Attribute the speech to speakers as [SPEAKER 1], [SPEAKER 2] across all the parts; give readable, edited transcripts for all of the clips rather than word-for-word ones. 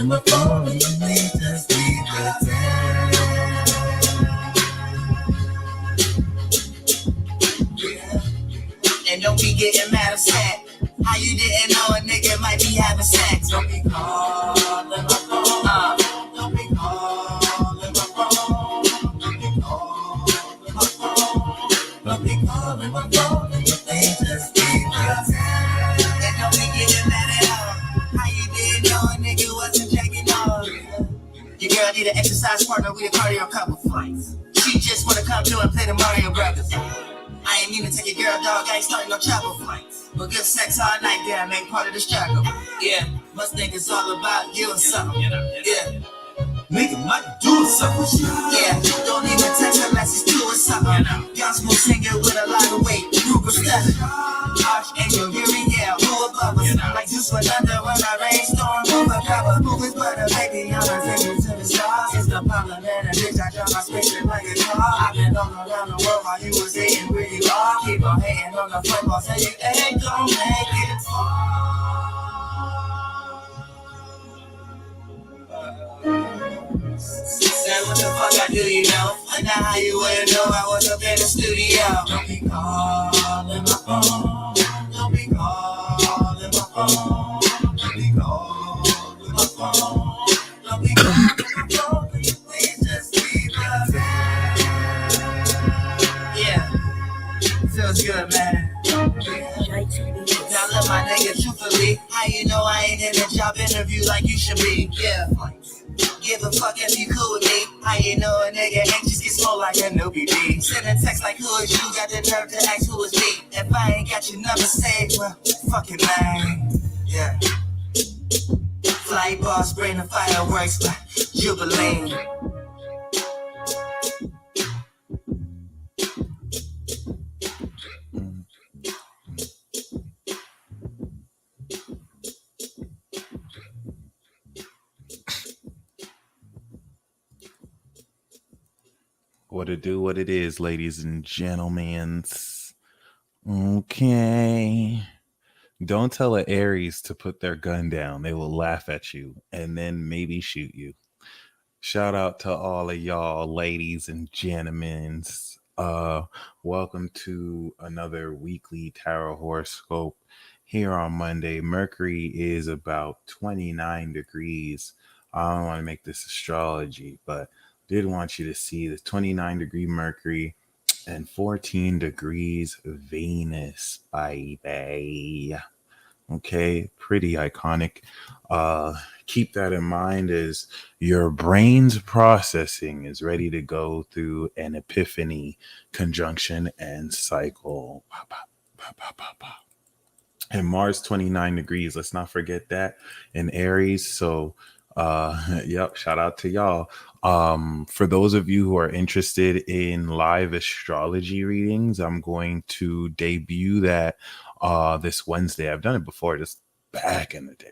[SPEAKER 1] calling my phone and you need just leave a text. And don't be getting mad upset. How you didn't know a nigga might be having sex? Don't be calling my phone. Don't be calling my phone. Don't be calling my phone. Don't be calling my phone and you need just leave a text. And don't be getting mad at all. How you didn't know a nigga wasn't checking on. Your girl need an exercise partner with a cardio couple flights. She just wanna come through and play the Mario Brothers. I ain't mean to take your girl, dog. I ain't starting no travel flights. But good sex all night, damn, ain't part of the struggle. Yeah, must think it's all about you or something. Yeah. Nigga might do something. Yeah, don't even text unless it's doing something. Y'all smooth singer with a lot of weight. Group of study. Archangel, Uriel, who above us? Like Zeus went under when I rainstorm over cover. Moving butter, baby, I'm a ticket to the stars. It's the problem, man, a bitch, I drive my spaceship like a car. I've been all around the world while you was hating where you are. Keep on hating on the football, say you ain't gon' make it far. Say what the fuck I do, you know? Now how you wouldn't know I was up in the studio. Don't be calling my phone. Don't be calling my phone. Don't be calling my phone. Don't be calling my phone. Please just leave us. Yeah, feels good, man. Now look, my nigga, truthfully, how you know I ain't in a job interview like you should be? Yeah. Give a fuck if you cool with me. How you know a nigga anxious get slow like a new BB? Sending text like who is you? Got the nerve to ask who is me? If I ain't got your number saved, well, fucking man. Yeah. Flight boss, bring the fireworks, jubilee.
[SPEAKER 2] What it do, what it is, ladies and gentlemen. Okay. Don't tell an Aries to put their gun down. They will laugh at you and then maybe shoot you. Shout out to all of y'all, ladies and gentlemen. Welcome to another weekly tarot horoscope here on Monday. Mercury is about 29 degrees. I don't want to make this astrology, but did want you to see the 29-degree Mercury and 14 degrees Venus, baby. Okay, pretty iconic. Keep that in mind as your brain's processing is ready to go through an epiphany, conjunction, and cycle. And Mars 29 degrees. Let's not forget that in Aries. So, yep, shout out to y'all. For those of you who are interested in live astrology readings, I'm going to debut that this Wednesday. I've done it before, just back in the day.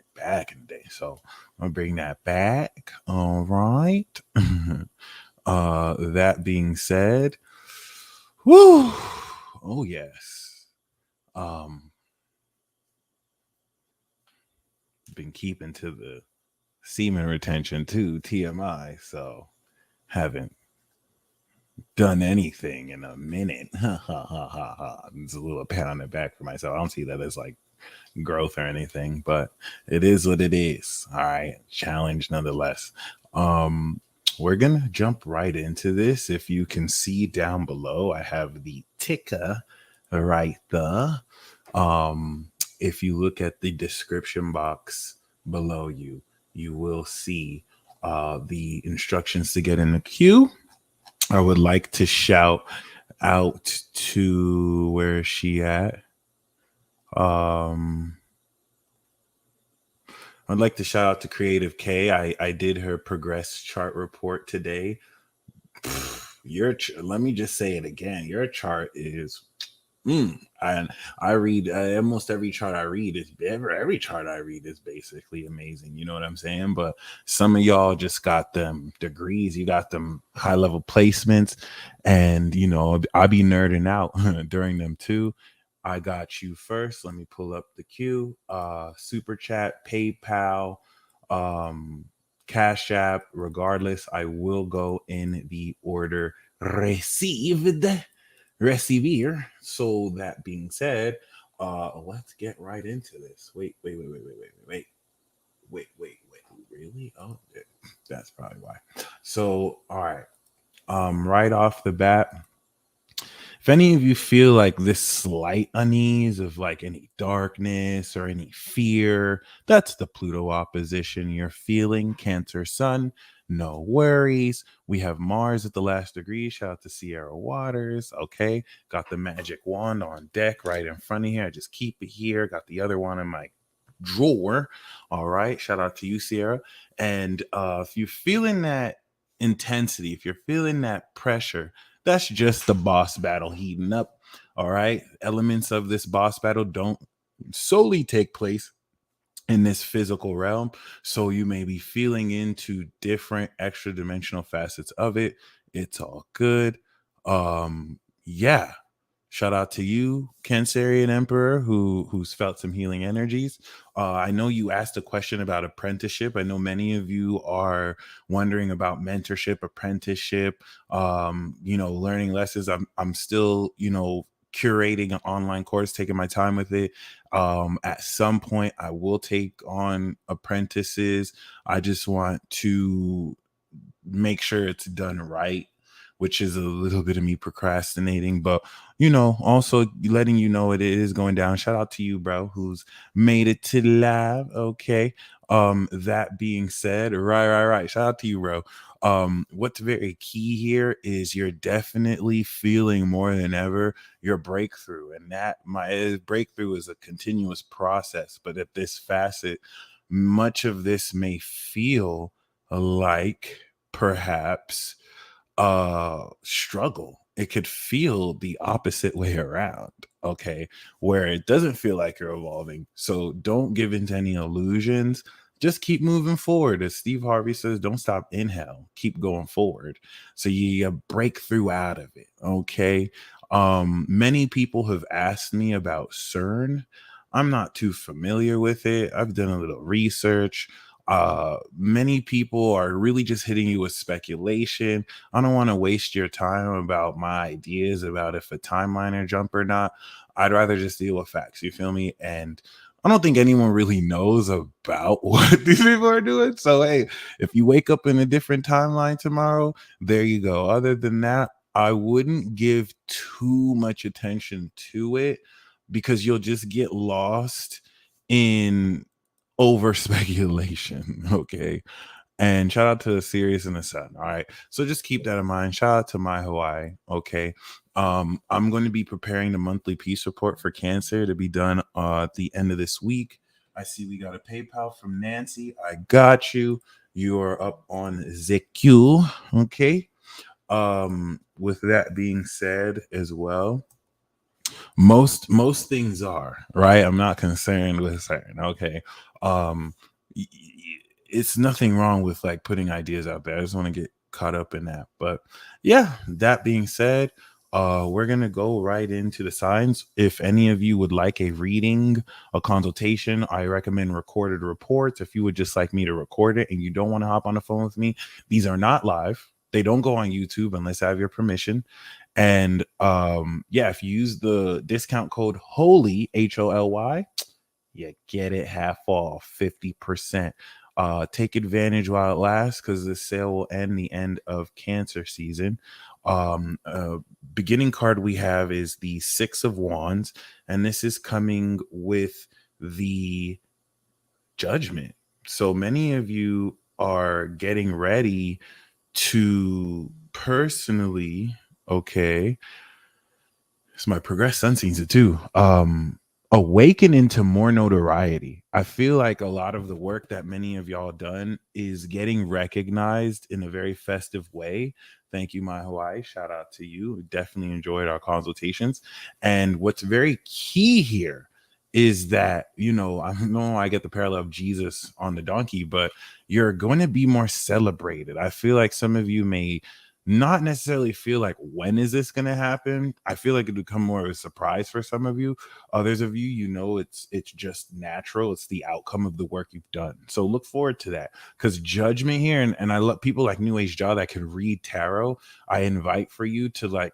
[SPEAKER 2] So I'm gonna bring that back. All right. That being said, whoo, oh yes. Been keeping to the semen retention too, TMI, so haven't done anything in a minute. It's a little pat on the back for myself. I don't see that as like growth or anything, but it is what it is. All right, challenge nonetheless. We're gonna jump right into this. If you can see down below, I have the ticker right there. If you look at the description box below you, you will see the instructions to get in the queue. I would like to shout out to, where is she at? I'd like to shout out to Creative K. I did her progress chart report today. Let me just say it again. Your chart is I read almost every chart I read is every chart I read is basically amazing. You know what I'm saying? But some of y'all just got them degrees, you got them high level placements, and you know, I be nerding out during them too. I got you first. Let me pull up the queue. Super chat, PayPal, Cash App. Regardless, I will go in the order received, recibir. So that being said, let's get right into this. Wait. Really? Oh, that's probably why. So, all right. Right off the bat, if any of you feel like this slight unease of like any darkness or any fear, that's the Pluto opposition you're feeling, Cancer Sun. No worries. We have Mars at the last degree. Shout out to Sierra Waters. Okay. Got the magic wand on deck right in front of here. I just keep it here. Got the other one in my drawer. All right. Shout out to you, Sierra. And if you're feeling that intensity, if you're feeling that pressure, that's just the boss battle heating up. All right. Elements of this boss battle don't solely take place in this physical realm. So you may be feeling into different extra dimensional facets of it. It's all good. Yeah. Shout out to you, Cancerian Emperor, who's felt some healing energies. I know you asked a question about apprenticeship. I know many of you are wondering about mentorship, apprenticeship, learning lessons. I'm still, curating an online course, taking my time with it. At some point, I will take on apprentices. I just want to make sure it's done right, which is a little bit of me procrastinating, but also letting you know it is going down. Shout out to you, bro, who's made it to live. Okay. That being said, right. Shout out to you, bro. What's very key here is you're definitely feeling more than ever your breakthrough, and that my breakthrough is a continuous process. But at this facet, much of this may feel like perhaps struggle. It could feel the opposite way around, okay, where it doesn't feel like you're evolving. So don't give into any illusions. Just keep moving forward. As Steve Harvey says, don't stop in hell, keep going forward. So you break through out of it. Okay. Many people have asked me about CERN. I'm not too familiar with it. I've done a little research. Many people are really just hitting you with speculation. I don't want to waste your time about my ideas about if a timeliner jump or not. I'd rather just deal with facts. You feel me? And I don't think anyone really knows about what these people are doing. So hey, if you wake up in a different timeline tomorrow, there you go. Other than that, I wouldn't give too much attention to it because you'll just get lost in over speculation. Okay. And shout out to Sirius and the Sun. All right. So just keep that in mind. Shout out to my Hawaii. Okay. I'm going to be preparing the monthly peace report for Cancer to be done at the end of this week. I see we got a PayPal from Nancy. I got you. You are up on ZQ. Okay. With that being said as well, most things are right. I'm not concerned with certain. Okay. um it's nothing wrong with like putting ideas out there. I just want to get caught up in that. But yeah, that being said, we're gonna go right into the signs. If any of you would like a reading, a consultation, I recommend recorded reports. If you would just like me to record it and you don't want to hop on the phone with me, these are not live. They don't go on YouTube unless I have your permission. And yeah, if you use the discount code HOLY, HOLY, you get it half off, 50%. Take advantage while it lasts because the sale will end the end of Cancer season. Beginning card we have is the Six of Wands, and this is coming with the Judgment. So many of you are getting ready to personally, okay, it's my progress sun seems it too. Awaken into more notoriety. I feel like a lot of the work that many of y'all done is getting recognized in a very festive way. Thank you, my Hawaii. Shout out to you. Definitely enjoyed our consultations. And what's very key here is that, I know I get the parallel of Jesus on the donkey, but you're going to be more celebrated. I feel like some of you may not necessarily feel like when is this going to happen. I feel like it would become more of a surprise for some of you. Others of you, it's just natural. It's the outcome of the work you've done. So look forward to that, because judgment here, and I love people like New Age Jaw that can read tarot. I invite for you to like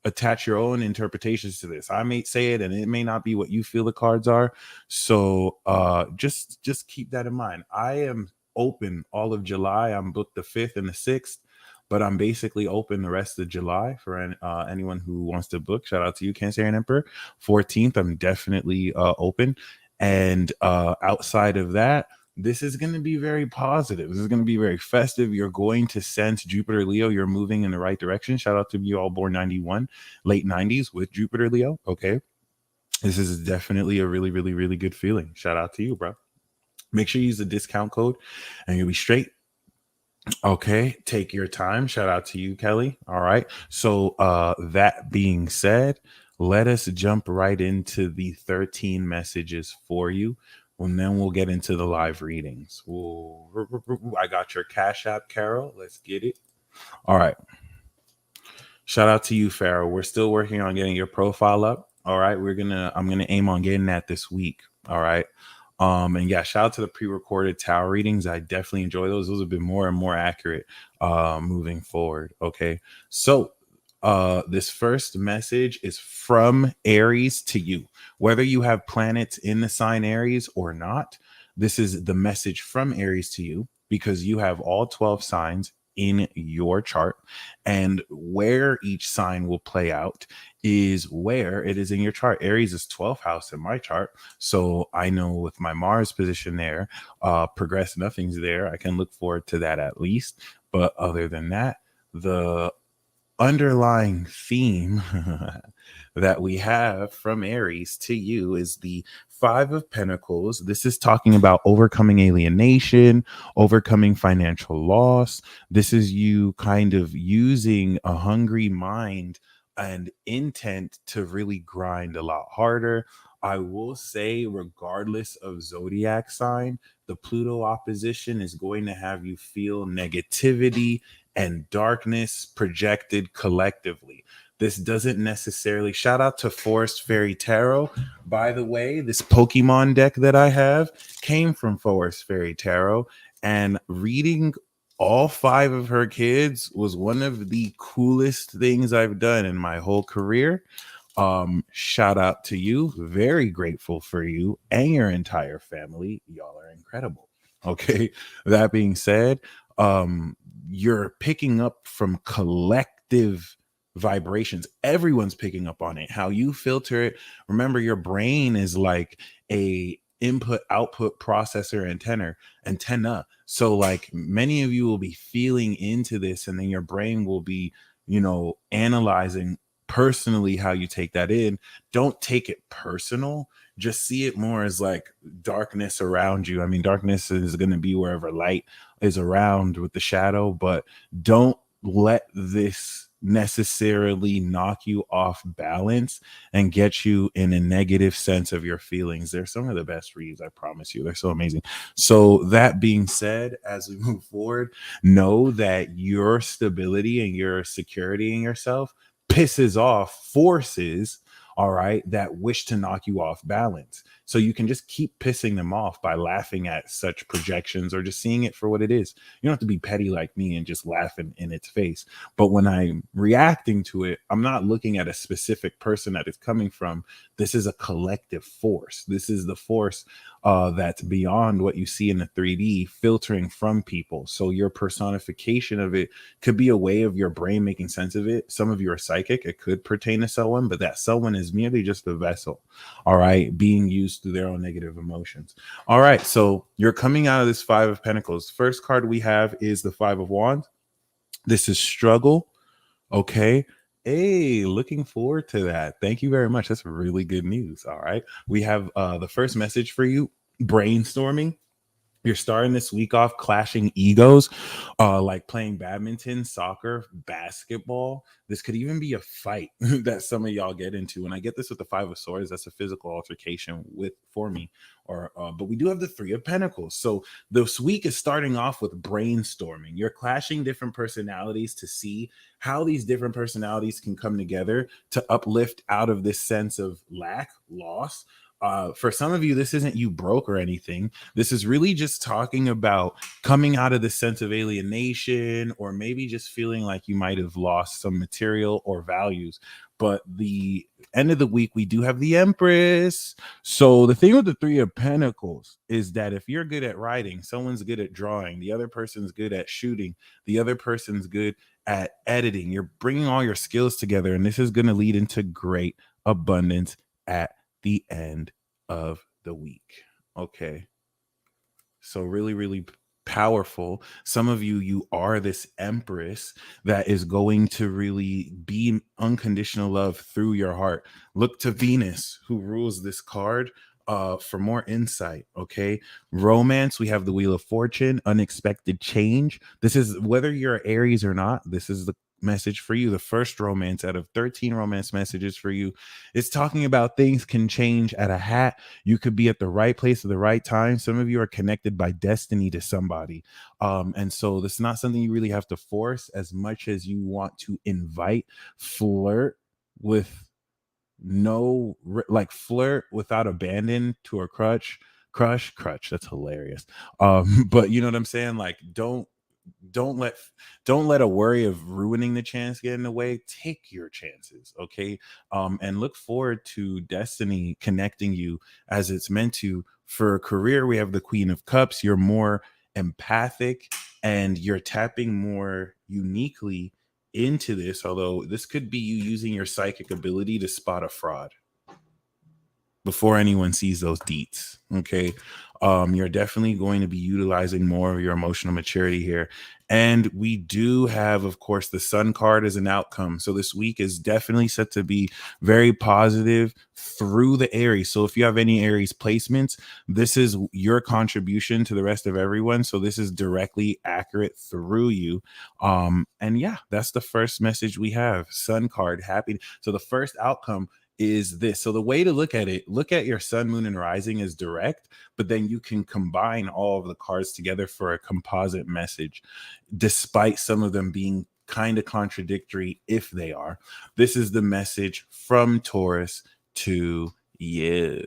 [SPEAKER 2] attach your own interpretations to this. I may say it and it may not be what you feel the cards are. So just keep that in mind. I am open all of July. I'm booked the 5th and the 6th, but I'm basically open the rest of July for anyone who wants to book. Shout out to you, Cancer and Emperor. 14th, I'm definitely open. And outside of that, this is going to be very positive. This is going to be very festive. You're going to sense Jupiter Leo. You're moving in the right direction. Shout out to you all born 91, late 90s with Jupiter Leo. Okay. This is definitely a really, really, really good feeling. Shout out to you, bro. Make sure you use the discount code and you'll be straight. Okay, take your time. Shout out to you, Kelly. All right. So that being said, let us jump right into the 13 messages for you. And then we'll get into the live readings. I got your Cash App, Carol. Let's get it. All right. Shout out to you, Farrell. We're still working on getting your profile up. All right. I'm gonna aim on getting that this week. All right. And yeah, shout out to the pre-recorded tarot readings. I definitely enjoy those. Those have been more and more accurate moving forward. Okay. So this first message is from Aries to you. Whether you have planets in the sign Aries or not, this is the message from Aries to you, because you have all 12 signs in your chart, and where each sign will play out is where it is in your chart. Aries is 12th house in my chart, so I know with my Mars position there, progress nothing's there. I can look forward to that at least, but other than that, the underlying theme that we have from Aries to you is the 5 of Pentacles. This is talking about overcoming alienation, overcoming financial loss. This is you kind of using a hungry mind and intent to really grind a lot harder. I will say, regardless of zodiac sign, the Pluto opposition is going to have you feel negativity and darkness projected collectively. This doesn't necessarily, shout out to Forest Fairy Tarot. By the way, this Pokemon deck that I have came from Forest Fairy Tarot, and reading all 5 of her kids was one of the coolest things I've done in my whole career. Shout out to you. Very grateful for you and your entire family. Y'all are incredible. Okay. That being said, you're picking up from collective vibrations. Everyone's picking up on it. How you filter it. Remember, your brain is like a input output processor antenna. So like many of you will be feeling into this, and then your brain will be, analyzing personally how you take that in. Don't take it personal. Just see it more as like darkness around you. I mean, darkness is going to be wherever light is around with the shadow, but don't let this necessarily knock you off balance and get you in a negative sense of your feelings. They're some of the best reads, I promise you. They're so amazing. So that being said, as we move forward, know that your stability and your security in yourself pisses off forces, all right, that wish to knock you off balance. So you can just keep pissing them off by laughing at such projections or just seeing it for what it is. You don't have to be petty like me and just laughing in its face. But when I'm reacting to it, I'm not looking at a specific person that it's coming from. This is a collective force. This is the force that's beyond what you see in the 3D, filtering from people. So your personification of it could be a way of your brain making sense of it. Some of you are psychic. It could pertain to someone, but that someone is merely just a vessel, all right, being used through their own negative emotions. All right, so you're coming out of this 5 of Pentacles. First card we have is the 5 of Wands. This is struggle, okay? Hey, looking forward to that. Thank you very much. That's really good news. All right, we have the first message for you, brainstorming. You're starting this week off clashing egos, like playing badminton, soccer, basketball. This could even be a fight that some of y'all get into. And I get this with the Five of Swords. That's a physical altercation with for me. Or, but we do have the Three of Pentacles. So this week is starting off with brainstorming. You're clashing different personalities to see how these different personalities can come together to uplift out of this sense of lack, loss. For some of you, this isn't you broke or anything. This is really just talking about coming out of the sense of alienation, or maybe just feeling like you might have lost some material or values. But the end of the week, we do have the Empress. So the thing with the Three of Pentacles is that if you're good at writing, someone's good at drawing, the other person's good at shooting, the other person's good at editing. You're bringing all your skills together, and this is going to lead into great abundance at the end of the week. Okay. So really, really powerful. Some of you, you are this Empress that is going to really be unconditional love through your heart. Look to Venus, who rules this card, for more insight. Okay. Romance, we have the Wheel of Fortune, unexpected change. This is whether you're Aries or not, this is the message for you. The first romance out of 13 romance messages for you is talking about things can change at a hat. You could be at the right place at the right time. Some of you are connected by destiny to somebody. And so this is not something you really have to force as much as you want to invite. Flirt with like flirt without abandon to a crush. That's hilarious. But you know what I'm saying? Like, don't let don't let a worry of ruining the chance get in the way. Take your chances, okay? And look forward to destiny connecting you as it's meant to. For a career, we have the Queen of Cups. You're more empathic and you're tapping more uniquely into this, although this could be you using your psychic ability to spot a fraud before anyone sees those deets. Okay. You're definitely going to be utilizing more of your emotional maturity here. And we do have, of course, the Sun card as an outcome. So this week is definitely set to be very positive through the Aries. So if you have any Aries placements, this is your contribution to the rest of everyone. So this is directly accurate through you. And yeah, that's the first message we have. Sun card, happy. So the first outcome is this. So the way to look at it, look at your sun, moon, and rising as direct, but then you can combine all of the cards together for a composite message, despite some of them being kind of contradictory if they are. This is the message from Taurus to you.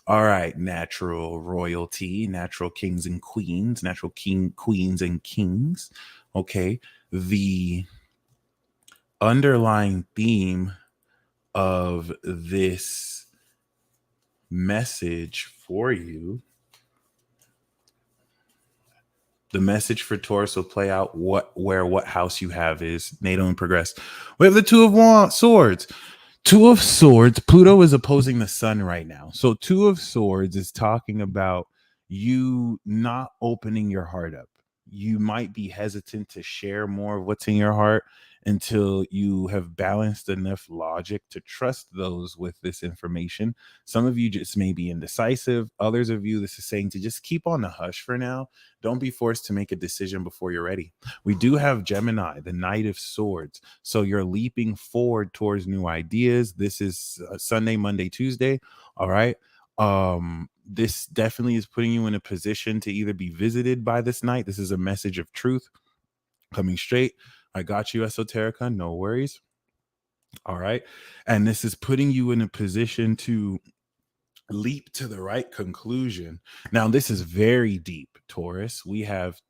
[SPEAKER 2] All right, natural royalty, natural kings and queens, natural queens and kings. Okay. The underlying theme of this message for you, the message for Taurus will play out what house you have is natal and progress. We have the Two of Swords. Two of Swords, Pluto is opposing the sun right now. So Two of Swords is talking about you not opening your heart up. You might be hesitant to share more of what's in your heart until you have balanced enough logic to trust those with this information. Some of you just may be indecisive. Others of you, this is saying to just keep on the hush for now. Don't be forced to make a decision before you're ready. We do have Gemini, the Knight of Swords. So you're leaping forward towards new ideas. This is Sunday, Monday, Tuesday. All right. This definitely is putting you in a position to either be visited by this night. This is a message of truth coming straight. I got you, Esoterica. No worries. All right. And this is putting you in a position to leap to the right conclusion. Now, this is very deep, Taurus. We have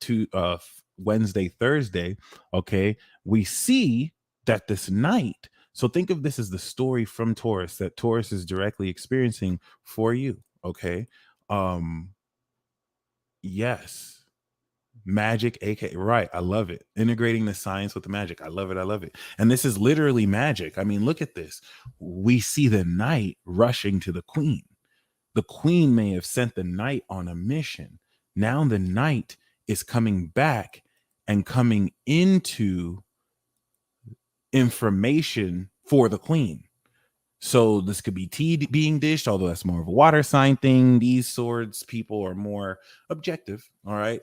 [SPEAKER 2] Wednesday, Thursday. Okay. We see that this night. So think of this as the story from Taurus that Taurus is directly experiencing for you. Okay. Yes. Magic, aka right. I love it. Integrating the science with the magic. I love it. I love it. And this is literally magic. I mean, look at this. We see the knight rushing to the queen. The queen may have sent the knight on a mission. Now the knight is coming back and coming into information for the queen. So this could be tea being dished, although that's more of a water sign thing. These swords people are more objective. All right.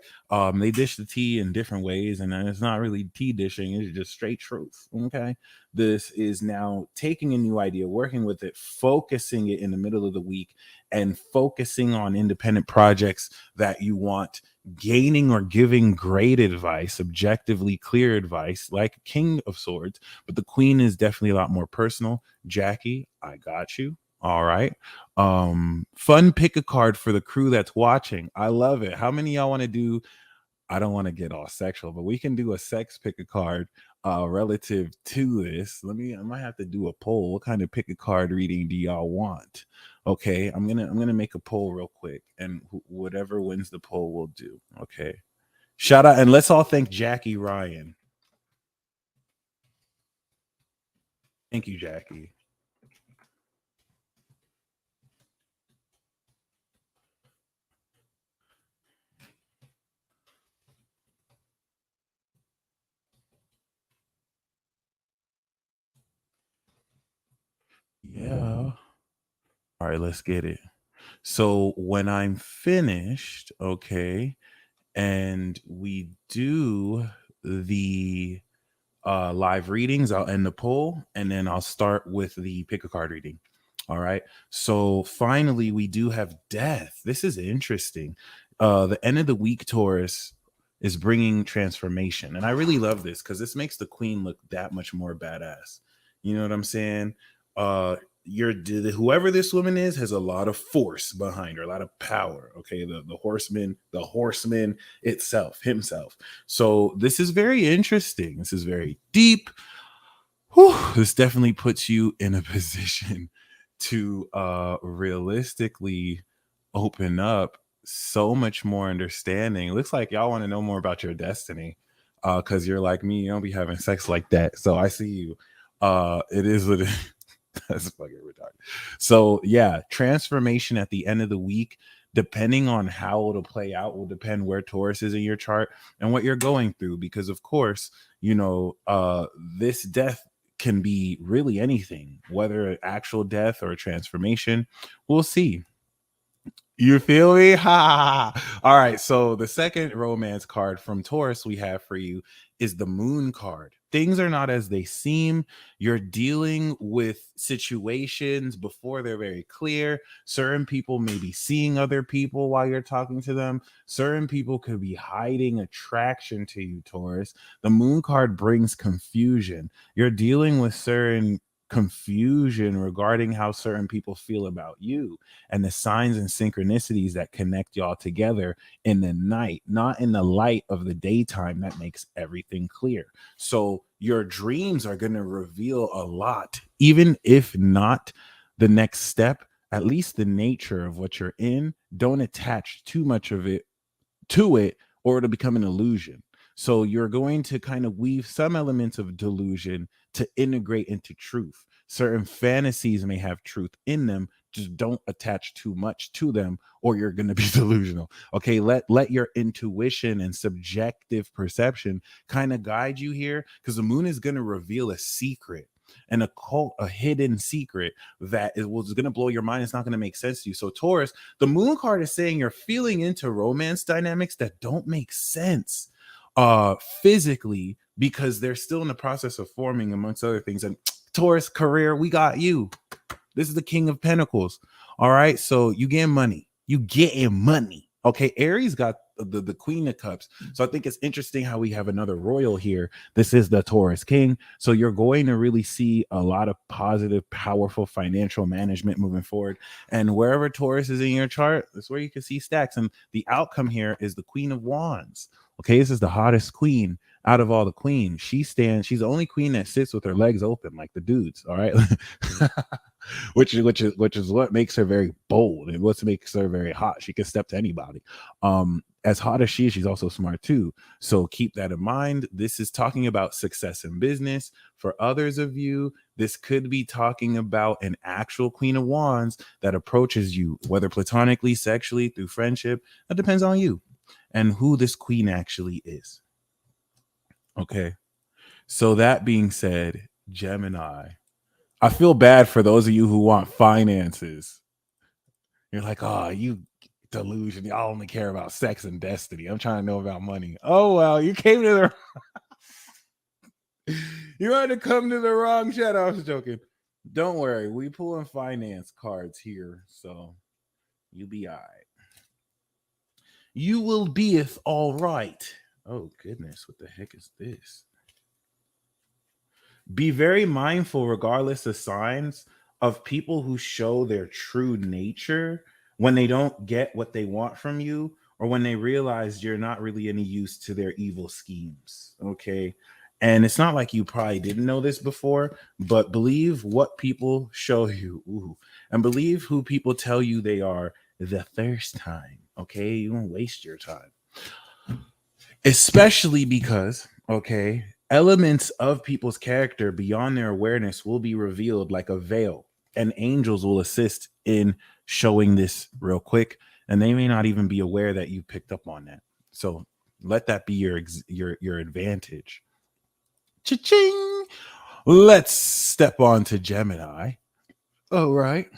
[SPEAKER 2] They dish the tea in different ways, and then it's not really tea dishing, it's just straight truth. Okay. This is now taking a new idea, working with it, focusing it in the middle of the week, and focusing on independent projects that you want, gaining or giving great advice, objectively clear advice, like King of Swords. But the Queen is definitely a lot more personal. Jackie, I got you. All right. Fun pick a card for the crew that's watching. I love it. How many of y'all want to do? I don't want to get all sexual, but we can do a sex pick a card relative to this. I might have to do a poll. What kind of pick a card reading do y'all want? Okay, I'm gonna make a poll real quick, and whatever wins the poll will do. Okay. Shout out, and let's all thank Jackie Ryan. Thank you, Jackie. Yeah. All right, let's get it. So when I'm finished, okay, and we do the live readings, I'll end the poll, and then I'll start with the pick a card reading. All right. So finally, we do have death. This is interesting. The end of the week, Taurus is bringing transformation, and I really love this because this makes the Queen look that much more badass. You know what I'm saying? Whoever this woman is has a lot of force behind her, a lot of power. Okay, the horseman itself, himself. So this is very interesting. This is very deep. Whew, this definitely puts you in a position to realistically open up so much more understanding. It looks like y'all want to know more about your destiny. Because you're like me, you don't be having sex like that. So I see you. It is what it that's fucking retarded. So yeah, transformation at the end of the week, depending on how it'll play out, will depend where Taurus is in your chart and what you're going through. Because of course, this death can be really anything, whether an actual death or a transformation. We'll see. You feel me? Ha! All right. So the second romance card from Taurus we have for you is the Moon card. Things are not as they seem. You're dealing with situations before they're very clear. Certain people may be seeing other people while you're talking to them. Certain people could be hiding attraction to you, Taurus. The Moon card brings confusion. You're dealing with certain confusion regarding how certain people feel about you and the signs and synchronicities that connect y'all together in the night, not in the light of the daytime that makes everything clear. So your dreams are going to reveal a lot, even if not the next step, at least the nature of what you're in. Don't attach too much of it to it, or it'll become an illusion. So you're going to kind of weave some elements of delusion to integrate into truth. Certain fantasies may have truth in them. Just don't attach too much to them, or you're going to be delusional. Okay, let your intuition and subjective perception kind of guide you here, because the moon is going to reveal a secret, an occult, a hidden secret that was going to blow your mind. It's not going to make sense to you. So Taurus, the moon card is saying you're feeling into romance dynamics that don't make sense physically, because they're still in the process of forming, amongst other things. And Taurus career, we got you. This is the King of Pentacles. All right. So you getting money. You getting money. Okay. Aries got the Queen of Cups. So I think it's interesting how we have another royal here. This is the Taurus King. So you're going to really see a lot of positive, powerful financial management moving forward. And wherever Taurus is in your chart, that's where you can see stacks. And the outcome here is the Queen of Wands. Okay. This is the hottest queen out of all the queens. She's the only queen that sits with her legs open like the dudes. All right. which is what makes her very bold and what makes her very hot. She can step to anybody. As hot as she is, she's also smart too. So keep that in mind. This is talking about success in business. For others of you, this could be talking about an actual Queen of Wands that approaches you, whether platonically, sexually, through friendship. That depends on you and who this queen actually is. Okay. So that being said, Gemini, I feel bad for those of you who want finances. You're like, oh, you delusion. Y'all only care about sex and destiny. I'm trying to know about money. Oh, well, you came to the you had to come to the wrong chat. I was joking. Don't worry, we pulling finance cards here, so you be all right. You will beeth all right. Oh goodness, what the heck is this? Be very mindful, regardless of signs, of people who show their true nature when they don't get what they want from you, or when they realize you're not really any use to their evil schemes. Okay. And it's not like you probably didn't know this before, but believe what people show you. Ooh, and believe who people tell you they are the first time. Okay. You won't waste your time. Especially because, okay, elements of people's character beyond their awareness will be revealed like a veil, and angels will assist in showing this real quick, and they may not even be aware that you picked up on that. So let that be your advantage. Cha-ching! Let's step on to Gemini. All right.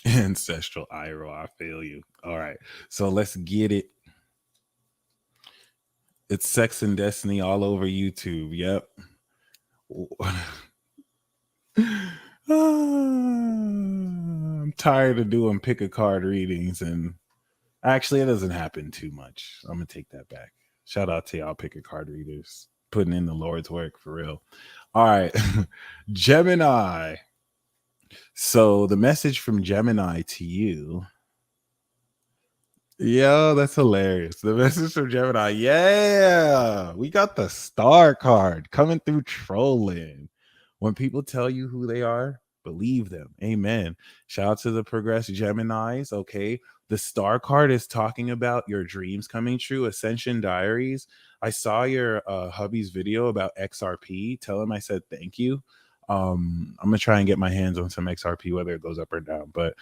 [SPEAKER 2] Ancestral Iro, I feel you. All right. So let's get it. It's Sex and Destiny all over YouTube. Yep. I'm tired of doing pick a card readings, and actually it doesn't happen too much. I'm gonna take that back. Shout out to y'all pick a card readers putting in the Lord's work for real. All right. Gemini. So the message from Gemini to you. Yo, that's hilarious. The message from Gemini. Yeah, we got the star card coming through trolling. When people tell you who they are, believe them. Amen. Shout out to the progressed Geminis. Okay. The star card is talking about your dreams coming true. Ascension Diaries. I saw your hubby's video about XRP. Tell him I said thank you. I'm gonna try and get my hands on some XRP, whether it goes up or down. But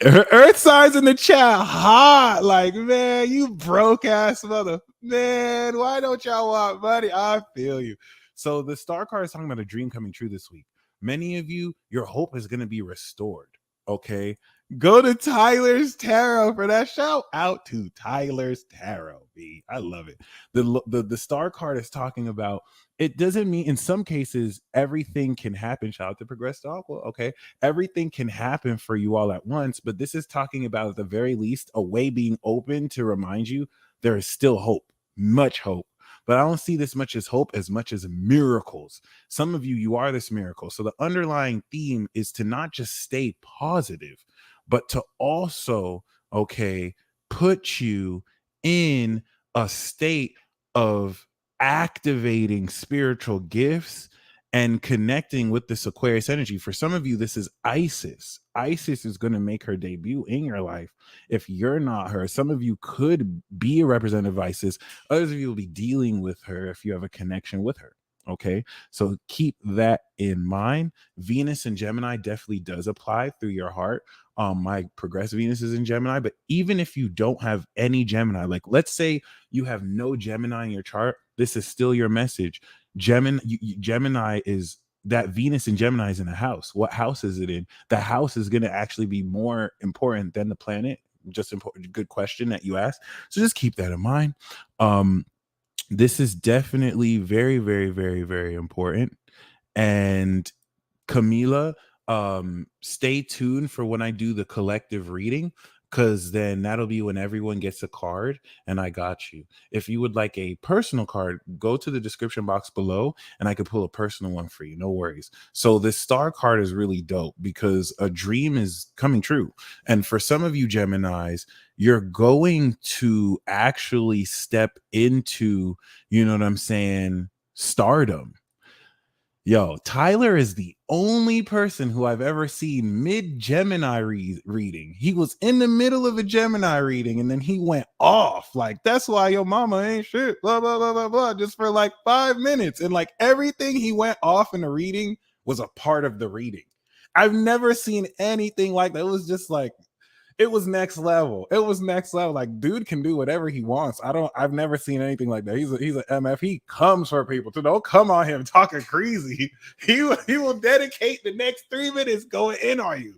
[SPEAKER 2] Earth signs in the chat hot. Like, man, you broke ass mother. Man, why don't y'all want money? I feel you. So the star card is talking about a dream coming true this week. Many of you, your hope is going to be restored. Okay. Go to Tyler's Tarot for that. Shout out to Tyler's Tarot. B. I love it. The star card is talking about, it doesn't mean in some cases everything can happen. Shout out to Progressed Aqua. Okay. Everything can happen for you all at once, but this is talking about at the very least a way being open to remind you there is still hope, much hope. But I don't see this much as hope as much as miracles. Some of you, you are this miracle. So the underlying theme is to not just stay positive, but to also, okay, put you in a state of activating spiritual gifts and connecting with this Aquarius energy. For some of you, this is Isis. Isis is going to make her debut in your life if you're not her. Some of you could be a representative of Isis. Others of you will be dealing with her if you have a connection with her. Okay, so keep that in mind. Venus and Gemini definitely does apply through your heart. My progressive Venus is in Gemini, but even if you don't have any Gemini, like let's say you have no Gemini in your chart, this is still your message. Gemini is that Venus and Gemini is in a house. What house is it in? The house is going to actually be more important than the planet. Just important, good question that you asked. So just keep that in mind. This is definitely very, very, very, very important. And Camila, stay tuned for when I do the collective reading, because then that'll be when everyone gets a card and I got you. If you would like a personal card, go to the description box below and I could pull a personal one for you. No worries. So this star card is really dope because a dream is coming true. And for some of you Geminis, you're going to actually step into, you know what I'm saying, stardom. Yo, Tyler is the only person who I've ever seen mid-Gemini reading. He was in the middle of a Gemini reading and then he went off. Like, that's why your mama ain't shit, blah, blah, blah, blah, blah, just for like 5 minutes. And like everything he went off in the reading was a part of the reading. I've never seen anything like that. It was just like, It was next level. It was next level. Like, dude can do whatever he wants. I've never seen anything like that. He's an MF. He comes for people. So don't come on him talking crazy. He will dedicate the next 3 minutes going in on you.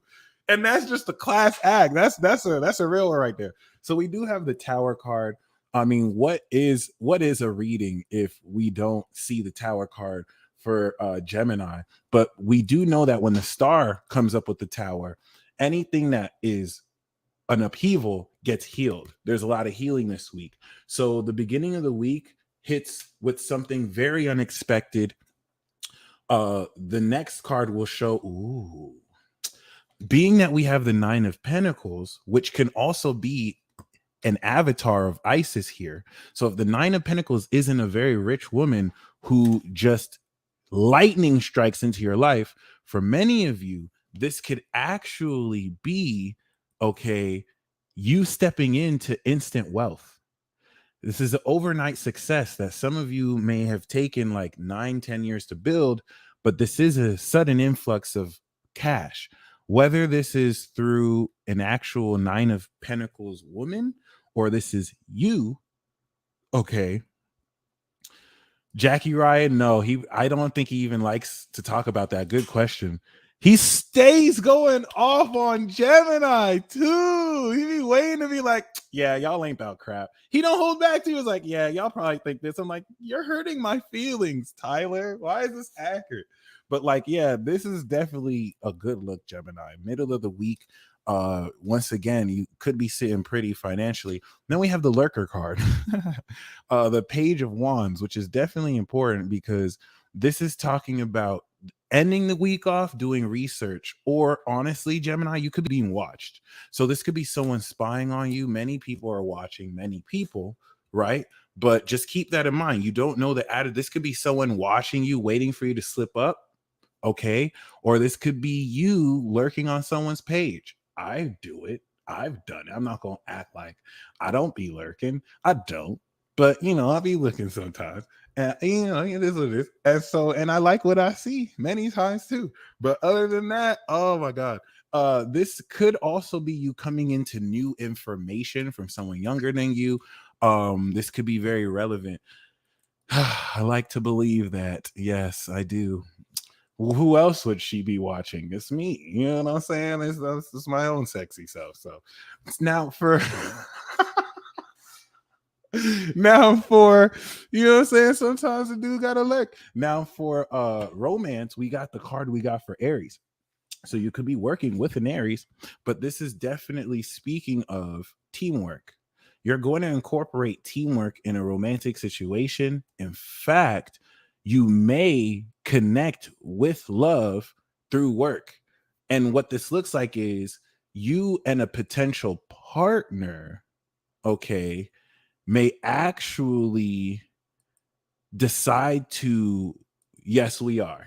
[SPEAKER 2] And that's just a class act. That's a real one right there. So we do have the Tower card. I mean, what is a reading if we don't see the Tower card for Gemini? But we do know that when the star comes up with the Tower, anything that is an upheaval gets healed. There's a lot of healing this week. So the beginning of the week hits with something very unexpected. The next card will show, being that we have the Nine of Pentacles, which can also be an avatar of Isis here. So if the Nine of Pentacles isn't a very rich woman who just lightning strikes into your life, for many of you, this could actually be, okay, you stepping into instant wealth. This is an overnight success that some of you may have taken like 9-10 years to build, but this is a sudden influx of cash. Whether this is through an actual Nine of Pentacles woman or this is you, okay. Jackie Ryan, no, I don't think he even likes to talk about that. Good question. He stays going off on Gemini too. He be waiting to be like, yeah, y'all ain't about crap. He don't hold back. He was like, yeah, y'all probably think this. I'm like, you're hurting my feelings, Tyler. Why is this accurate? But like, yeah, this is definitely a good look, Gemini. Middle of the week. Once again, you could be sitting pretty financially. Then we have the lurker card, the Page of Wands, which is definitely important because this is talking about ending the week off doing research, or honestly, Gemini, you could be being watched. So this could be someone spying on you. Many people are watching many people, right? But just keep that in mind. You don't know the added. This could be someone watching you, waiting for you to slip up. Okay. Or this could be you lurking on someone's page. I do it. I've done it. I'm not going to act like I don't be lurking. I don't. But, I'll be looking sometimes. And, it is what it is. And I like what I see many times too. But other than that, oh my God. This could also be you coming into new information from someone younger than you. This could be very relevant. I like to believe that. Yes, I do. Who else would she be watching? It's me. You know what I'm saying? It's my own sexy self. So now for you know what I'm saying? Sometimes the dude gotta look. Now for romance, we got the card we got for Aries. So you could be working with an Aries, but this is definitely speaking of teamwork. You're going to incorporate teamwork in a romantic situation. In fact, you may connect with love through work. And what this looks like is you and a potential partner, okay, may actually decide to, yes, we are.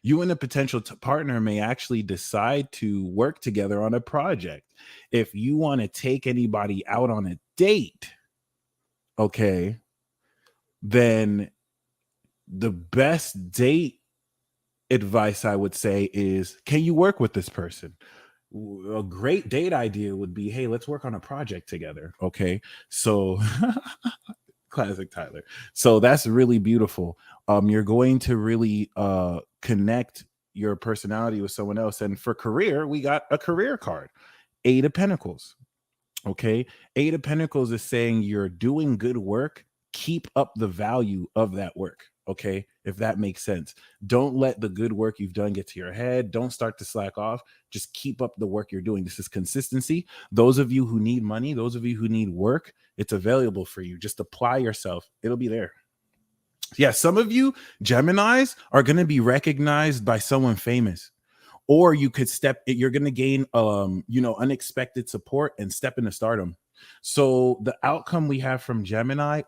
[SPEAKER 2] You and a potential partner may actually decide to work together on a project. If you want to take anybody out on a date, okay, then the best date advice I would say is, can you work with this person? A great date idea would be, hey, let's work on a project together. Okay. So classic Tyler. So that's really beautiful. You're going to really connect your personality with someone else. And for career, we got a career card, Eight of Pentacles. Okay. Eight of Pentacles is saying you're doing good work. Keep up the value of that work. Okay. If that makes sense. Don't let the good work you've done get to your head. Don't start to slack off. Just keep up the work you're doing. This is consistency. Those of you who need money, those of you who need work, it's available for you. Just apply yourself. It'll be there. Yeah. Some of you Geminis are going to be recognized by someone famous. Or you could you're going to gain, unexpected support and step into stardom. So the outcome we have from Gemini,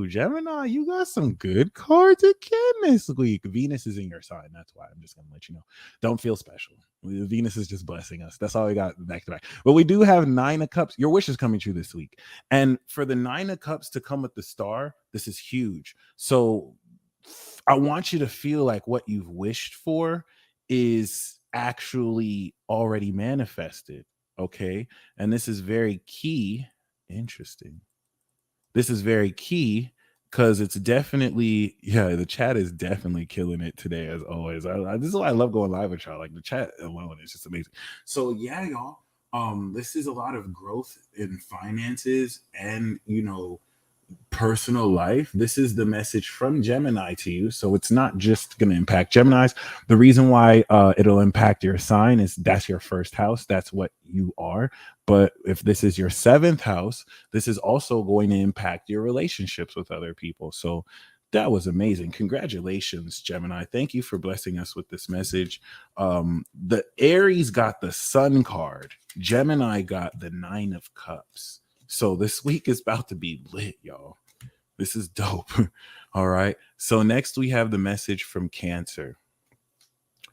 [SPEAKER 2] Gemini, you got some good cards again this week. Venus is in your sign. That's why I'm just going to let you know. Don't feel special. Venus is just blessing us. That's all we got back to back. But we do have Nine of Cups. Your wish is coming true this week. And for the Nine of Cups to come with the star, this is huge. So I want you to feel like what you've wished for is actually already manifested. Okay. And this is very key. Interesting. This is very key because it's definitely, yeah, the chat is definitely killing it today, as always. This is why I love going live with y'all. Like the chat alone is just amazing. So yeah, y'all. This is a lot of growth in finances and personal life. This is the message from Gemini to you. So it's not just going to impact Geminis. The reason why it'll impact your sign is that's your first house. That's what you are. But if this is your seventh house, this is also going to impact your relationships with other people. So that was amazing. Congratulations, Gemini. Thank you for blessing us with this message. The Aries got the Sun card. Gemini got the Nine of Cups. So this week is about to be lit, y'all. This is dope. All right. So next we have the message from Cancer.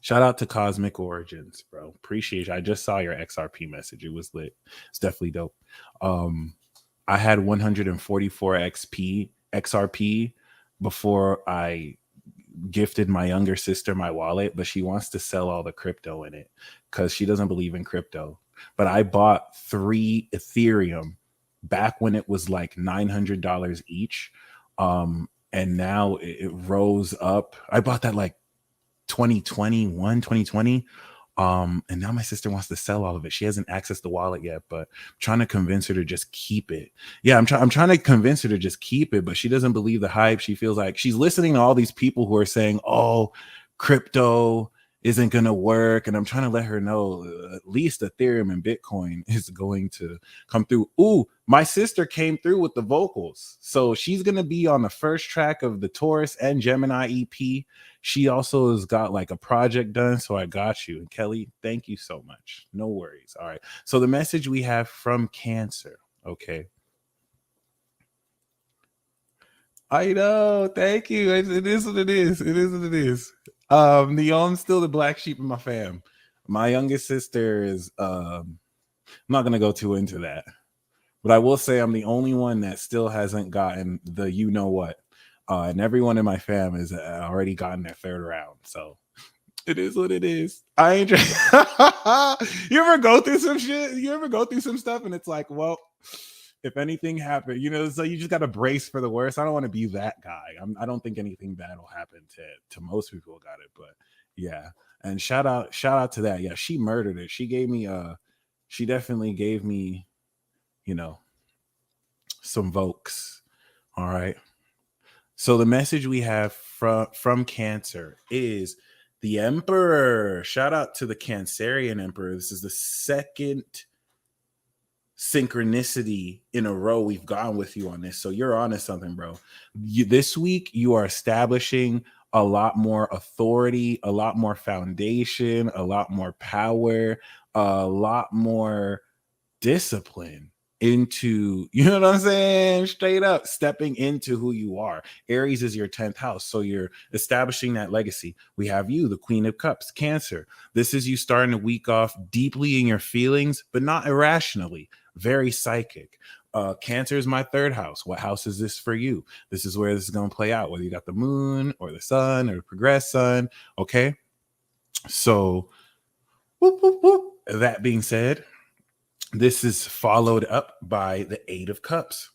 [SPEAKER 2] Shout out to Cosmic Origins, bro. Appreciate you. I just saw your XRP message. It was lit. It's definitely dope. I had 144 XRP before I gifted my younger sister my wallet, but she wants to sell all the crypto in it because she doesn't believe in crypto. But I bought 3 Ethereum back when it was like $900 each. And now it rose up. I bought that like 2020. And now my sister wants to sell all of it. She hasn't accessed the wallet yet, but I'm trying to convince her to just keep it. Yeah, I'm trying to convince her to just keep it, but she doesn't believe the hype. She feels like she's listening to all these people who are saying, oh, crypto isn't going to work. And I'm trying to let her know at least Ethereum and Bitcoin is going to come through. Ooh, my sister came through with the vocals. So she's going to be on the first track of the Taurus and Gemini EP. She also has got like a project done. So I got you. And Kelly, thank you so much. No worries. All right. So the message we have from Cancer. Okay. I know. Thank you. It is what it is. It is what it is. I'm still the black sheep in my fam. My youngest sister is I'm not gonna go too into that, but I will say I'm the only one that still hasn't gotten the you know what. And everyone in my fam has already gotten their third round. So it is what it is. I ain't You ever go through some shit? You ever go through some stuff and it's like, well, if anything happened, so you just got to brace for the worst. I don't want to be that guy. I don't think anything bad will happen to most people who got it, but yeah. And shout out to that. Yeah, she murdered it. She definitely gave me, some vokes. All right. So the message we have from Cancer is the Emperor. Shout out to the Cancerian Emperor. This is the second synchronicity in a row we've gone with you on this. So you're onto something, bro. This week, you are establishing a lot more authority, a lot more foundation, a lot more power, a lot more discipline into, you know what I'm saying? Straight up stepping into who you are. Aries is your 10th house. So you're establishing that legacy. We have you, the Queen of Cups, Cancer. This is you starting the week off deeply in your feelings, but not irrationally, very psychic. Cancer is my 3rd house. What house is this for you? This is where this is going to play out, whether you got the moon or the sun or the progressed sun. Okay. So whoop, whoop, whoop. That being said, this is followed up by the 8 of Cups.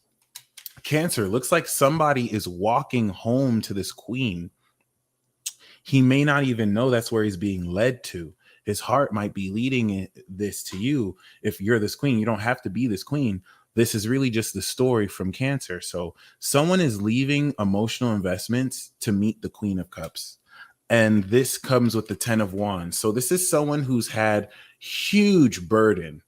[SPEAKER 2] Cancer, looks like somebody is walking home to this queen. He may not even know that's where he's being led to. His heart might be leading this to you. If you're this queen, you don't have to be this queen. This is really just the story from Cancer. So someone is leaving emotional investments to meet the Queen of Cups. And this comes with the 10 of Wands. So this is someone who's had huge burden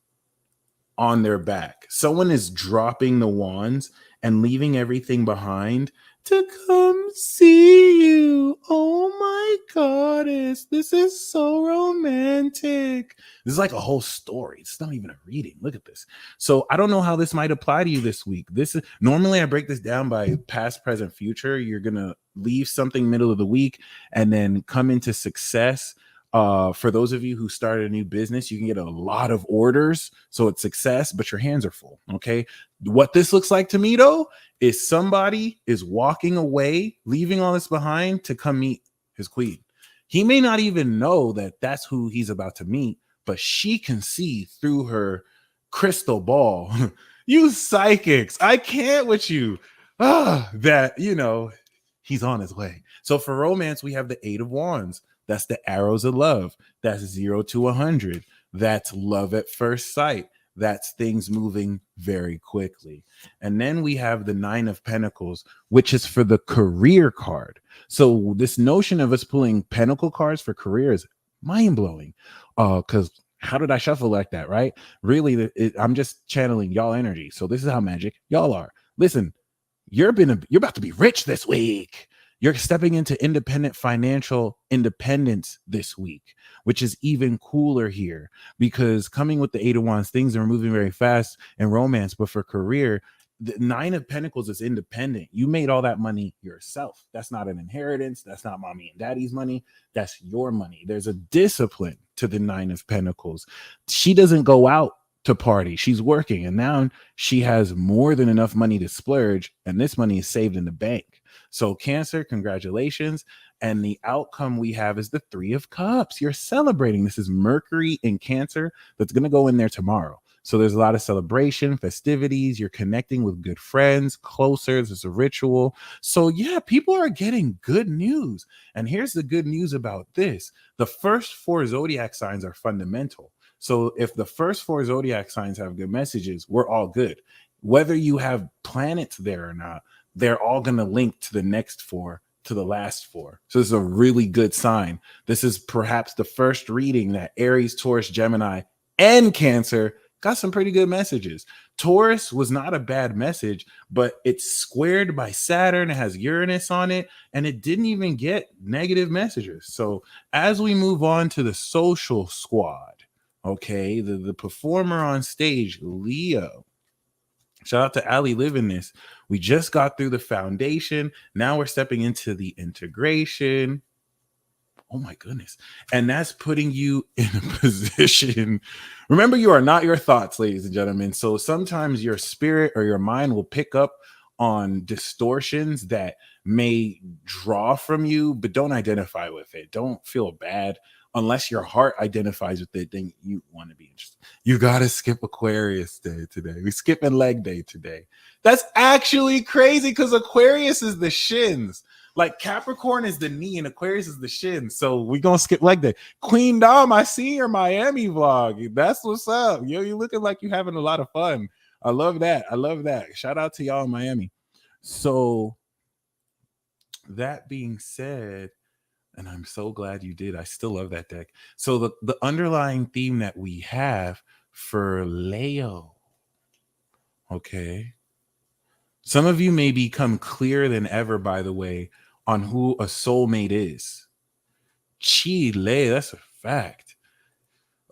[SPEAKER 2] on their back. Someone is dropping the wands and leaving everything behind to come see you. Oh my goddess, this is so romantic. This is like a whole story. It's not even a reading. Look at this. So I don't know how this might apply to you this week. This is normally I break this down by past, present, future. You're gonna leave something middle of the week and then come into success. For those of you who started a new business, you can get a lot of orders. So it's success, but your hands are full. Okay. What this looks like to me, though, is somebody is walking away, leaving all this behind to come meet his queen. He may not even know that that's who he's about to meet, but she can see through her crystal ball. You psychics, I can't with you. That, he's on his way. So for romance, we have the 8 of Wands. That's the arrows of love. That's 0 to 100. That's love at first sight. That's things moving very quickly. And then we have the 9 of Pentacles, which is for the career card. So this notion of us pulling Pentacle cards for career is mind-blowing. Because how did I shuffle like that, right? Really, I'm just channeling y'all energy. So this is how magic y'all are. Listen, you're about to be rich this week. You're stepping into independent financial independence this week, which is even cooler here, because coming with the 8 of Wands, things are moving very fast in romance. But for career, the 9 of Pentacles is independent. You made all that money yourself. That's not an inheritance. That's not mommy and daddy's money. That's your money. There's a discipline to the 9 of Pentacles. She doesn't go out to party. She's working, and now she has more than enough money to splurge, and this money is saved in the bank. So Cancer, congratulations. And the outcome we have is the 3 of Cups. You're celebrating. This is Mercury in Cancer that's going to go in there tomorrow. So there's a lot of celebration, festivities. You're connecting with good friends, closer. There's a ritual. So yeah, people are getting good news. And here's the good news about this. The first 4 zodiac signs are fundamental. So if the first 4 zodiac signs have good messages, we're all good. Whether you have planets there or not, they're all going to link to the next 4, to the last 4. So this is a really good sign. This is perhaps the first reading that Aries, Taurus, Gemini, and Cancer got some pretty good messages. Taurus was not a bad message, but it's squared by Saturn. It has Uranus on it, and it didn't even get negative messages. So as we move on to the social squad, okay, the performer on stage, Leo. Shout out to Ali living this. We just got through the foundation. Now we're stepping into the integration. Oh my goodness. And that's putting you in a position. Remember, you are not your thoughts, ladies and gentlemen. So sometimes your spirit or your mind will pick up on distortions that may draw from you, but don't identify with it. Don't feel bad. Unless your heart identifies with it, then you want to be interested. You got to skip Aquarius day today. We're skipping leg day today. That's actually crazy, because Aquarius is the shins. Like Capricorn is the knee and Aquarius is the shins. So we're going to skip leg day. Queen Dom, I see your Miami vlog. That's what's up. Yo, you looking like you're having a lot of fun. I love that. I love that. Shout out to y'all in Miami. So that being said, and I'm so glad you did. I still love that deck. So the underlying theme that we have for Leo, okay? Some of you may become clearer than ever, by the way, on who a soulmate is. Chile, that's a fact.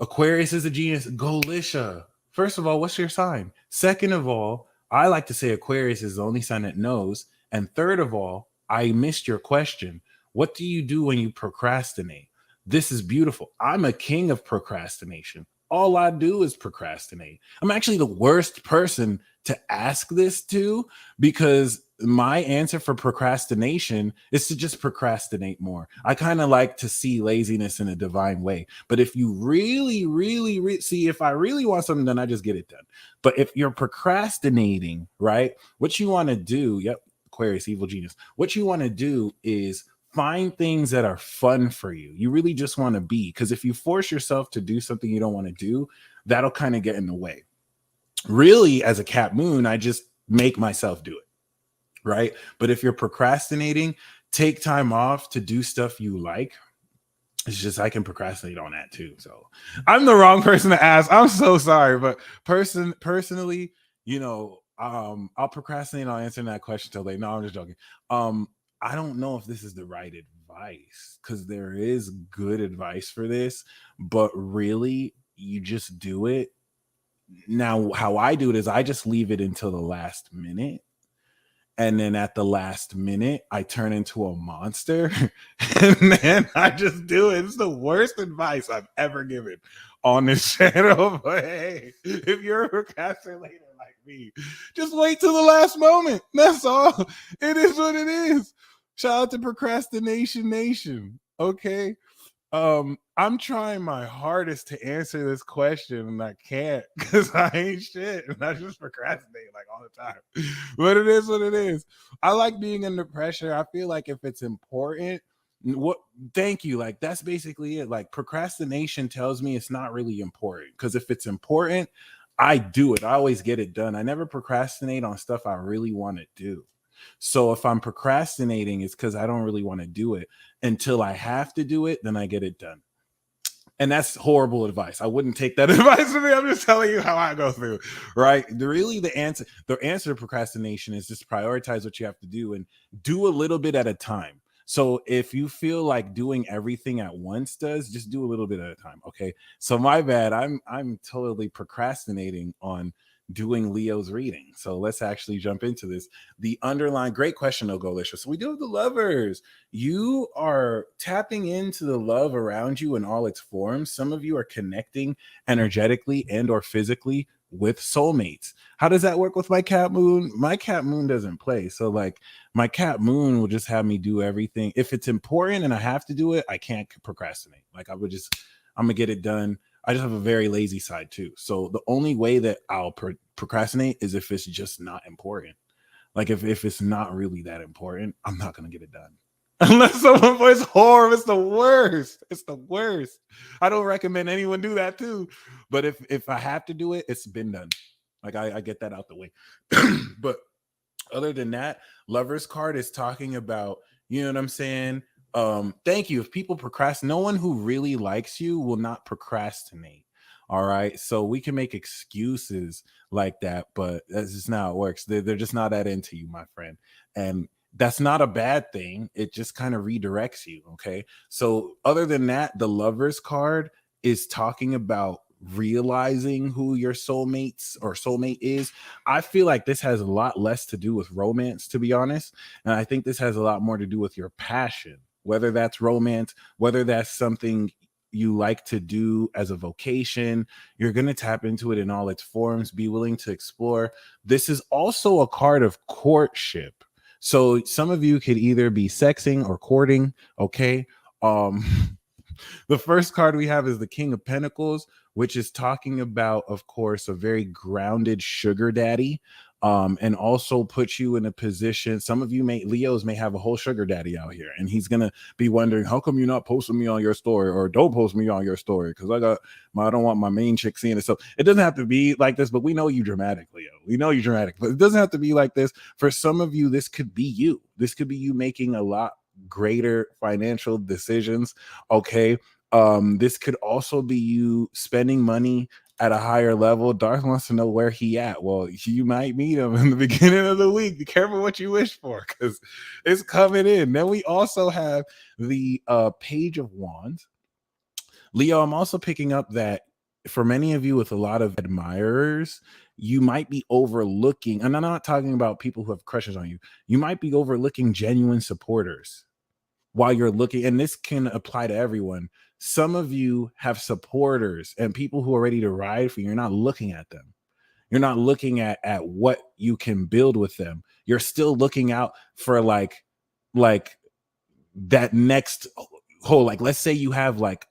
[SPEAKER 2] Aquarius is a genius. Golisha. First of all, what's your sign? Second of all, I like to say Aquarius is the only sign that knows. And third of all, I missed your question. What do you do when you procrastinate? This is beautiful. I'm a king of procrastination. All I do is procrastinate. I'm actually the worst person to ask this to, because my answer for procrastination is to just procrastinate more. I kind of like to see laziness in a divine way. But if you really see, if I really want something done, I just get it done. But if you're procrastinating, right, what you want to do, Aquarius, evil genius, what you want to do is find things that are fun for you. You really just want to be, because if you force yourself to do something you don't want to do, that'll kind of get in the way. Really, as a Cap Moon, I just make myself do it, right? But if you're procrastinating, take time off to do stuff you like. It's just I can procrastinate on that too. So I'm the wrong person to ask. I'm so sorry, but personally, I'll procrastinate on answering that question till later. No, I'm just joking. I don't know if this is the right advice, because there is good advice for this, but really, you just do it. Now, how I do it is I just leave it until the last minute. And then at the last minute, I turn into a monster. And then I just do it. It's the worst advice I've ever given on this channel. But hey, if you're a procrastinator like me, just wait till the last moment. That's all. It is what it is. Shout out to Procrastination Nation. Okay. I'm trying my hardest to answer this question and I can't because I ain't shit and I just procrastinate like all the time. But it is what it is. I like being under pressure. I feel like if it's important, what thank you. Like that's basically it. Like procrastination tells me it's not really important because if it's important, I do it. I always get it done. I never procrastinate on stuff I really want to do. So if I'm procrastinating, it's because I don't really want to do it until I have to do it, then I get it done. And that's horrible advice. I wouldn't take that advice from me. I'm just telling you how I go through, right? The answer to procrastination is just prioritize what you have to do and do a little bit at a time. So if you feel like doing everything at once does, just do a little bit at a time. Okay. So my bad. I'm totally procrastinating on doing Leo's reading. So let's actually jump into this. The underlying great question, though, Golisha. So we do have the lovers. You are tapping into the love around you in all its forms. Some of you are connecting energetically and or physically with soulmates. How does that work with my cat moon? My cat moon doesn't play. So like my cat moon will just have me do everything. If it's important and I have to do it, I can't procrastinate. Like I'm gonna get it done. I just have a very lazy side too. So the only way that I'll procrastinate is if it's just not important. Like if it's not really that important, I'm not gonna get it done. Unless someone plays horror, it's the worst. It's the worst. I don't recommend anyone do that too. But if I have to do it, it's been done. Like I get that out the way. But other than that, Lover's card is talking about, you know what I'm saying? Thank you. If people procrastinate, no one who really likes you will not procrastinate. All right. So we can make excuses like that, but that's just not how it works. They're just not that into you, my friend. And that's not a bad thing. It just kind of redirects you. Okay. So other than that, the Lover's card is talking about realizing who your soulmate is. I feel like this has a lot less to do with romance, to be honest. And I think this has a lot more to do with your passion, whether that's romance, whether that's something you like to do as a vocation. You're going to tap into it in all its forms, be willing to explore. This is also a card of courtship. So some of you could either be sexing or courting. Okay. The first card we have is the King of Pentacles, which is talking about, of course, a very grounded sugar daddy, and also put you in a position. Some of you Leos may have a whole sugar daddy out here, and he's gonna be wondering, how come you're not posting me on your story, or don't post me on your story? Because I don't want my main chick seeing it. So it doesn't have to be like this, but we know you dramatic, Leo. We know you dramatic, but it doesn't have to be like this. For some of you, this could be you. This could be you making a lot greater financial decisions. Okay. This could also be you spending money at a higher level. Darth wants to know where he at. Well, you might meet him in the beginning of the week. Be careful what you wish for because it's coming in. Then we also have the Page of Wands. Leo, I'm also picking up that for many of you with a lot of admirers, you might be overlooking, and I'm not talking about people who have crushes on you, you might be overlooking genuine supporters while you're looking, and this can apply to everyone. Some of you have supporters and people who are ready to ride for you. You're not looking at them. You're not looking at what you can build with them. You're still looking out for like that next whole, like, let's say you have like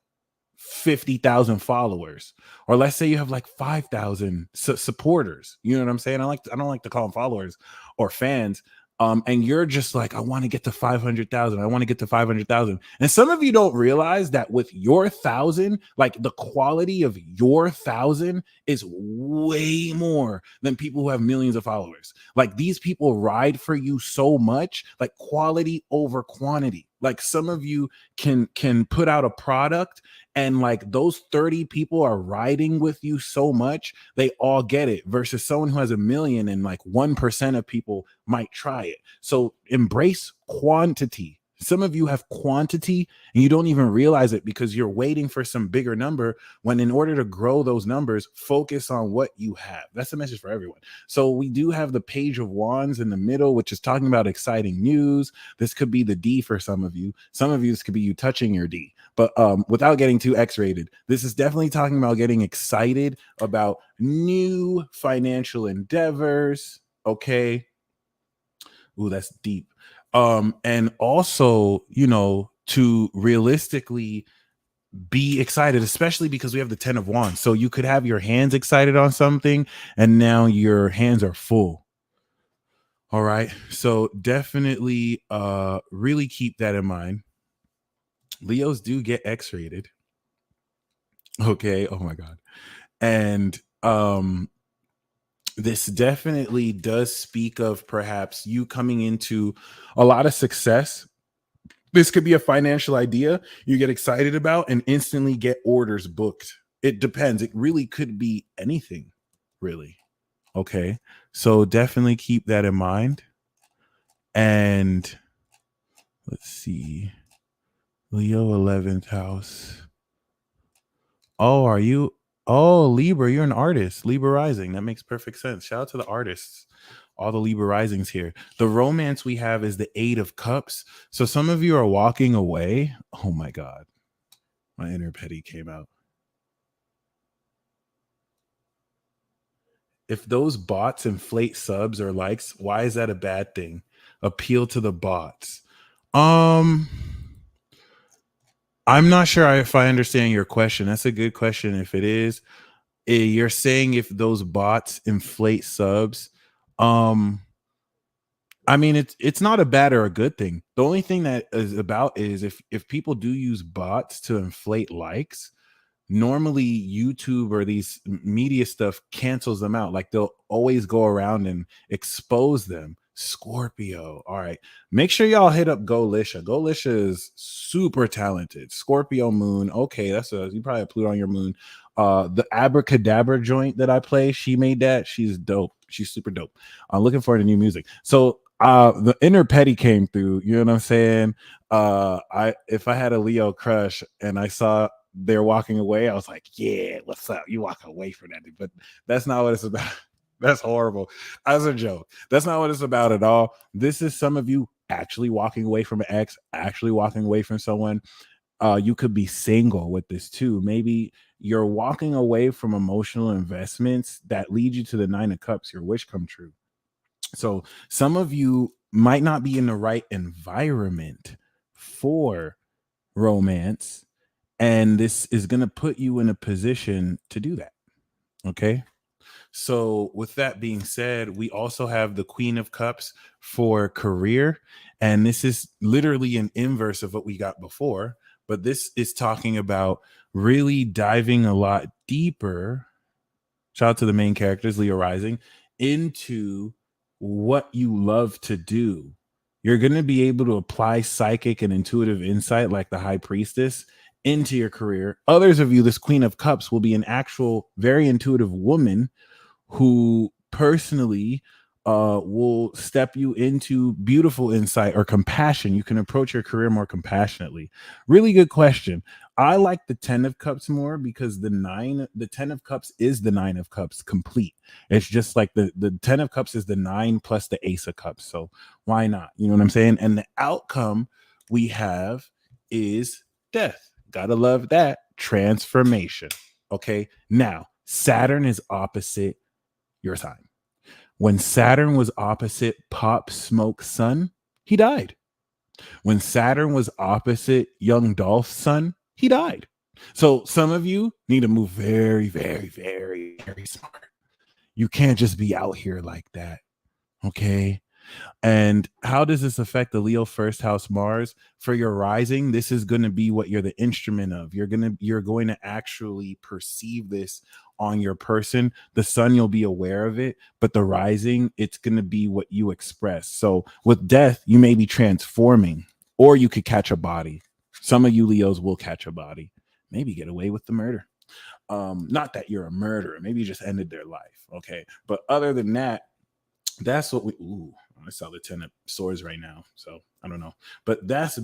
[SPEAKER 2] 50,000 followers, or let's say you have like 5,000 supporters. You know what I'm saying? I don't like to call them followers or fans. And you're just like, I want to get to 500,000. I want to get to 500,000. And some of you don't realize that with your 1,000, like the quality of your 1,000 is way more than people who have millions of followers. Like these people ride for you so much, like quality over quantity. Like some of you can put out a product and like those 30 people are riding with you so much, they all get it, versus someone who has 1 million and like 1% of people might try it. So embrace quantity. Some of you have quantity and you don't even realize it because you're waiting for some bigger number, when in order to grow those numbers, focus on what you have. That's a message for everyone. So we do have the Page of Wands in the middle, which is talking about exciting news. This could be the D for some of you. Some of you, this could be you touching your D. But without getting too X-rated, this is definitely talking about getting excited about new financial endeavors. Okay. Ooh, that's deep. And also, you know, to realistically be excited, especially because we have the 10 of wands. So you could have your hands excited on something and now your hands are full. All right. So definitely really keep that in mind. Leos do get X-rated. Okay. Oh my God. And this definitely does speak of perhaps you coming into a lot of success. This could be a financial idea you get excited about and instantly get orders booked. It depends. It really could be anything, really. Okay. So definitely keep that in mind. And let's see. Leo 11th house. Oh, are you? Oh, Libra, you're an artist. Libra rising. That makes perfect sense. Shout out to the artists. All the Libra risings here. The romance we have is the 8 of cups. So some of you are walking away. Oh my God. My inner petty came out. If those bots inflate subs or likes, why is that a bad thing? Appeal to the bots. I'm not sure if I understand your question. That's a good question. If it is, you're saying if those bots inflate subs, I mean it's not a bad or a good thing. The only thing that is about is if people do use bots to inflate likes, normally YouTube or these media stuff cancels them out. Like they'll always go around and expose them. Scorpio. All right. Make sure y'all hit up Golisha. Golisha is super talented. Scorpio moon. Okay, you probably have Pluto on your moon. The abracadabra joint that I play, she made that. She's dope. She's super dope. I'm looking forward to new music. So the inner petty came through, you know what I'm saying? If I had a Leo crush and I saw they're walking away, I was like, yeah, what's up? You walk away from that. But that's not what it's about. That's horrible. As a joke. That's not what it's about at all. This is some of you actually walking away from an ex, actually walking away from someone. You could be single with this too. Maybe you're walking away from emotional investments that lead you to the 9 of cups, your wish come true. So some of you might not be in the right environment for romance, and this is going to put you in a position to do that. Okay. So with that being said, we also have the Queen of Cups for career. And this is literally an inverse of what we got before. But this is talking about really diving a lot deeper. Shout out to the main characters, Leo Rising, into what you love to do. You're going to be able to apply psychic and intuitive insight like the High Priestess into your career. Others of you, this Queen of Cups, will be an actual very intuitive woman who personally will step you into beautiful insight or compassion. You can approach your career more compassionately. Really good question. I like the 10 of cups more because the 10 of cups is the 9 of cups complete. It's just like the 10 of cups is the 9 plus the ace of cups. So why not? You know what I'm saying? And the outcome we have is death. Gotta love that. Transformation. Okay. Now, Saturn is opposite your sign. When Saturn was opposite Pop Smoke Sun, he died. When Saturn was opposite Young Dolph's son, he died. So some of you need to move very, very, very, very smart. You can't just be out here like that. Okay. And how does this affect the Leo first house Mars? For your rising, this is going to be what you're the instrument of. You're going to actually perceive this on your person. The sun, you'll be aware of it, but the rising, it's going to be what you express. So with death, you may be transforming, or you could catch a body. Some of you Leos will catch a body, maybe get away with the murder. Not that you're a murderer, maybe you just ended their life. Okay. But other than that, that's what I saw the 10 of swords right now, so I don't know. But that's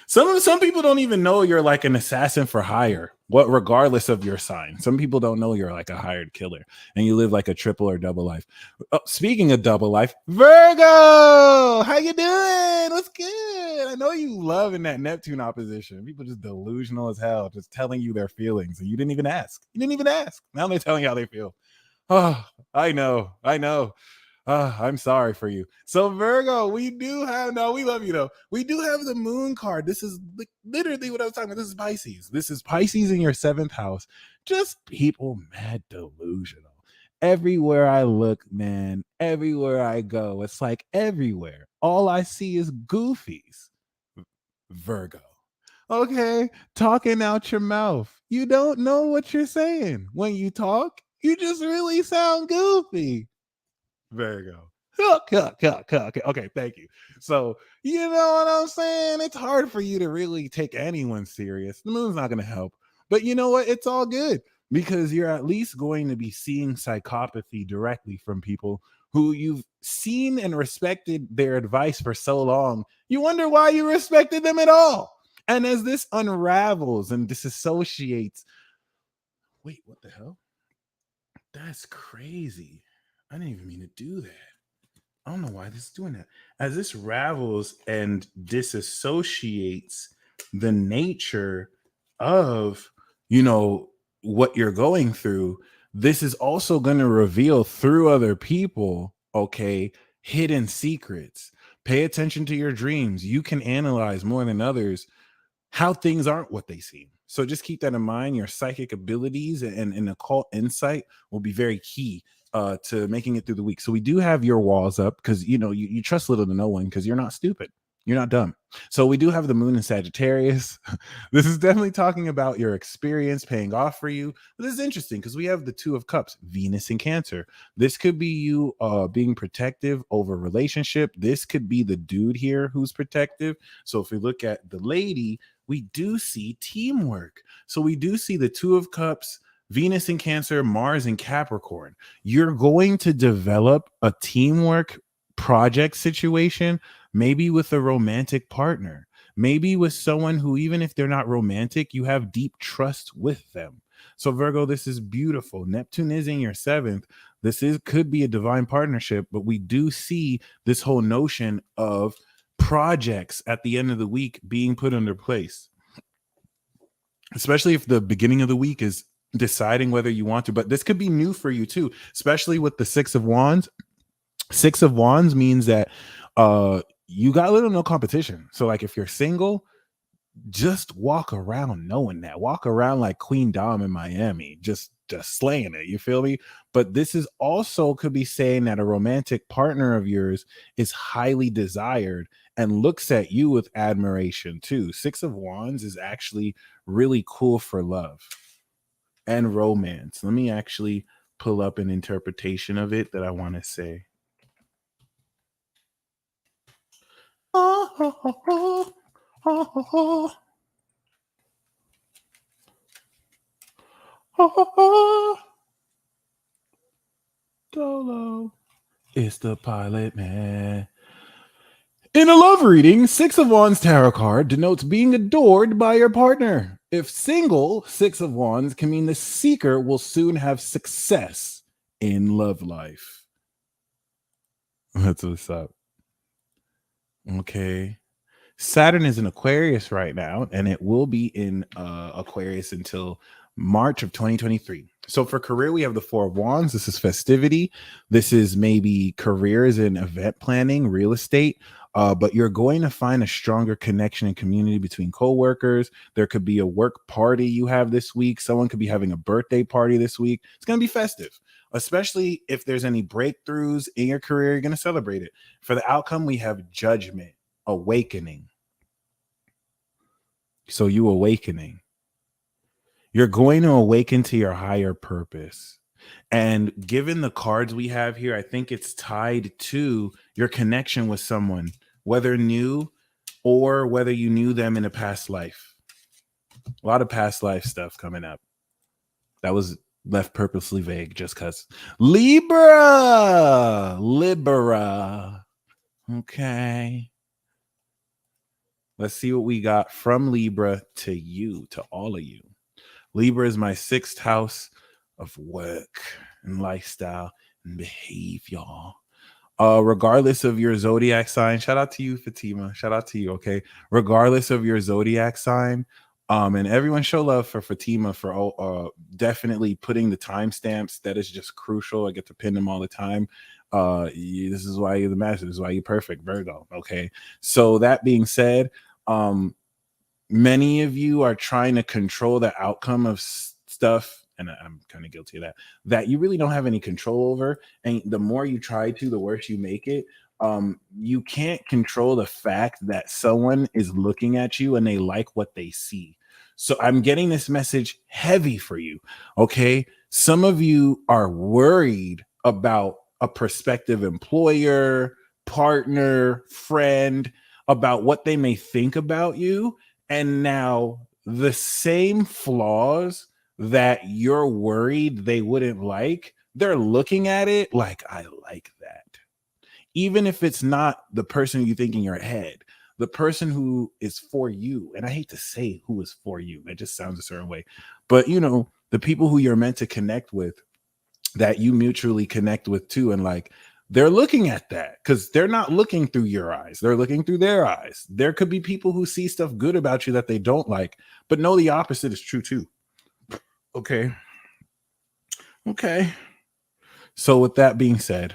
[SPEAKER 2] some people don't even know you're like an assassin for hire. What, regardless of your sign, some people don't know you're like a hired killer and you live like a triple or double life. Oh, speaking of double life, Virgo, how you doing? What's good? I know you loving that Neptune opposition. People just delusional as hell, just telling you their feelings, and you didn't even ask. Now they're telling you how they feel. Oh, I know. I'm sorry for you. So Virgo, we do have we love you though. We do have the moon card. This is literally what I was talking about. This is Pisces. This is Pisces in your 7th house. Just people mad delusional. Everywhere I look, man, everywhere I go, it's like everywhere. All I see is goofies. Virgo. Okay, talking out your mouth. You don't know what you're saying. When you talk, you just really sound goofy. Virgo. Okay, thank you. So, you know what I'm saying? It's hard for you to really take anyone serious. The moon's not going to help. But you know what? It's all good because you're at least going to be seeing psychopathy directly from people who you've seen and respected their advice for so long. You wonder why you respected them at all. And as this unravels and disassociates, wait, what the hell? That's crazy. I didn't even mean to do that. I don't know why this is doing that. As this ravels and disassociates the nature of, what you're going through, this is also going to reveal through other people, okay, hidden secrets. Pay attention to your dreams. You can analyze more than others how things aren't what they seem. So just keep that in mind. Your psychic abilities and occult insight will be very key to making it through the week. So we do have your walls up because you trust little to no one because you're not stupid. You're not dumb. So we do have the moon in Sagittarius. This is definitely talking about your experience paying off for you. But this is interesting because we have the 2 of Cups, Venus in Cancer. This could be you being protective over relationship. This could be the dude here who's protective. So if we look at the lady, we do see teamwork. So we do see the 2 of Cups, Venus in Cancer, Mars in Capricorn. You're going to develop a teamwork project situation, maybe with a romantic partner, maybe with someone who, even if they're not romantic, you have deep trust with them. So Virgo, this is beautiful. Neptune is in your 7th. Could be a divine partnership, but we do see this whole notion of projects at the end of the week being put into place, especially if the beginning of the week is deciding whether you want to. But this could be new for you too, especially with the 6 of Wands. 6 of Wands means that you got little no competition. So like if you're single, just walk around knowing that. Walk around like Queen Dom in Miami, just slaying it. You feel me? But this is also could be saying that a romantic partner of yours is highly desired and looks at you with admiration too. 6 of Wands is actually really cool for love and romance. Let me actually pull up an interpretation of it that I want to say. Dolo. It's the pilot, man. In a love reading, 6 of Wands tarot card denotes being adored by your partner. If single, 6 of Wands can mean the seeker will soon have success in love life. That's what's up. Okay. Saturn is in Aquarius right now, and it will be in Aquarius until March of 2023. So for career, we have the 4 of Wands. This is festivity. This is maybe careers in event planning, real estate. But you're going to find a stronger connection and community between coworkers. There could be a work party you have this week. Someone could be having a birthday party this week. It's going to be festive, especially if there's any breakthroughs in your career. You're going to celebrate it. For the outcome, we have judgment, awakening. So you awakening. You're going to awaken to your higher purpose. And given the cards we have here, I think it's tied to your connection with someone, whether new or whether you knew them in a past life. A lot of past life stuff coming up. That was left purposely vague just because. Libra. Okay. Let's see what we got from Libra to you, to all of you. Libra is my 6th house of work and lifestyle and behavior. Regardless of your zodiac sign, shout out to you, Fatima. Shout out to you, okay? Regardless of your zodiac sign, and everyone show love for Fatima for definitely putting the timestamps. That is just crucial. I get to pin them all the time. This is why you're the master. This is why you're perfect, Virgo. Okay. So that being said, many of you are trying to control the outcome of stuff, and I'm kind of guilty of that you really don't have any control over. And the more you try to, the worse you make it. You can't control the fact that someone is looking at you and they like what they see. So I'm getting this message heavy for you. Okay. Some of you are worried about a prospective employer, partner, friend, about what they may think about you. And now the same flaws that you're worried they wouldn't like, they're looking at it like, I like that. Even if it's not the person you think in your head, the person who is for you. And I hate to say who is for you, that just sounds a certain way. But, you know, the people who you're meant to connect with, that you mutually connect with too. And like, they're looking at that because they're not looking through your eyes. They're looking through their eyes. There could be people who see stuff good about you that they don't like, but no, the opposite is true too. Okay. Okay. So with that being said,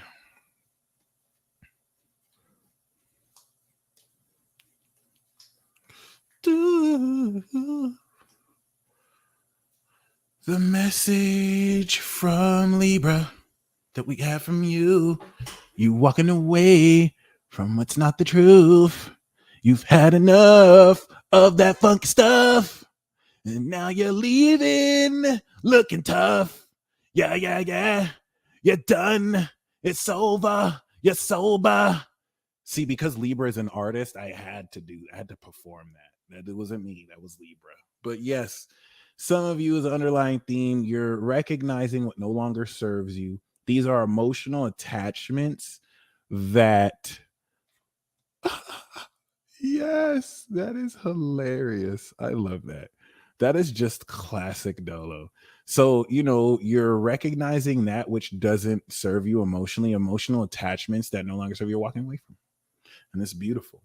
[SPEAKER 2] the message from Libra that we have from you walking away from what's not the truth. You've had enough of that funky stuff, and now you're leaving looking tough. Yeah. You're done. It's over. You're sober. See, because Libra is an artist, I had to perform that. It wasn't me. That was Libra. But yes, some of you, as an underlying theme, you're recognizing what no longer serves you. These are emotional attachments that yes, that is hilarious. I love that. That is just classic Dolo. So, you know, you're recognizing that which doesn't serve you emotionally, emotional attachments that no longer serve you, walking away from. And it's beautiful.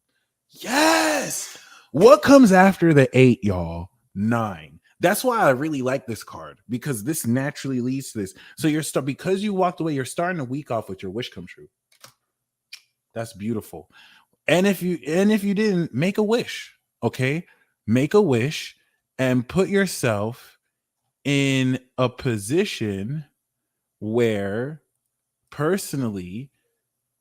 [SPEAKER 2] Yes. What comes after the 8, y'all? 9. That's why I really like this card, because this naturally leads to this. So you're because you walked away, you're starting the week off with your wish come true. That's beautiful. And if you didn't, make a wish, okay? Make a wish and put yourself in a position where personally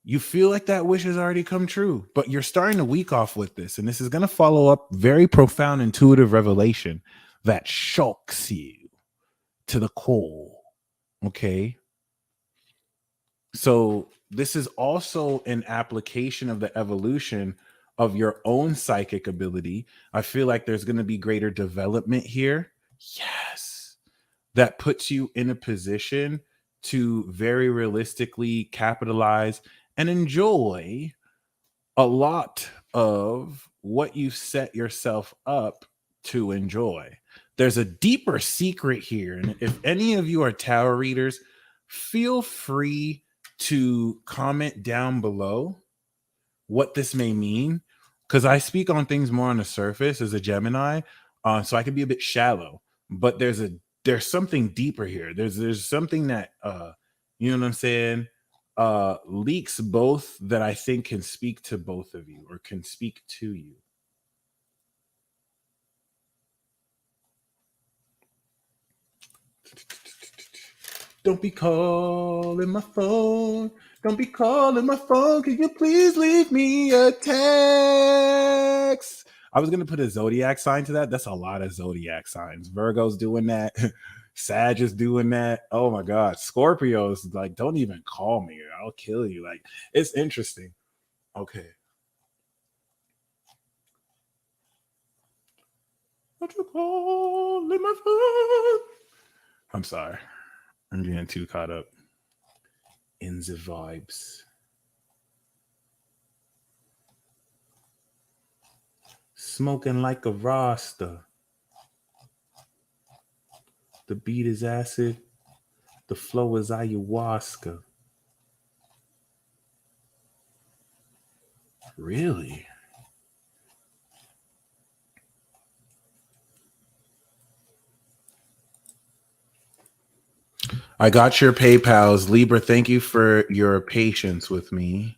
[SPEAKER 2] you feel like that wish has already come true, but you're starting the week off with this. And this is going to follow up very profound, intuitive revelation that shocks you to the core. Okay. So this is also an application of the evolution of your own psychic ability. I feel like there's going to be greater development here. Yes. That puts you in a position to very realistically capitalize and enjoy a lot of what you set yourself up to enjoy. There's a deeper secret here. And if any of you are tarot readers, feel free to comment down below what this may mean, because I speak on things more on the surface as a Gemini, so I can be a bit shallow. But there's something deeper here. There's something that you know what I'm saying, leaks both, that I think can speak to both of you, or can speak to you. Don't be calling my phone. Don't be calling my phone. Can you please leave me a text? I was going to put a zodiac sign to that. That's a lot of zodiac signs. Virgo's doing that. Sag is doing that. Oh my God. Scorpio's like, don't even call me. I'll kill you. Like, it's interesting. Okay. Don't you call in my phone? I'm sorry. I'm getting too caught up in the vibes. Smoking like a Rasta. The beat is acid. The flow is ayahuasca. Really? I got your PayPals. Libra, thank you for your patience with me.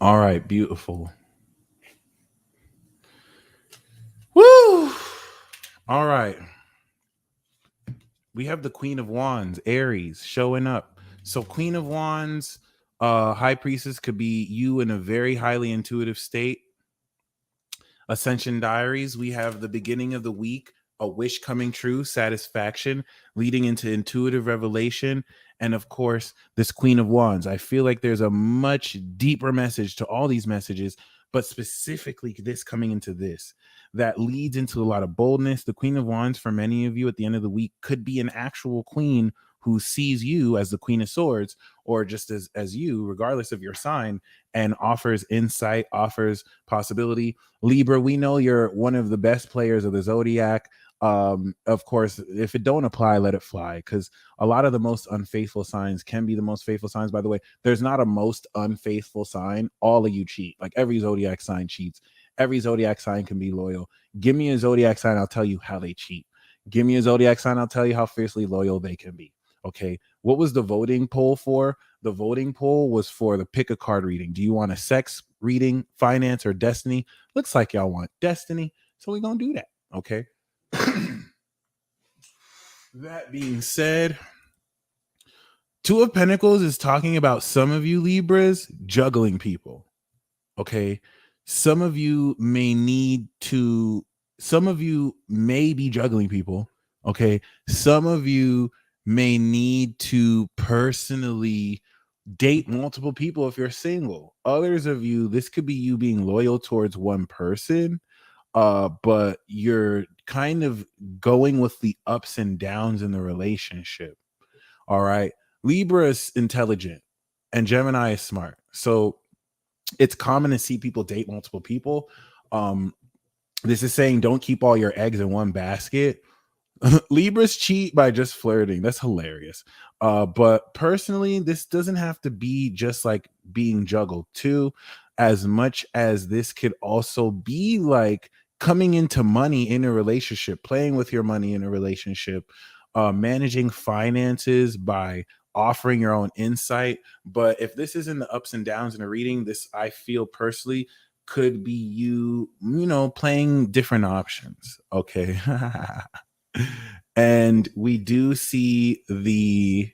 [SPEAKER 2] All right, beautiful. Woo! All right. We have the Queen of Wands, Aries, showing up. So Queen of Wands, High Priestess could be you in a very highly intuitive state. Ascension Diaries, we have the beginning of the week, a wish coming true, satisfaction, leading into intuitive revelation. And of course, this Queen of Wands. I feel like there's a much deeper message to all these messages, but specifically this coming into this that leads into a lot of boldness. The Queen of Wands, for many of you at the end of the week, could be an actual queen who sees you as the Queen of Swords, or just as you, regardless of your sign, and offers insight, offers possibility. Libra, we know you're one of the best players of the Zodiac. Of course, if it don't apply, let it fly, because a lot of the most unfaithful signs can be the most faithful signs. By the way, there's not a most unfaithful sign. All of you cheat. Like every Zodiac sign cheats. Every Zodiac sign can be loyal. Give me a Zodiac sign, I'll tell you how they cheat. Give me a Zodiac sign, I'll tell you how fiercely loyal they can be. Okay, what was the voting poll for? The voting poll was for the pick a card reading. Do you want a sex reading, finance, or destiny? Looks like y'all want destiny, so we're gonna do that. Okay. That being said, Two of Pentacles is talking about some of you Libras juggling people. Okay, some of you may be juggling people. Okay, some of you may need to personally date multiple people if you're single. Others of you, this could be you being loyal towards one person, but you're kind of going with the ups and downs in the relationship. All right, Libra is intelligent and Gemini is smart, so it's common to see people date multiple people. This is saying don't keep all your eggs in one basket. Libras cheat by just flirting. That's hilarious. But personally, this doesn't have to be just like being juggled too, as much as this could also be like coming into money in a relationship, playing with your money in a relationship, managing finances by offering your own insight. But if this isn't the ups and downs in a reading, this I feel personally could be you playing different options. Okay. And we do see the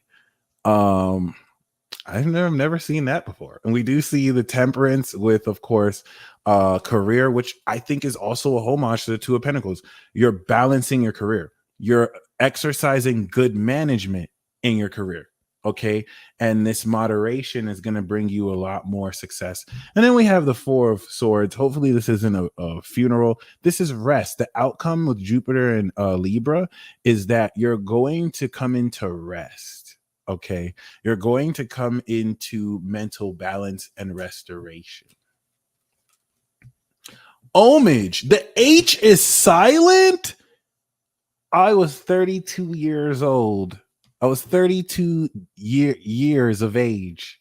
[SPEAKER 2] I've never seen that before. And we do see the Temperance with, of course, career, which I think is also a homage to the Two of Pentacles. You're balancing your career. You're exercising good management in your career. Okay. And this moderation is going to bring you a lot more success. And then we have the Four of Swords. Hopefully, this isn't a funeral. This is rest. The outcome with Jupiter and Libra is that you're going to come into rest. Okay. You're going to come into mental balance and restoration. Homage. The H is silent. I was 32 years old. I was 32 years of age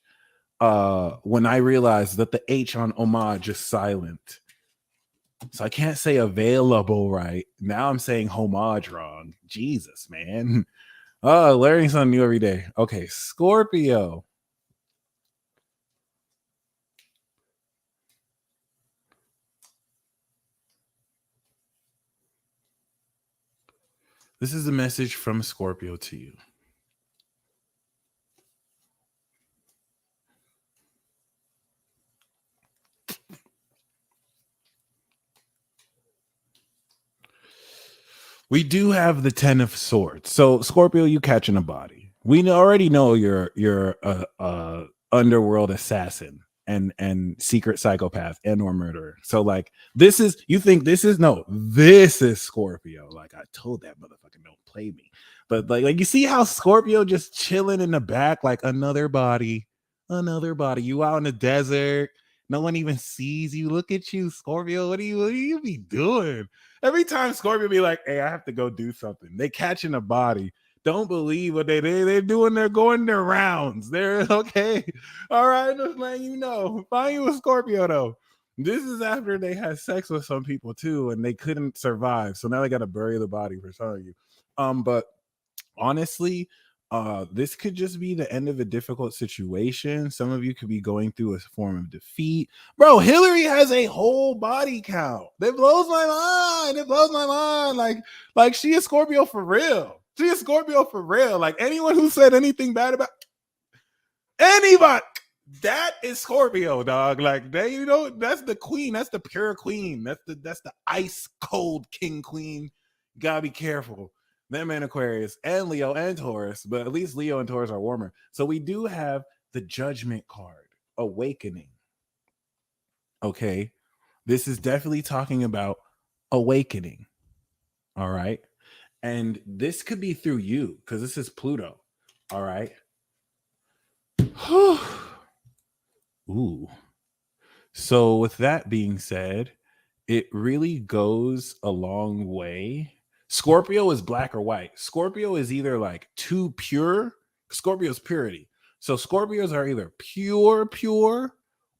[SPEAKER 2] when I realized that the H on homage is silent. So I can't say available right. Now I'm saying homage wrong. Jesus, man. Oh, learning something new every day. Okay, Scorpio. This is a message from Scorpio to you. We do have the 10 of Swords. So Scorpio, you catching a body. We already know you're a underworld assassin and secret psychopath and or murderer. So like this is this is Scorpio. Like I told that motherfucker don't play me. But like you see how Scorpio just chilling in the back like another body. You out in the desert. No one even sees you. Look at you, Scorpio. What do you be doing? Every time Scorpio be like, hey, I have to go do something. They catching a body. Don't believe what they're doing. They're going their rounds. They're okay. All right, just letting you know. Find you a Scorpio though. This is after they had sex with some people too, and they couldn't survive. So now they got to bury the body for telling you. But honestly, this could just be the end of a difficult situation. Some of you could be going through a form of defeat. Bro, Hillary has a whole body count. That blows my mind. It blows my mind. Like she is Scorpio for real. She is Scorpio for real. Like anyone who said anything bad about anybody, that is Scorpio, dog. Like they, you know, that's the queen. That's the pure queen. That's the ice cold king queen. Gotta be careful. Them and Aquarius and Leo and Taurus, but at least Leo and Taurus are warmer. So we do have the Judgment card, awakening. Okay, this is definitely talking about awakening. All right, and this could be through you because this is Pluto. All right. Ooh. So with that being said, it really goes a long way. Scorpio is black or white. Scorpio is either like too pure. Scorpio's purity. So Scorpios are either pure,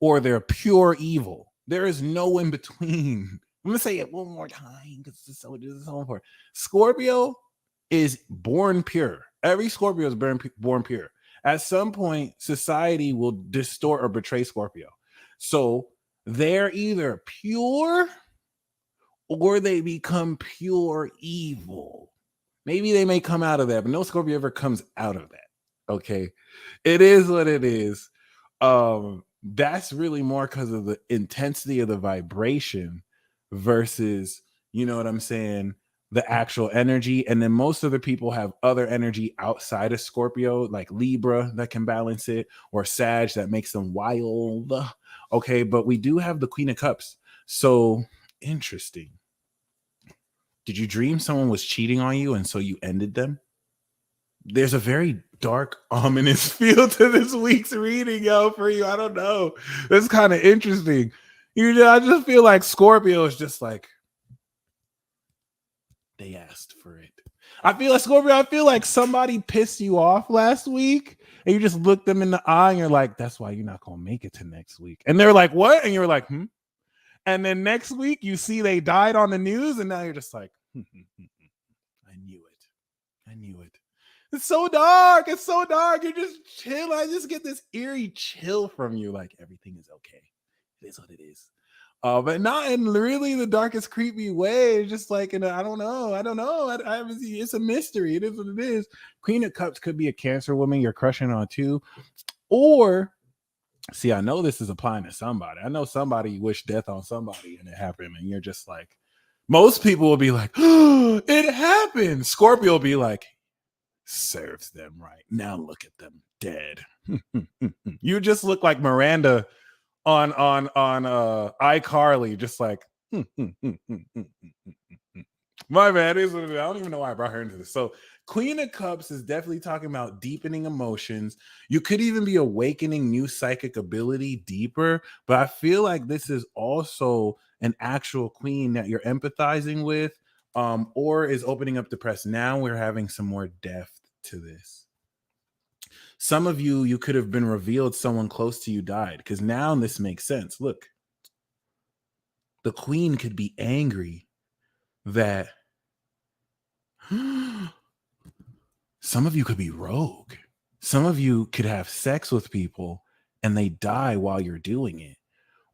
[SPEAKER 2] or they're pure evil. There is no in between. I'm gonna say it one more time because this is so important. Scorpio is born pure. Every Scorpio is born pure. At some point, society will distort or betray Scorpio. So they're either pure or they become pure evil. Maybe they may come out of that, but no Scorpio ever comes out of that. Okay. It is what it is. That's really more because of the intensity of the vibration versus, you know what I'm saying, the actual energy. And then most of the people have other energy outside of Scorpio, like Libra that can balance it, or Sag that makes them wild. Okay, but we do have the Queen of Cups. So interesting. Did you dream someone was cheating on you and so you ended them? There's a very dark, ominous feel to this week's reading, yo, for you. I don't know. It's kind of interesting. You know, I just feel like Scorpio is just like, they asked for it. I feel like Scorpio, I feel like somebody pissed you off last week and you just look them in the eye and you're like, that's why you're not going to make it to next week. And they're like, what? And you're like, And then next week you see they died on the news and now you're just like, I knew it. I knew it. It's so dark. It's so dark. You're just chill. I just get this eerie chill from you. Like everything is okay. It is what it is. But not in really the darkest, creepy way. It's just like, I don't know. It's a mystery. It is what it is. Queen of Cups could be a Cancer woman you're crushing on too. Or, see, I know this is applying to somebody. I know somebody wished death on somebody and it happened. And you're just like, most people will be like, oh, it happened. Scorpio will be like, serves them right. Now look at them dead. You just look like Miranda on iCarly, just like my bad. I don't even know why I brought her into this. So Queen of Cups is definitely talking about deepening emotions. You could even be awakening new psychic ability deeper, but I feel like this is also an actual queen that you're empathizing with, or is opening up the press. Now we're having some more depth to this. Some of you could have been revealed someone close to you died, because now this makes sense. Look, the queen could be angry that some of you could be rogue. Some of you could have sex with people and they die while you're doing it,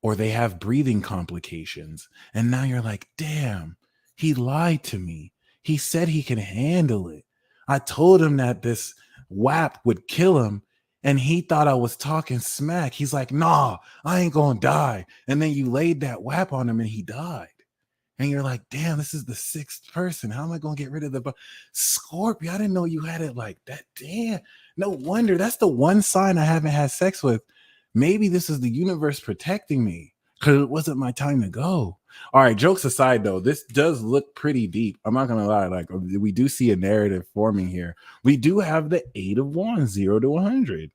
[SPEAKER 2] or they have breathing complications. And now you're like, damn, he lied to me. He said he can handle it. I told him that this WAP would kill him, and he thought I was talking smack. He's like, nah, I ain't gonna die. And then you laid that WAP on him and he died. And you're like, damn, this is the sixth person. How am I gonna get rid of the Scorpio? I didn't know you had it like that. Damn, no wonder. That's the one sign I haven't had sex with. Maybe this is the universe protecting me because it wasn't my time to go. All right, jokes aside, though, this does look pretty deep. I'm not gonna lie. Like, we do see a narrative forming here. We do have the 8 of Wands, 0 to 100.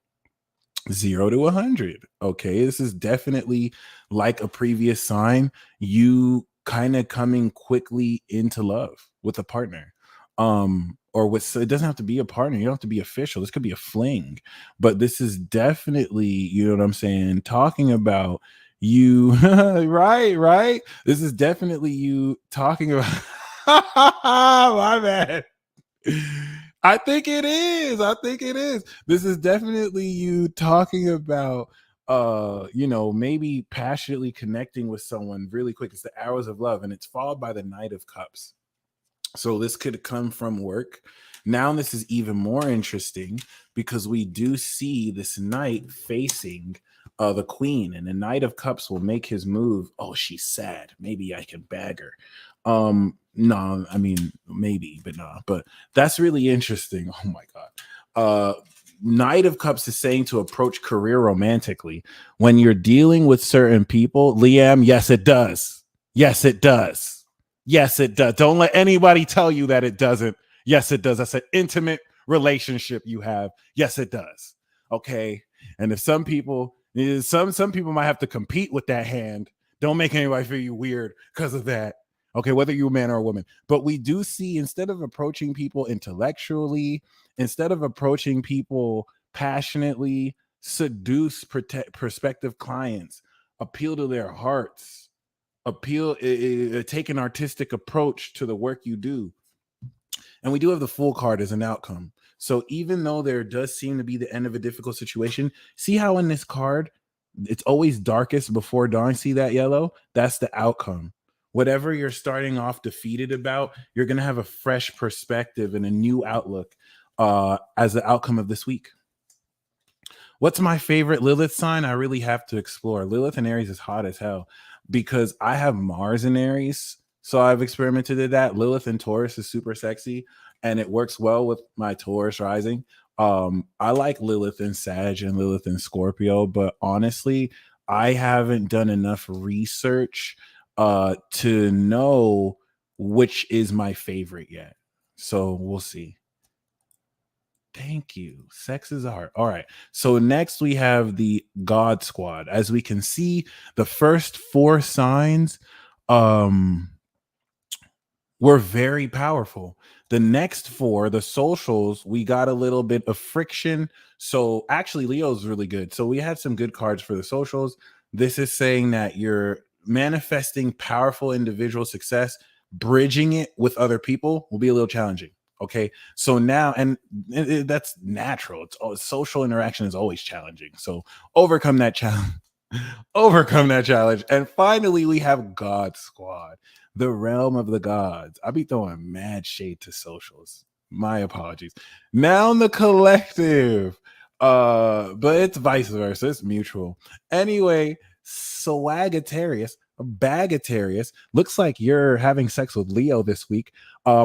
[SPEAKER 2] 0 to 100. Okay, this is definitely like a previous sign. You kind of coming quickly into love with a partner. Or with, so it doesn't have to be a partner. You don't have to be official. This could be a fling, but this is definitely, you know what I'm saying, talking about you right. This is definitely you talking about my bad. I think it is. This is definitely you talking about maybe passionately connecting with someone really quick. It's the Hours of Love, and it's followed by the Knight of Cups. So this could come from work. Now this is even more interesting because we do see this knight facing the queen, and the Knight of Cups will make his move. Oh, she's sad. Maybe I can bag her. No, I mean maybe, but no. But that's really interesting. Oh my god. Knight of Cups is saying to approach career romantically. When you're dealing with certain people, Liam, yes, it does. Yes, it does. Yes, it does. Don't let anybody tell you that it doesn't. Yes, it does. That's an intimate relationship you have. Yes, it does. Okay. And if some people might have to compete with that hand, don't make anybody feel you weird because of that. Okay, whether you're a man or a woman. But we do see, instead of approaching people intellectually, instead of approaching people passionately, seduce prospective clients, appeal to their hearts, take an artistic approach to the work you do. And we do have the Fool card as an outcome. So even though there does seem to be the end of a difficult situation, see how in this card it's always darkest before dawn? See that yellow? That's the outcome. Whatever you're starting off defeated about, you're going to have a fresh perspective and a new outlook as the outcome of this week. What's my favorite Lilith sign? I really have to explore. Lilith and Aries is hot as hell because I have Mars in Aries. So I've experimented with that. Lilith and Taurus is super sexy and it works well with my Taurus rising. I like Lilith and Sag and Lilith and Scorpio, but honestly, I haven't done enough research to know which is my favorite yet. So we'll see. Thank you. Sex is art. All right. So next we have the God Squad. As we can see, the first 4 signs were very powerful. The next 4, the socials, we got a little bit of friction. So actually Leo's really good. So we had some good cards for the socials. This is saying that you're manifesting powerful individual success. Bridging it with other people will be a little challenging. Okay, so now, and that's natural. Social interaction is always challenging. So overcome that challenge. And finally, we have God Squad, the realm of the gods. I be throwing mad shade to socials. My apologies. Now the collective, but it's vice versa. It's mutual. Anyway, Sagittarius, Bagatarius, looks like you're having sex with Leo this week.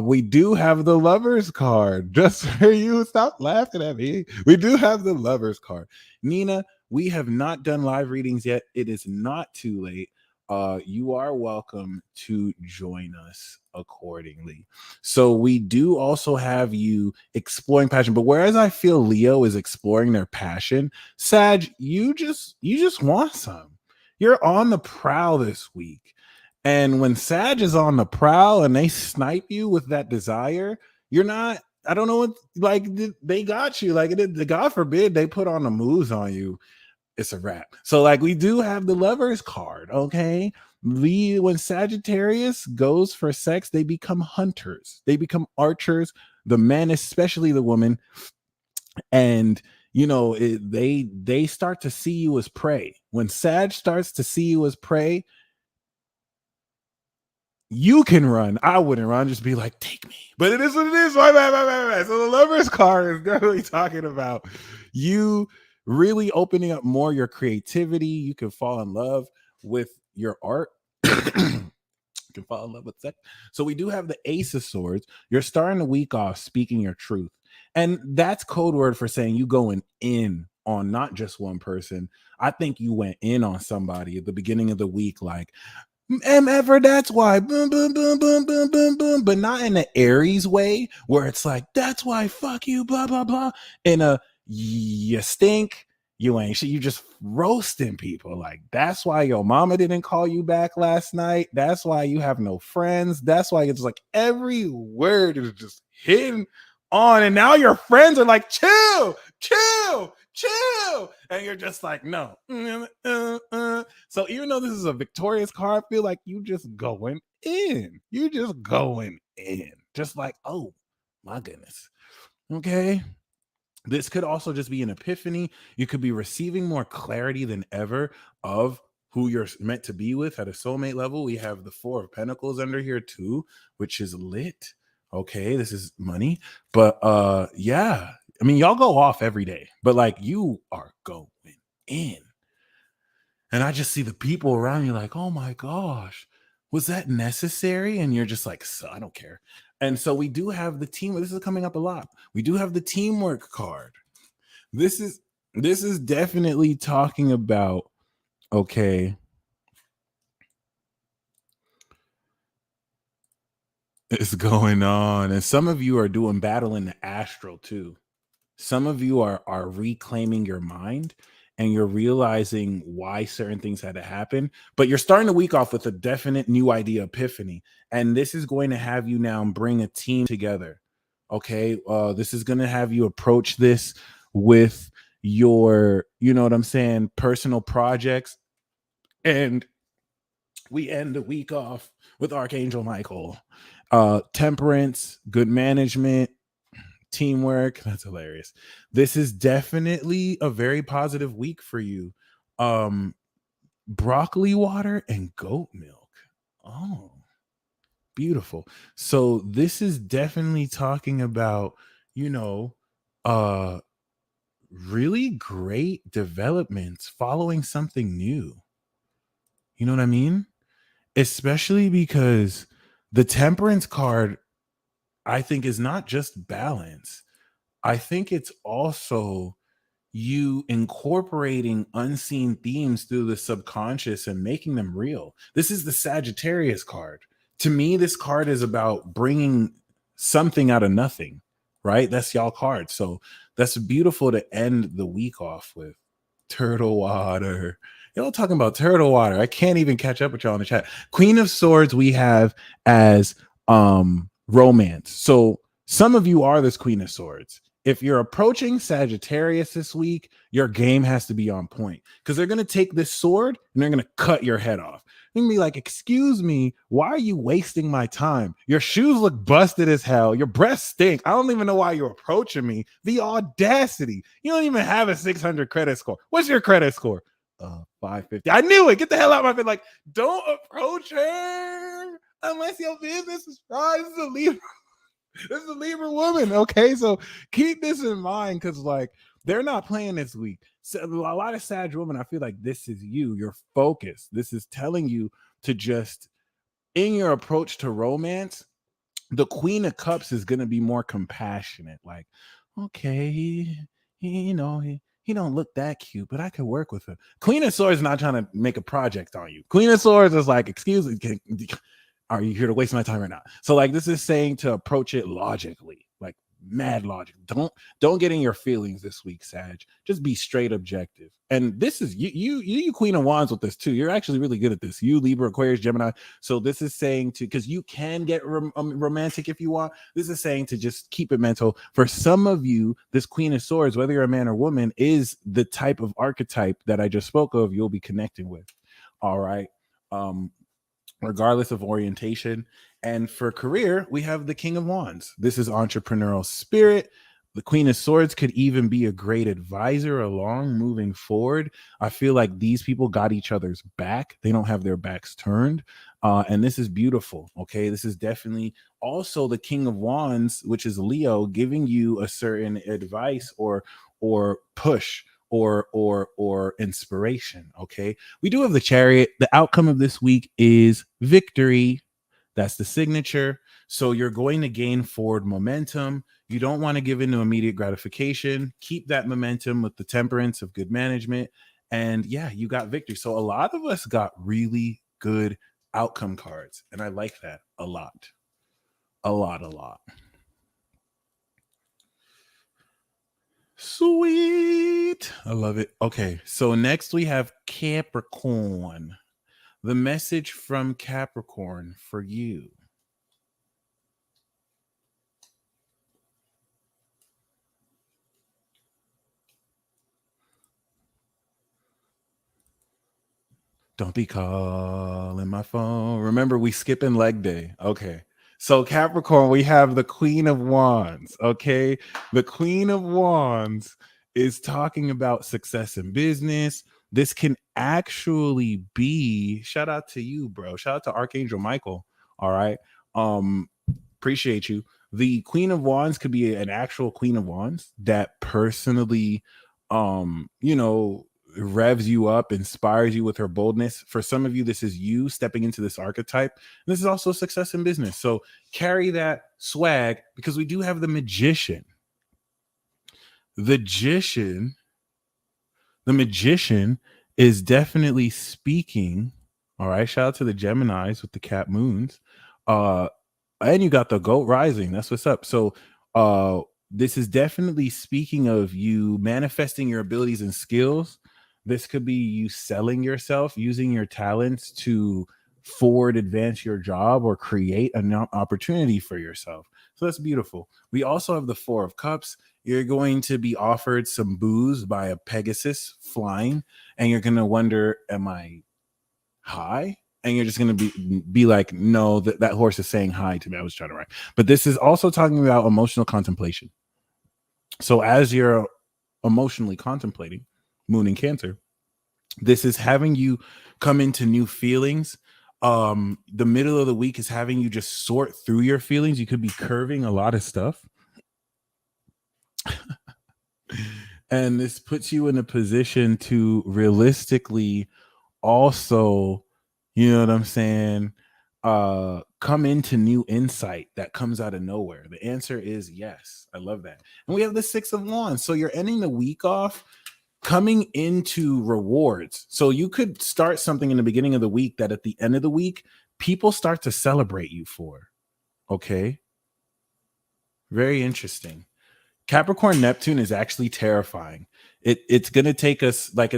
[SPEAKER 2] We do have the Lovers card. Just for you, stop laughing at me. We do have the Lovers card. Nina, we have not done live readings yet. It is not too late. You are welcome to join us accordingly. So we do also have you exploring passion, but whereas I feel Leo is exploring their passion, Sag, you just want some. You're on the prowl this week. And when Sag is on the prowl and they snipe you with that desire, you're not, I don't know what, like, they got you. Like, God forbid they put on the moves on you. It's a wrap. So, like, we do have the Lovers card, okay? When Sagittarius goes for sex, they become hunters. They become archers. The men, especially the woman. And they start to see you as prey. When Sag starts to see you as prey, you can run. I wouldn't run, just be like, take me. But it is what it is. My bad. So the Lovers card is definitely talking about you really opening up more your creativity. You can fall in love with your art. You can fall in love with sex. So we do have the Ace of Swords. You're starting the week off speaking your truth. And that's code word for saying you going in on not just one person. I think you went in on somebody at the beginning of the week, like, ever, that's why, boom, boom, boom, boom, boom, boom, boom, but not in the Aries way where it's like, that's why, fuck you, blah, blah, blah. In a, you stink, you ain't shit, you just roasting people. Like, that's why your mama didn't call you back last night. That's why you have no friends. That's why it's like every word is just hitting on, and now your friends are like, chill, chill. And you're just like, no. So even though this is a victorious card, I feel like you just going in. You just going in. Just like, oh my goodness. Okay. This could also just be an epiphany. You could be receiving more clarity than ever of who you're meant to be with at a soulmate level. We have the Four of Pentacles under here too, which is lit. Okay, this is money. But yeah, I mean, y'all go off every day, but like you are going in. And I just see the people around you like, oh my gosh, was that necessary? And you're just like, so, I don't care. And so we do have the team. This is coming up a lot. We do have the teamwork card. This is definitely talking about, okay, it's going on. And some of you are doing battle in the astral too. Some of you are reclaiming your mind and you're realizing why certain things had to happen, but you're starting the week off with a definite new idea epiphany. And this is going to have you now bring a team together. Okay. This is going to have you approach this with your, you know what I'm saying, personal projects. And we end the week off with Archangel Michael. Temperance, good management, teamwork. That's hilarious. This is definitely a very positive week for you. Broccoli water and goat milk. Oh, beautiful. So this is definitely talking about, you know, uh really great developments following something new. You know what I mean? Especially because the temperance card, I think, is not just balance. I think it's also you incorporating unseen themes through the subconscious and making them real. This is the Sagittarius card. To me, this card is about bringing something out of nothing, right? That's y'all card. So that's beautiful to end the week off with. Turtle water. Y'all talking about turtle water. I can't even catch up with y'all in the chat. Queen of Swords we have as romance. So some of you are this Queen of Swords. If you're approaching Sagittarius this week, your game has to be on point because they're going to take this sword and they're going to cut your head off. You're going to be like, excuse me, why are you wasting my time? Your shoes look busted as hell. Your breasts stink. I don't even know why you're approaching me. The audacity. You don't even have a 600 credit score. What's your credit score? 550. I knew it. Get the hell out of my face. Like, don't approach her unless your business is fine. This is a Libra. This is a Libra woman. Okay, so keep this in mind because like they're not playing this week. So a lot of Sag women, I feel like this is you. You're focused. This is telling you to just in your approach to romance. The Queen of Cups is going to be more compassionate. Like, okay, he don't look that cute, but I could work with him. Queen of Swords is not trying to make a project on you. Queen of Swords is like, excuse me, are you here to waste my time or not? So like this is saying to approach it logically, like mad logic. Don't get in your feelings this week, Sag. Just be straight objective. And this is you Queen of Wands with this too. You're actually really good at this. You Libra, Aquarius, Gemini. So this is saying to, because you can get romantic if you want. This is saying to just keep it mental. For some of you, this Queen of Swords, whether you're a man or woman, is the type of archetype that I just spoke of. You'll be connecting with. All right. Regardless of orientation. And for career, we have the King of Wands. This is entrepreneurial spirit. The Queen of Swords could even be a great advisor along moving forward. I feel like these people got each other's back. They don't have their backs turned. And this is beautiful. Okay. This is definitely also the King of Wands, which is Leo, giving you a certain advice or push or inspiration. Okay. We do have the Chariot. The outcome of this week is victory. That's the signature. So you're going to gain forward momentum. You don't want to give into immediate gratification. Keep that momentum with the temperance of good management. And yeah, you got victory. So a lot of us got really good outcome cards. And I like that a lot. A lot. Sweet. I love it. Okay, so next we have Capricorn. The message from Capricorn for you. Don't be calling my phone. Remember, we skipping leg day. Okay. So Capricorn, we have the Queen of Wands. Okay. The Queen of Wands is talking about success in business. This can actually be, shout out to you, bro. Shout out to Archangel Michael. All right. Appreciate you. The Queen of Wands could be an actual Queen of Wands that personally, you know, revs you up, inspires you with her boldness. For some of you, this is you stepping into this archetype. This is also success in business. So carry that swag, because we do have the magician. The magician, the magician is definitely speaking. All right. Shout out to the Geminis with the cat moons. And you got the goat rising. That's what's up. So this is definitely speaking of you manifesting your abilities and skills. This could be you selling yourself, using your talents to forward advance your job or create an opportunity for yourself. So that's beautiful. We also have the Four of Cups. You're going to be offered some booze by a Pegasus flying, and you're going to wonder, am I high? And you're just going to be like, no, that horse is saying hi to me. I was trying to write. But this is also talking about emotional contemplation. So as you're emotionally contemplating, moon in Cancer, this is having you come into new feelings. The middle of the week is having you just sort through your feelings. You could be curving a lot of stuff. And this puts you in a position to realistically also, you know what I'm saying, come into new insight that comes out of nowhere. The answer is yes. I love that. And we have the Six of Wands. So you're ending the week off coming into rewards. So you could start something in the beginning of the week that at the end of the week, people start to celebrate you for. Okay. Very interesting. Capricorn Neptune is actually terrifying. It's going to take us like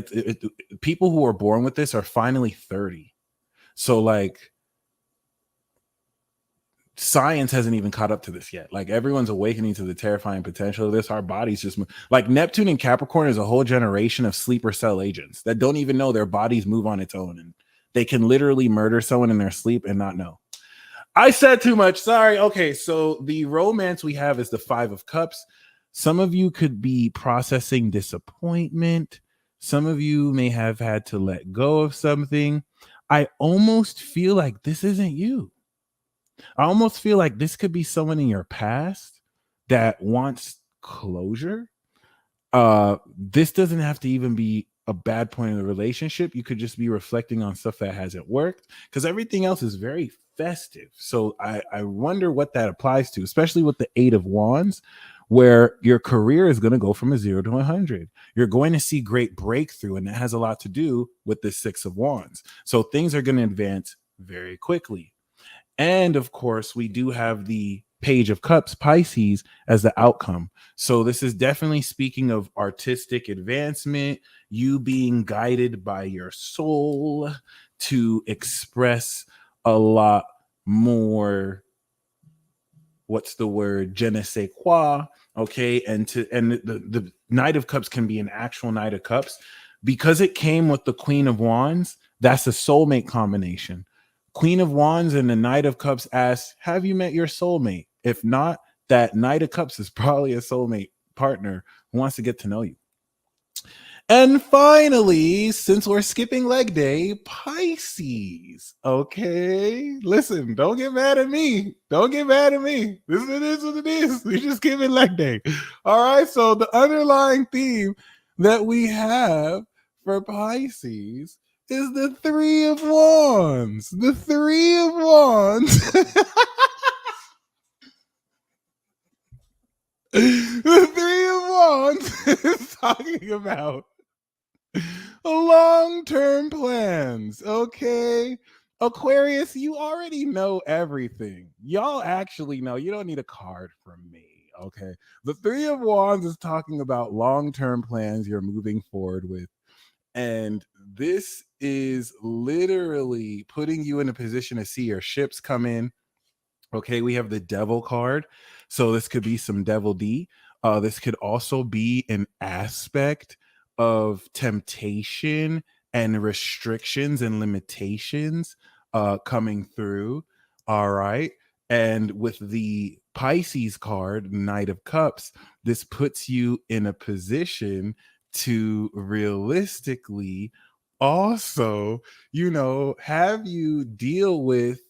[SPEAKER 2] people who are born with this are finally 30. So like science hasn't even caught up to this yet. Like everyone's awakening to the terrifying potential of this. Our bodies just move. Like Neptune and Capricorn is a whole generation of sleeper cell agents that don't even know their bodies move on its own, and they can literally murder someone in their sleep and not know. I said too much. Sorry. Okay, so the romance we have is the Five of Cups. Some of you could be processing disappointment. Some of you may have had to let go of something. I almost feel like this isn't you. I almost feel like this could be someone in your past that wants closure. This doesn't have to even be a bad point in the relationship. You could just be reflecting on stuff that hasn't worked, because everything else is very festive. So I wonder what that applies to, especially with the Eight of Wands, where your career is going to go from a 0 to 100. You're going to see great breakthrough, and that has a lot to do with the Six of Wands. So things are going to advance very quickly. And of course, we do have the Page of Cups, Pisces, as the outcome. So this is definitely speaking of artistic advancement, you being guided by your soul to express a lot more, what's the word, je ne sais quoi, okay? And the Knight of Cups can be an actual Knight of Cups. Because it came with the Queen of Wands, that's a soulmate combination. Queen of Wands and the Knight of Cups asks, have you met your soulmate? If not, that Knight of Cups is probably a soulmate partner who wants to get to know you. And finally, since we're skipping leg day, Pisces. Okay. Listen, don't get mad at me. Don't get mad at me. This is what it is. We just skipping leg day. All right. So the underlying theme that we have for Pisces is the Three of Wands. The Three of Wands. The Three of Wands is talking about long-term plans. Okay. Aquarius, you already know everything. Y'all actually know. You don't need a card from me. Okay. The Three of Wands is talking about long-term plans you're moving forward with. And this is literally putting you in a position to see your ships come in. Okay, we have the Devil card. So this could be some Devil D. This could also be an aspect of temptation and restrictions and limitations coming through. All right. And with the Pisces card, Knight of Cups, this puts you in a position to realistically also, have you deal with,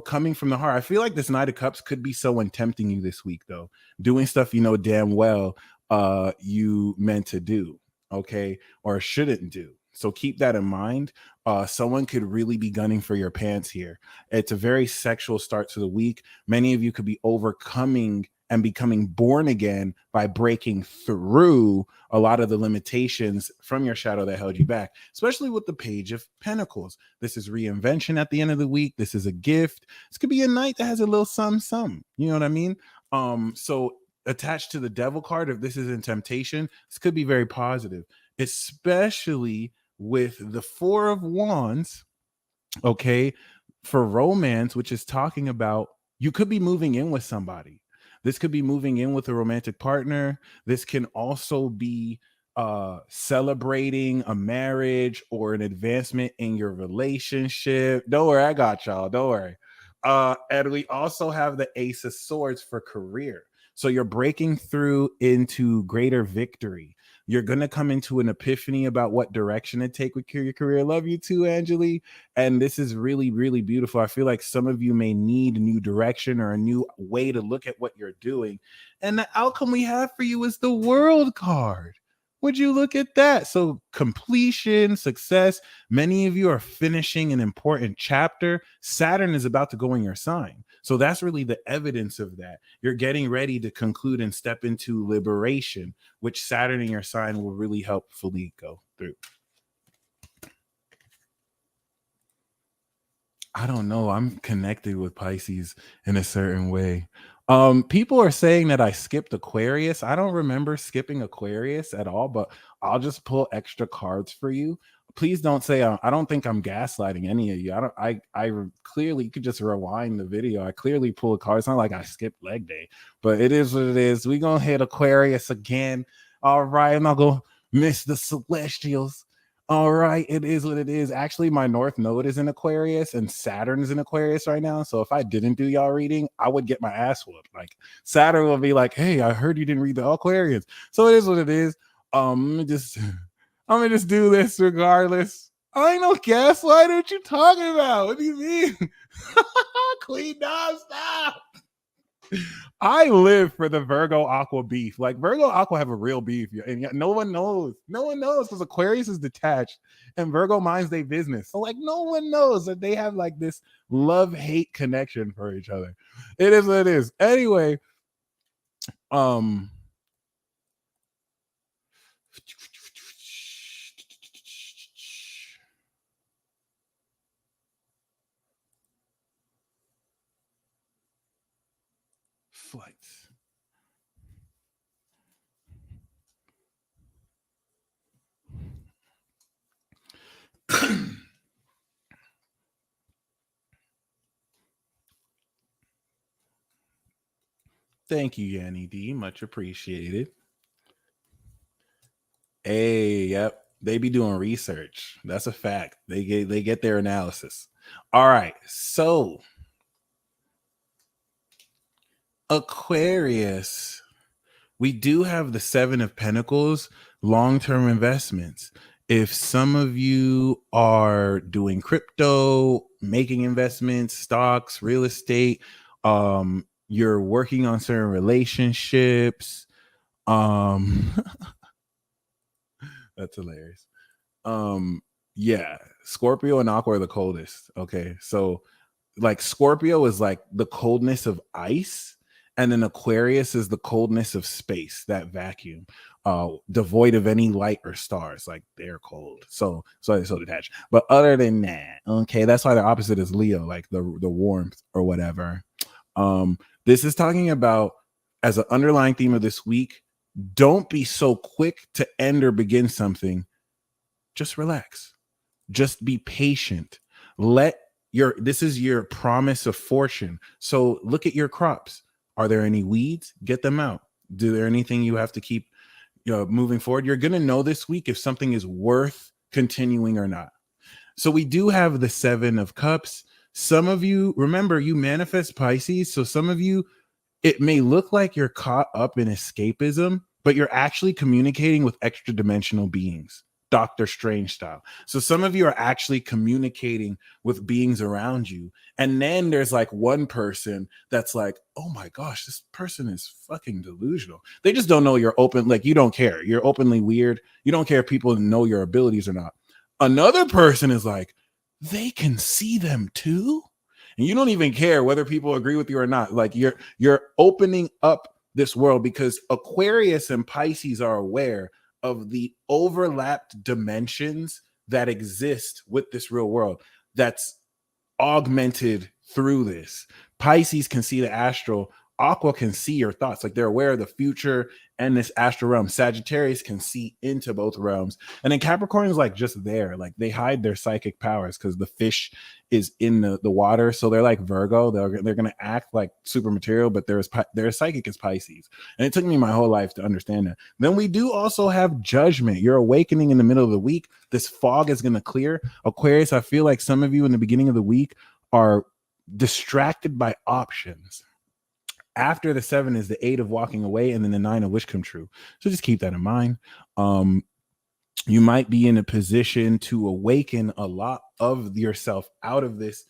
[SPEAKER 2] coming from the heart. I feel like this Knight of Cups could be someone tempting you this week, though, doing stuff damn well you meant to do, okay, or shouldn't do. So keep that in mind. Someone could really be gunning for your pants here. It's a very sexual start to the week. Many of you could be overcoming and becoming born again by breaking through a lot of the limitations from your shadow that held you back, especially with the Page of Pentacles. This is reinvention at the end of the week. This is a gift. This could be a night that has a little some. You know what I mean? So attached to the Devil card, if this is in temptation, this could be very positive, especially with the Four of Wands, okay, for romance, which is talking about you could be moving in with somebody. This could be moving in with a romantic partner. This can also be celebrating a marriage or an advancement in your relationship. Don't worry, I got y'all. Don't worry. And we also have the Ace of Swords for career. So you're breaking through into greater victory. You're going to come into an epiphany about what direction to take with your career. Love you too, Angeli. And this is really, really beautiful. I feel like some of you may need a new direction or a new way to look at what you're doing. And the outcome we have for you is the World card. Would you look at that? So completion, success. Many of you are finishing an important chapter. Saturn is about to go in your sign. So that's really the evidence of that. You're getting ready to conclude and step into liberation, which Saturn in your sign will really helpfully go through. I don't know. I'm connected with Pisces in a certain way. People are saying that I skipped Aquarius. I don't remember skipping Aquarius at all, but I'll just pull extra cards for you. Please don't say I don't think I'm gaslighting any of you. I clearly, you could just rewind the video. I clearly pull a card. It's not like I skipped leg day, but it is what it is. We're gonna hit Aquarius again. All right, I'm not gonna miss the celestials. All right, it is what it is. Actually, my North Node is in Aquarius and Saturn is in Aquarius right now. So if I didn't do y'all reading, I would get my ass whooped. Like Saturn will be like, "Hey, I heard you didn't read the Aquarius." So it is what it is. I'm gonna just do this regardless. I ain't no gaslight. What you talking about? What do you mean? Queen Dom, stop. I live for the Virgo Aqua beef. Like Virgo Aqua have a real beef, and yet no one knows. No one knows because Aquarius is detached, and Virgo minds their business. So like no one knows that they have like this love-hate connection for each other. It is what it is. Anyway, flights. Thank you, Yanni D. Much appreciated. Hey, yep. They be doing research. That's a fact. They get their analysis. All right. So Aquarius, we do have the Seven of Pentacles, long-term investments. If some of you are doing crypto, making investments, stocks, real estate, you're working on certain relationships, that's hilarious. Yeah, Scorpio and Aqua are the coldest. Okay, so like Scorpio is like the coldness of ice, and then Aquarius is the coldness of space, that vacuum, devoid of any light or stars. Like they're cold, so they're so detached. But other than that, okay, that's why the opposite is Leo, like the warmth or whatever. This is talking about, as an underlying theme of this week, don't be so quick to end or begin something. Just relax. Just be patient. This is your promise of fortune. So look at your crops. Are there any weeds? Get them out. Do there anything you have to keep moving forward? You're going to know this week if something is worth continuing or not. So we do have the 7 of Cups. Some of you, remember, you manifest Pisces. So some of you, it may look like you're caught up in escapism, but you're actually communicating with extra dimensional beings, Doctor Strange style. So some of you are actually communicating with beings around you. And then there's like one person that's like, oh my gosh, this person is fucking delusional. They just don't know you're open. Like, you don't care. You're openly weird. You don't care if people know your abilities or not. Another person is like, they can see them too. And you don't even care whether people agree with you or not. Like, you're opening up this world, because Aquarius and Pisces are aware of the overlapped dimensions that exist with this real world that's augmented through this. Pisces can see the astral. Aqua can see your thoughts. Like, they're aware of the future and this astral realm. Sagittarius can see into both realms. And then Capricorn is like just there. Like, they hide their psychic powers because the fish is in the water. So they're like Virgo. They're going to act like super material, but their psychic is Pisces. And it took me my whole life to understand that. Then we do also have judgment. You're awakening in the middle of the week. This fog is going to clear. Aquarius, I feel like some of you in the beginning of the week are distracted by options. After the 7 is the 8 of walking away, and then the 9 of wish come true. So just keep that in mind. You might be in a position to awaken a lot of yourself out of this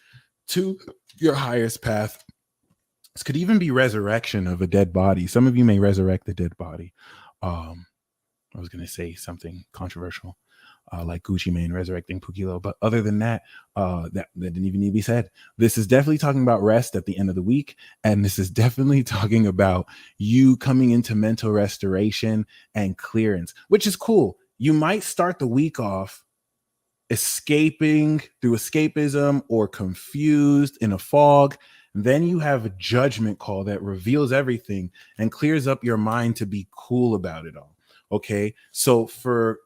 [SPEAKER 2] to your highest path. This could even be resurrection of a dead body. Some of you may resurrect the dead body. I was going to say something controversial, like Gucci Mane resurrecting Pukilo. But other than that, that didn't even need to be said. This is definitely talking about rest at the end of the week. And this is definitely talking about you coming into mental restoration and clearance, which is cool. You might start the week off escaping through escapism or confused in a fog. Then you have a judgment call that reveals everything and clears up your mind to be cool about it all. Okay, so for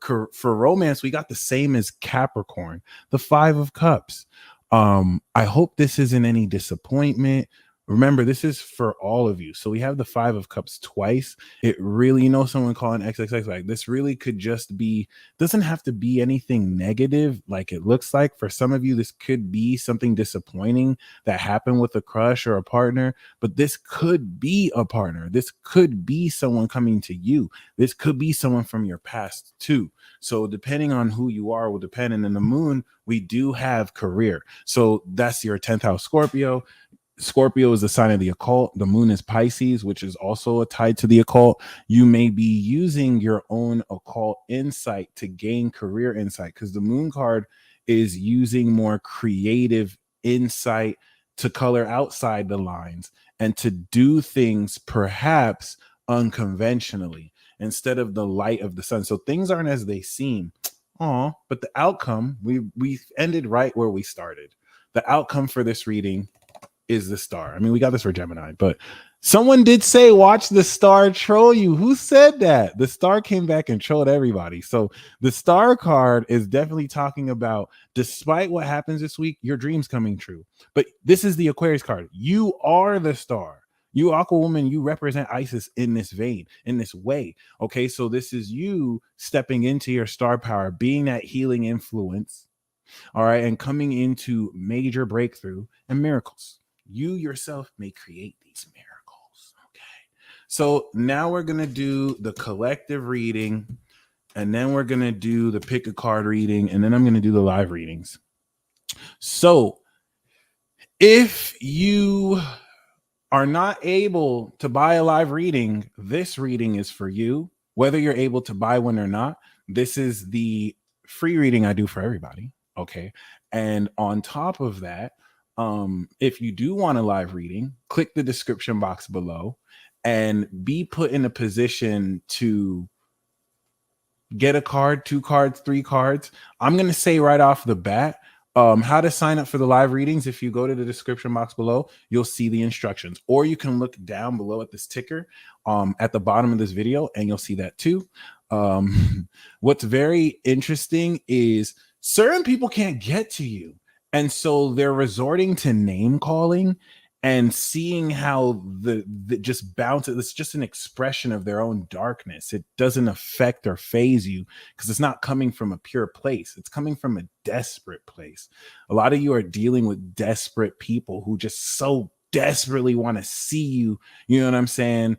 [SPEAKER 2] romance, we got the same as Capricorn, the 5 of Cups. I hope this isn't any disappointment. Remember, this is for all of you. So we have the 5 of Cups twice. It really, someone calling XXX, like, this really could just be, doesn't have to be anything negative like it looks like. For some of you, this could be something disappointing that happened with a crush or a partner, but this could be a partner. This could be someone coming to you. This could be someone from your past too. So depending on who you are will depend. And in the moon, we do have career. So that's your 10th house Scorpio. Scorpio is the sign of the occult. The moon is Pisces, which is also tied to the occult. You may be using your own occult insight to gain career insight, because the moon card is using more creative insight to color outside the lines and to do things perhaps unconventionally instead of the light of the sun. So things aren't as they seem. But the outcome, we ended right where we started. The outcome for this reading is the star. I mean, we got this for Gemini, but someone did say, watch the star troll you. Who said that? The star came back and trolled everybody. So the star card is definitely talking about, despite what happens this week, your dreams coming true. But this is the Aquarius card. You are the star. You, Aqua Woman, you represent Isis in this vein, in this way. Okay, so this is you stepping into your star power, being that healing influence, all right, and coming into major breakthrough and miracles. You yourself may create these miracles. Okay. So now we're going to do the collective reading, and then we're going to do the pick a card reading, and then I'm going to do the live readings. So if you are not able to buy a live reading, this reading is for you, whether you're able to buy one or not. This is the free reading I do for everybody. Okay. And on top of that, if you do want a live reading, click the description box below and be put in a position to get a card, 2 cards, 3 cards. I'm going to say right off the bat, how to sign up for the live readings. If you go to the description box below, you'll see the instructions, or you can look down below at this ticker at the bottom of this video, and you'll see that too. What's very interesting is certain people can't get to you. And so they're resorting to name calling, and seeing how the just bounce, it's just an expression of their own darkness. It doesn't affect or phase you because it's not coming from a pure place. It's coming from a desperate place. A lot of you are dealing with desperate people who just so desperately want to see you, you know what I'm saying,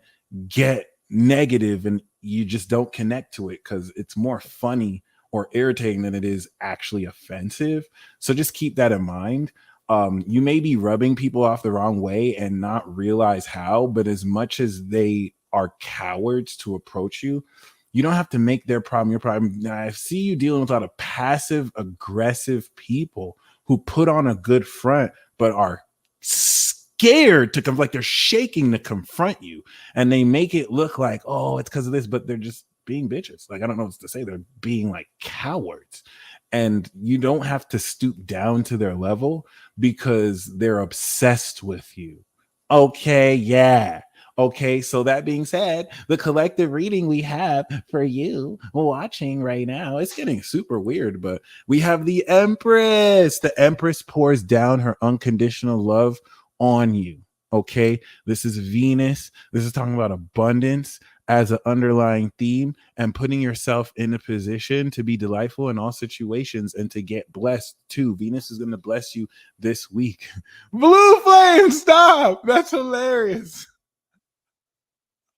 [SPEAKER 2] get negative, and you just don't connect to it because it's more funny or irritating than it is actually offensive. So just keep that in mind. You may be rubbing people off the wrong way and not realize how, but as much as they are cowards to approach you, you don't have to make their problem your problem. I see you dealing with a lot of passive aggressive people who put on a good front but are scared to come, like they're shaking to confront you, and they make it look like, oh, it's because of this, but they're just being bitches. Like, I don't know what to say. They're being like cowards, and you don't have to stoop down to their level because they're obsessed with you. Okay, yeah. Okay, so that being said, the collective reading we have for you watching right now, it's getting super weird, but we have the Empress. The Empress pours down her unconditional love on you. Okay, this is Venus. This is talking about abundance as an underlying theme and putting yourself in a position to be delightful in all situations and to get blessed too. Venus is going to bless you this week. Blue flame, stop. That's hilarious.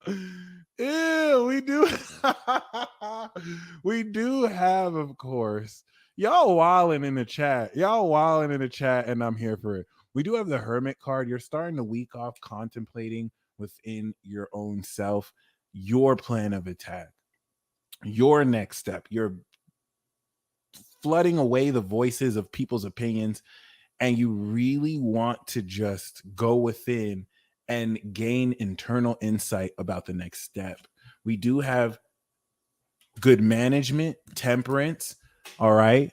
[SPEAKER 2] Ew, we do. We do have, of course. Y'all wilding in the chat. Y'all wilding in the chat, and I'm here for it. We do have the Hermit card. You're starting the week off contemplating within your own self your plan of attack, your next step. You're flooding away the voices of people's opinions, and you really want to just go within and gain internal insight about the next step. We do have good management, temperance, all right,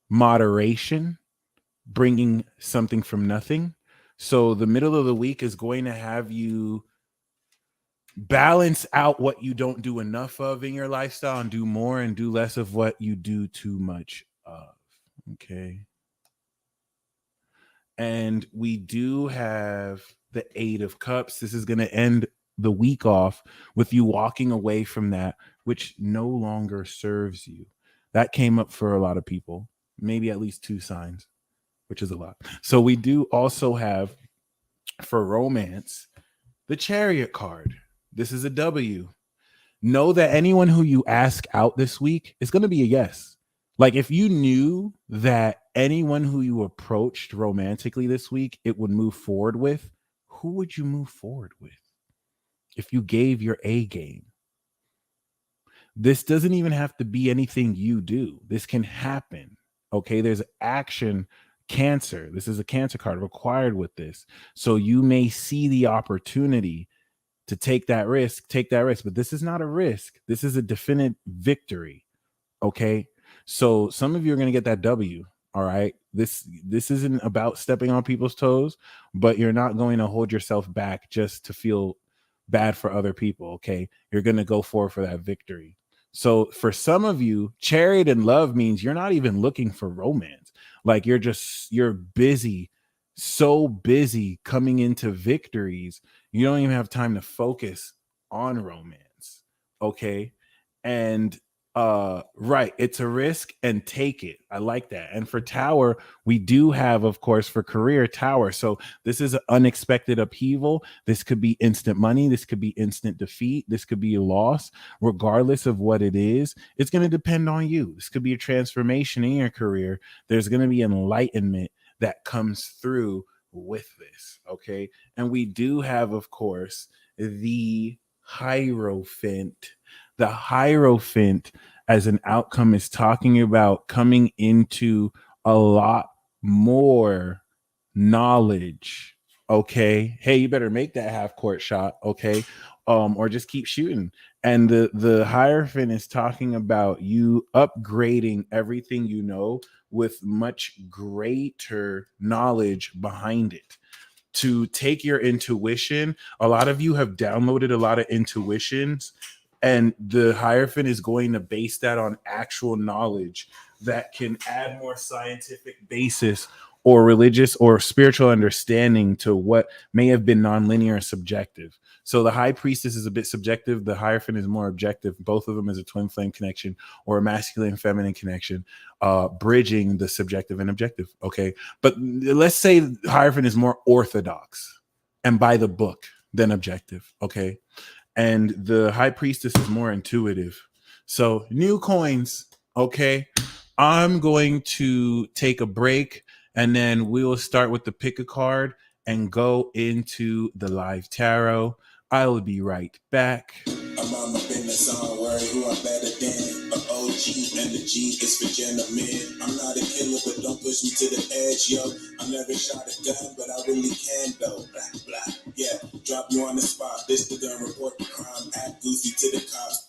[SPEAKER 2] moderation, bringing something from nothing. So the middle of the week is going to have you balance out what you don't do enough of in your lifestyle and do more and do less of what you do too much of. Okay. And we do have the Eight of Cups. This is going to end the week off with you walking away from that which no longer serves you. That came up for a lot of people, maybe at least 2 signs, which is a lot. So we do also have, for romance, the Chariot card. This is a W. Know that anyone who you ask out this week is going to be a yes. Like, if you knew that anyone who you approached romantically this week, it would move forward with, who would you move forward with if you gave your A game? This doesn't even have to be anything you do. This can happen. Okay, there's action. Cancer. This is a Cancer card required with this. So you may see the opportunity to take that risk, but this is not a risk. This is a definite victory. Okay. So some of you are going to get that W. All right. This isn't about stepping on people's toes, but you're not going to hold yourself back just to feel bad for other people. Okay. You're going to go for that victory. So for some of you, chariot and love means you're not even looking for romance. Like, you're busy, so busy coming into victories. You don't even have time to focus on romance. Okay. And right, it's a risk, and take it. I like that. And for Tower, we do have, of course, for career, Tower. So this is an unexpected upheaval. This could be instant money. This could be instant defeat. This could be a loss. Regardless of what it is, it's going to depend on you. This could be a transformation in your career. There's going to be enlightenment that comes through with this. Okay. And we do have, of course, the Hierophant. The Hierophant as an outcome is talking about coming into a lot more knowledge. Okay. Hey, you better make that half court shot. Okay. Or just keep shooting. And the Hierophant is talking about you upgrading everything you know with much greater knowledge behind it. To take your intuition. A lot of you have downloaded a lot of intuitions, and the Hierophant is going to base that on actual knowledge that can add more scientific basis or religious or spiritual understanding to what may have been nonlinear and subjective. So the high priestess is a bit subjective. The Hierophant is more objective. Both of them is a twin flame connection or a masculine and feminine connection, bridging the subjective and objective. Okay. But let's say Hierophant is more orthodox and by the book than objective. Okay. And the high priestess is more intuitive. So new coins. Okay. I'm going to take a break and then we will start with the pick a card and go into the live tarot. I will be right back.
[SPEAKER 1] I'm on my business, I don't worry who I'm better than. A OG and the G is for gentlemen. I'm not a killer, but don't push me to the edge, yo. I never shot a gun, but I really can, though. Blah, blah. Yeah, drop you on the spot. This the gun, report the crime. Act goofy to the cops.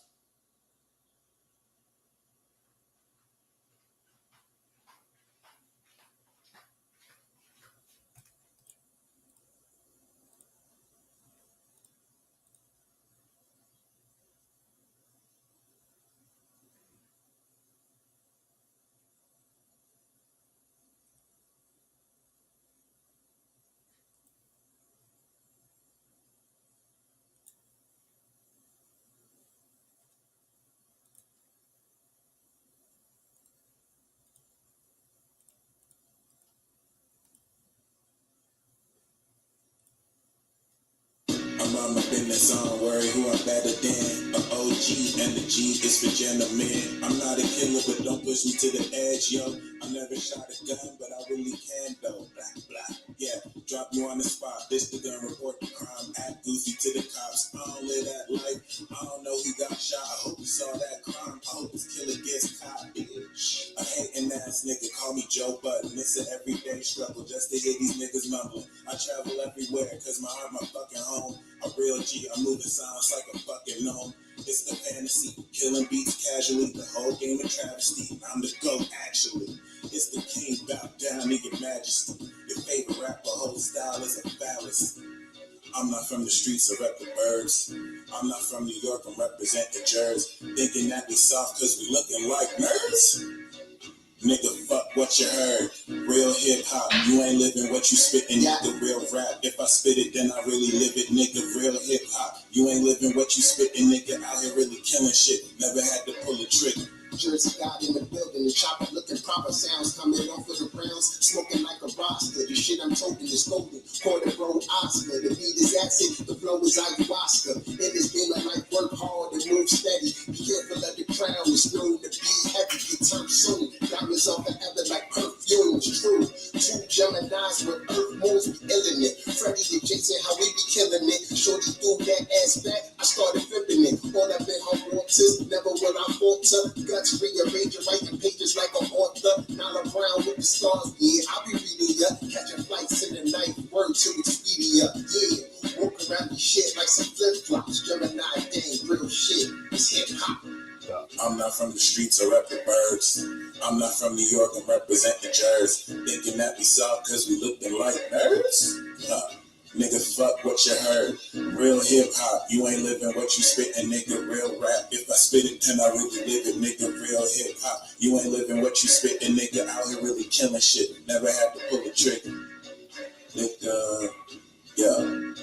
[SPEAKER 1] I'm on my business, I don't worry who I'm better than. A OG and the G is for gentlemen. I'm not a killer, but don't push me to the edge, yo. I never shot a gun, but I really can, though. Blah, blah. Yeah, drop you on the spot. This the gun, report the crime. Act goofy to the cops. I don't live that life. I don't know who got shot. I hope you saw that crime. I hope this killer gets caught, bitch. A hating ass nigga, call me Joe Budden. It's an everyday struggle just to hear these niggas mumbling. I travel everywhere, cause my heart, my fucking home. A real G, I'm moving sounds like a fucking gnome. It's the fantasy, killing beats casually, the whole game of travesty. I'm the GOAT, actually. It's the king, bow down to your majesty. Your favorite rapper, whole style is a fallacy. I'm not from the streets, I rep the birds. I'm not from New York, I represent the Jersey. Thinking that we soft cause we looking like nerds? Nigga, fuck what you heard. Real hip hop, you ain't living what you spittin'. Nigga, real rap. If I spit it, then I really live it. Nigga, real hip hop, you ain't living what you spittin'. Nigga, out here really killing shit. Never had to pull a trigger. Jersey God in the building, the chopper looking proper, sounds coming off of the Browns, smoking like a roster. The shit I'm talking is golden, quarter bro Oscar. The beat is accent, the flow is ayahuasca. It is been like work hard and move steady. Be careful of the crown, it's known to be heavy. Get turned soon, diamonds on forever like perfumes. True, two Geminis with earth moves, be illin' it. Freddie and Jason, how we be killing it. Shorty threw that ass back, I started flipping it. All up in her waters, never will I falter. Guts rearranging, writing pages like an author. Not around with the stars, yeah, I'll be reading ya. Catching flights in the night, word to Expedia, yeah. Walk around these shit like some flip-flops. Gemini thing, real shit, it's hip-hop. I'm not from the streets, I rep the birds. I'm not from New York, I represent the Jersey. Thinking that we soft cause we looking like nerds? Nigga, fuck what you heard. Real hip hop, you ain't living what you spittin', nigga. Real rap, if I spit it, then I really live it, nigga. Real hip hop, you ain't living what you spittin', nigga. Out here really killing shit. Never had to pull a trigger. Nigga, yeah.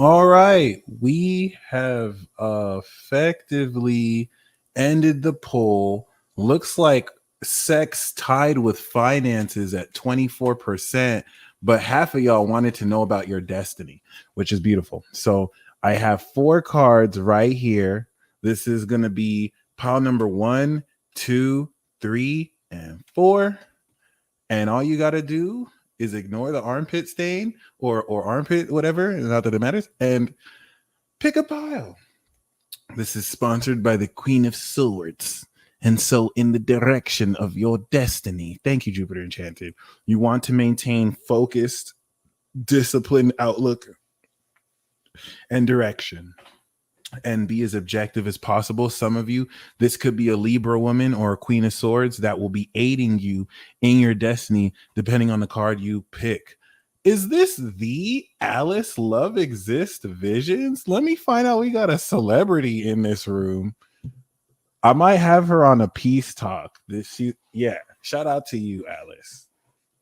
[SPEAKER 2] All right, we have effectively ended the poll. Looks like sex tied with finances at 24%, but half of y'all wanted to know about your destiny, which is beautiful. So I have 4 cards right here. This is going to be pile number 1, 2, 3, and 4. And all you got to do is ignore the armpit stain or armpit, whatever, not that it matters, and pick a pile. This is sponsored by the Queen of Swords. And so in the direction of your destiny, thank you, Jupiter Enchanted, you want to maintain focused, disciplined outlook and direction. and be as objective as possible. Some of you, this could be a Libra woman or a Queen of Swords that will be aiding you in your destiny, depending on the card you pick. Is this the Alice Love Exists Visions? Let me find out. We got a celebrity in this room. I might have her on a peace talk. Yeah. Shout out to you, Alice.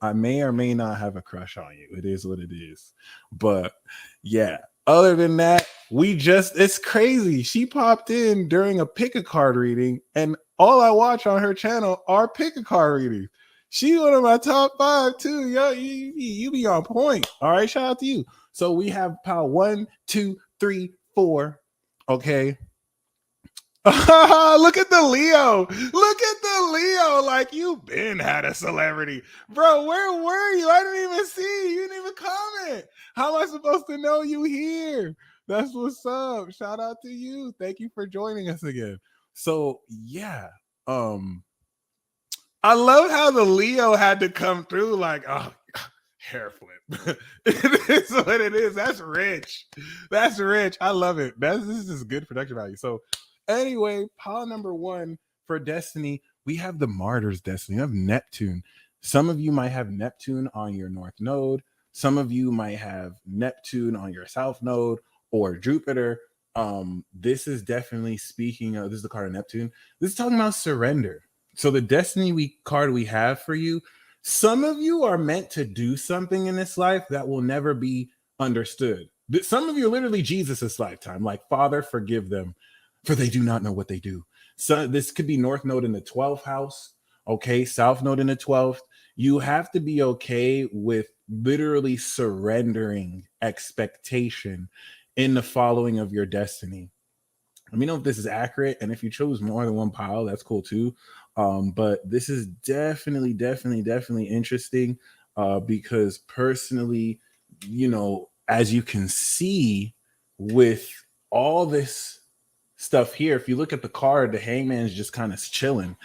[SPEAKER 2] I may or may not have a crush on you. It is what it is. But yeah, other than that, it's crazy. She popped in during a pick a card reading, and all I watch on her channel are pick a card readings. She's one of my top 5 too. Yo, you be on point. All right, shout out to you. So we have pile 1, 2, 3, 4. Okay. Look at the Leo. Look at the Leo. Like, you been had a celebrity. Bro, where were you? I didn't even see you. You didn't even comment. How am I supposed to know you here? That's what's up. Shout out to you. Thank you for joining us again. So yeah. I love how the Leo had to come through like, oh, hair flip. It is what it is. That's rich. That's rich. I love it. This is good production value. So anyway, pile number 1 for destiny, we have the Martyr's destiny. We have Neptune. Some of you might have Neptune on your north node. Some of you might have Neptune on your south node or Jupiter. This is definitely speaking of, this is the card of Neptune. This is talking about surrender. So the destiny card we have for you, some of you are meant to do something in this life that will never be understood. Some of you are literally Jesus' lifetime, like, Father, forgive them, for they do not know what they do. So this could be North Node in the 12th house, okay? South Node in the 12th. You have to be okay with literally surrendering expectation in the following of your destiny. Let me know if this is accurate, and if you chose more than one pile, that's cool too. But this is definitely interesting because personally, as you can see with all this stuff here, if you look at the card, the Hangman is just kind of chilling.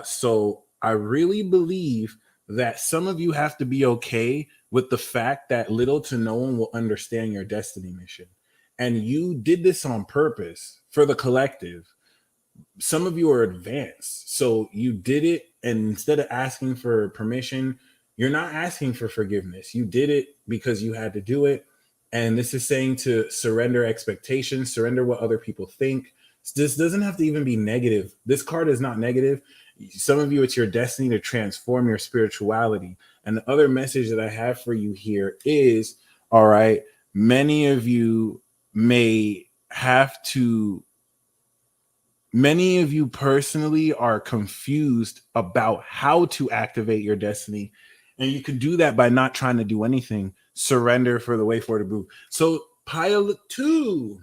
[SPEAKER 2] So I really believe that some of you have to be okay with the fact that little to no one will understand your destiny mission. And you did this on purpose for the collective. Some of you are advanced. So you did it, and instead of asking for permission, you're not asking for forgiveness. You did it because you had to do it. And this is saying to surrender expectations, surrender what other people think. This doesn't have to even be negative. This card is not negative. Some of you, it's your destiny to transform your spirituality. And the other message that I have for you here is, all right, many of you personally are confused about how to activate your destiny. And you can do that by not trying to do anything. Surrender for the way for the move. So pile 2.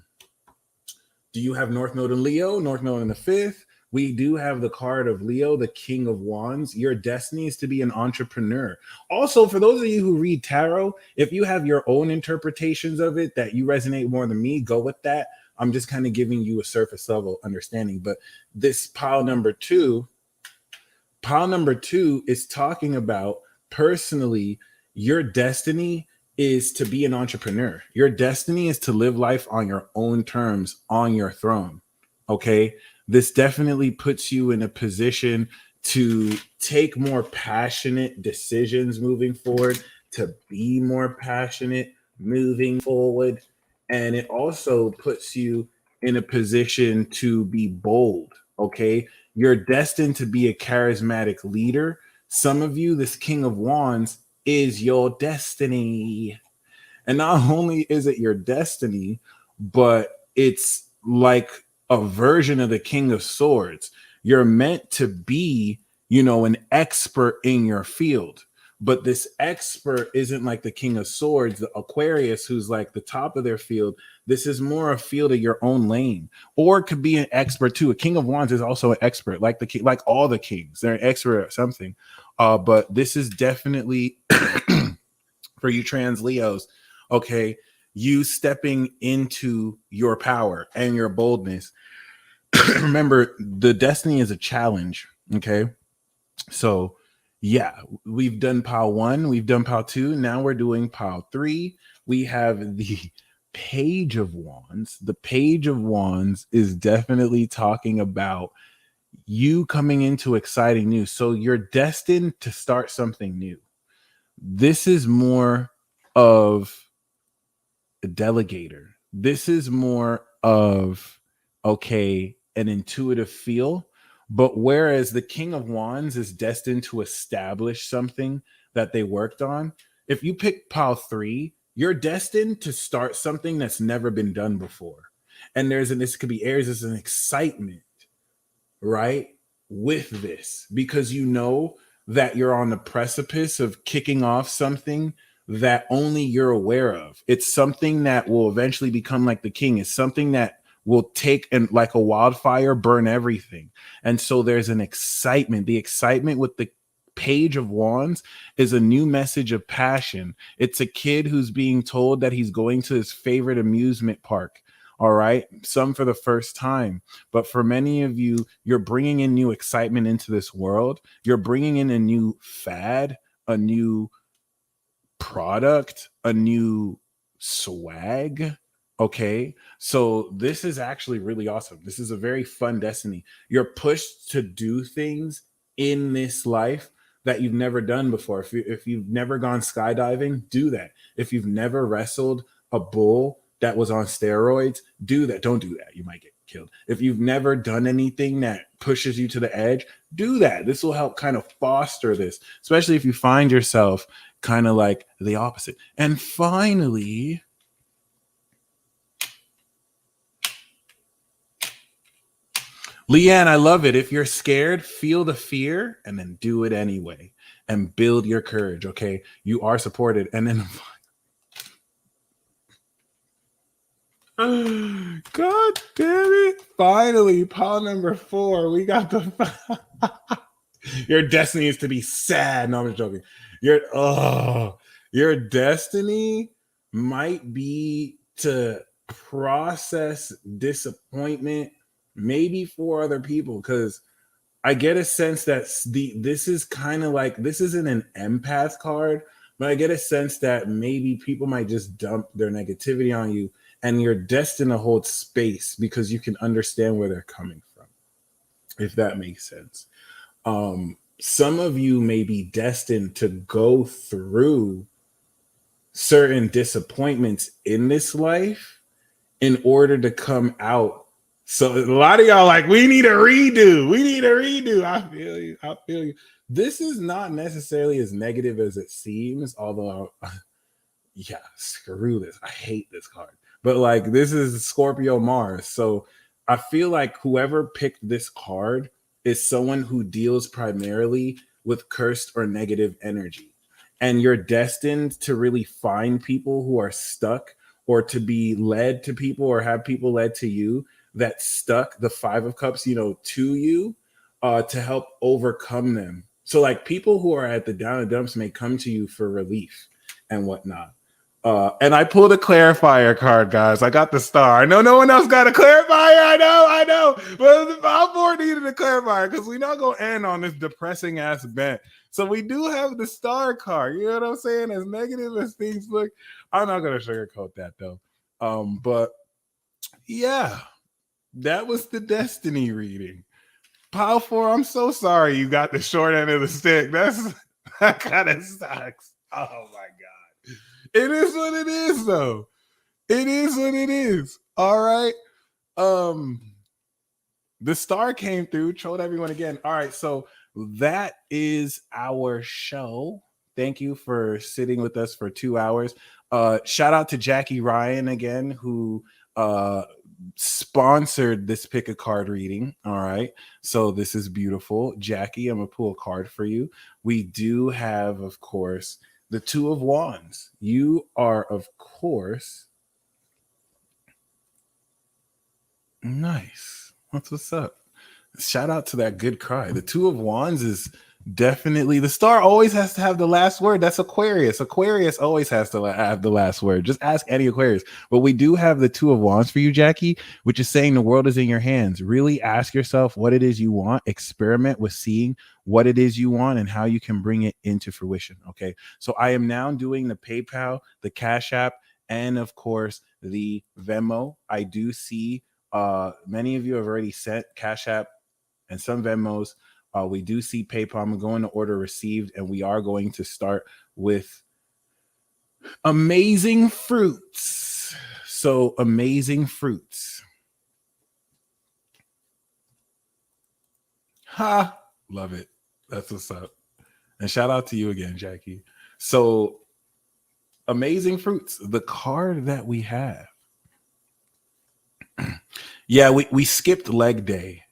[SPEAKER 2] Do you have North Node in Leo? North Node in the 5th. We do have the card of Leo, the King of Wands. Your destiny is to be an entrepreneur. Also, for those of you who read tarot, if you have your own interpretations of it that you resonate more than me, go with that. I'm just kind of giving you a surface level understanding. But this pile number 2 is talking about, personally, your destiny is to be an entrepreneur. Your destiny is to live life on your own terms, on your throne. Okay. This definitely puts you in a position to take more passionate decisions moving forward, to be more passionate moving forward. And it also puts you in a position to be bold. Okay. You're destined to be a charismatic leader. Some of you, this King of Wands is your destiny. And not only is it your destiny, but it's like a version of the King of Swords. You're meant to be, an expert in your field. But this expert isn't like the King of Swords, the Aquarius, who's like the top of their field. This is more a field of your own lane, or it could be an expert too. A King of Wands is also an expert, like the king, like all the kings. They're an expert at something. But this is definitely for you trans Leos. Okay, you stepping into your power and your boldness. Remember, the destiny is a challenge. Okay, so yeah, we've done pile 1, we've done pile 2. Now we're doing pile 3. We have the Page of Wands. The Page of Wands is definitely talking about you coming into exciting news. So you're destined to start something new. This is more of a delegator. This is more of, okay, an intuitive feel. But whereas the King of Wands is destined to establish something that they worked on, if you pick pile 3, you're destined to start something that's never been done before. And this could be Aries, there's an excitement, right, with this, because you know that you're on the precipice of kicking off something that only you're aware of. It's something that will eventually become like the king. It's something that will take and like a wildfire burn everything. And so there's an excitement. The excitement with the Page of Wands is a new message of passion. It's a kid who's being told that he's going to his favorite amusement park. All right. Some for the first time. But for many of you, you're bringing in new excitement into this world. You're bringing in a new fad, a new product, a new swag. Okay. So this is actually really awesome. This is a very fun destiny. You're pushed to do things in this life that you've never done before. If you've never gone skydiving, do that. If you've never wrestled a bull that was on steroids, do that. Don't do that. You might get killed. If you've never done anything that pushes you to the edge, do that. This will help kind of foster this, especially if you find yourself kind of like the opposite. And finally, Leanne, I love it. If you're scared, feel the fear and then do it anyway and build your courage. Okay. You are supported. And then God damn it. Finally, pile number 4. We got the your destiny is to be sad. No, I'm just joking. Your destiny might be to process disappointment, maybe for other people, because I get a sense that this is kind of like, this isn't an empath card, but I get a sense that maybe people might just dump their negativity on you, and you're destined to hold space because you can understand where they're coming from, if that makes sense. Some of you may be destined to go through certain disappointments in this life in order to come out. So a lot of y'all like, we need a redo. We need a redo. I feel you. I feel you. This is not necessarily as negative as it seems, although, yeah, screw this. I hate this card. But like, this is Scorpio Mars. So I feel like whoever picked this card is someone who deals primarily with cursed or negative energy. And you're destined to really find people who are stuck, or to be led to people, or have people led to you that stuck the 5 of Cups, to you, to help overcome them. So like, people who are at the down and dumps may come to you for relief and whatnot. And I pulled a clarifier card, guys. I got the star. I know no one else got a clarifier. I know. But the file 4 needed a clarifier because we're not going to end on this depressing ass bent. So we do have the star card. You know what I'm saying? As negative as things look, I'm not going to sugarcoat that though. But yeah, that was the destiny reading. Pile 4, I'm so sorry you got the short end of the stick. That kind of sucks. Oh my God. It is what it is, though. It is what it is. All right. The star came through, trolled everyone again. All right, so that is our show. Thank you for sitting with us for 2 hours. Shout out to Jackie Ryan again, who sponsored this pick a card reading. All right, so this is beautiful. Jackie, I'm gonna pull a card for you. We do have, of course, the 2 of Wands. You are, of course, nice. That's what's up. Shout out to that good cry. The 2 of Wands is definitely, the star always has to have the last word. That's Aquarius. Aquarius always has to have the last word. Just ask any Aquarius. But we do have the 2 of Wands for you, Jackie, which is saying the world is in your hands. Really ask yourself what it is you want. Experiment with seeing what it is you want and how you can bring it into fruition. Okay. So I am now doing the PayPal, the Cash App, and of course the Venmo. I do see many of you have already sent Cash App and some Venmos. We do see PayPal. I'm going to order received, and we are going to start with amazing fruits. So amazing fruits. Ha! Love it. That's what's up. And shout out to you again, Jackie. So amazing fruits. The card that we have. Yeah, we skipped leg day.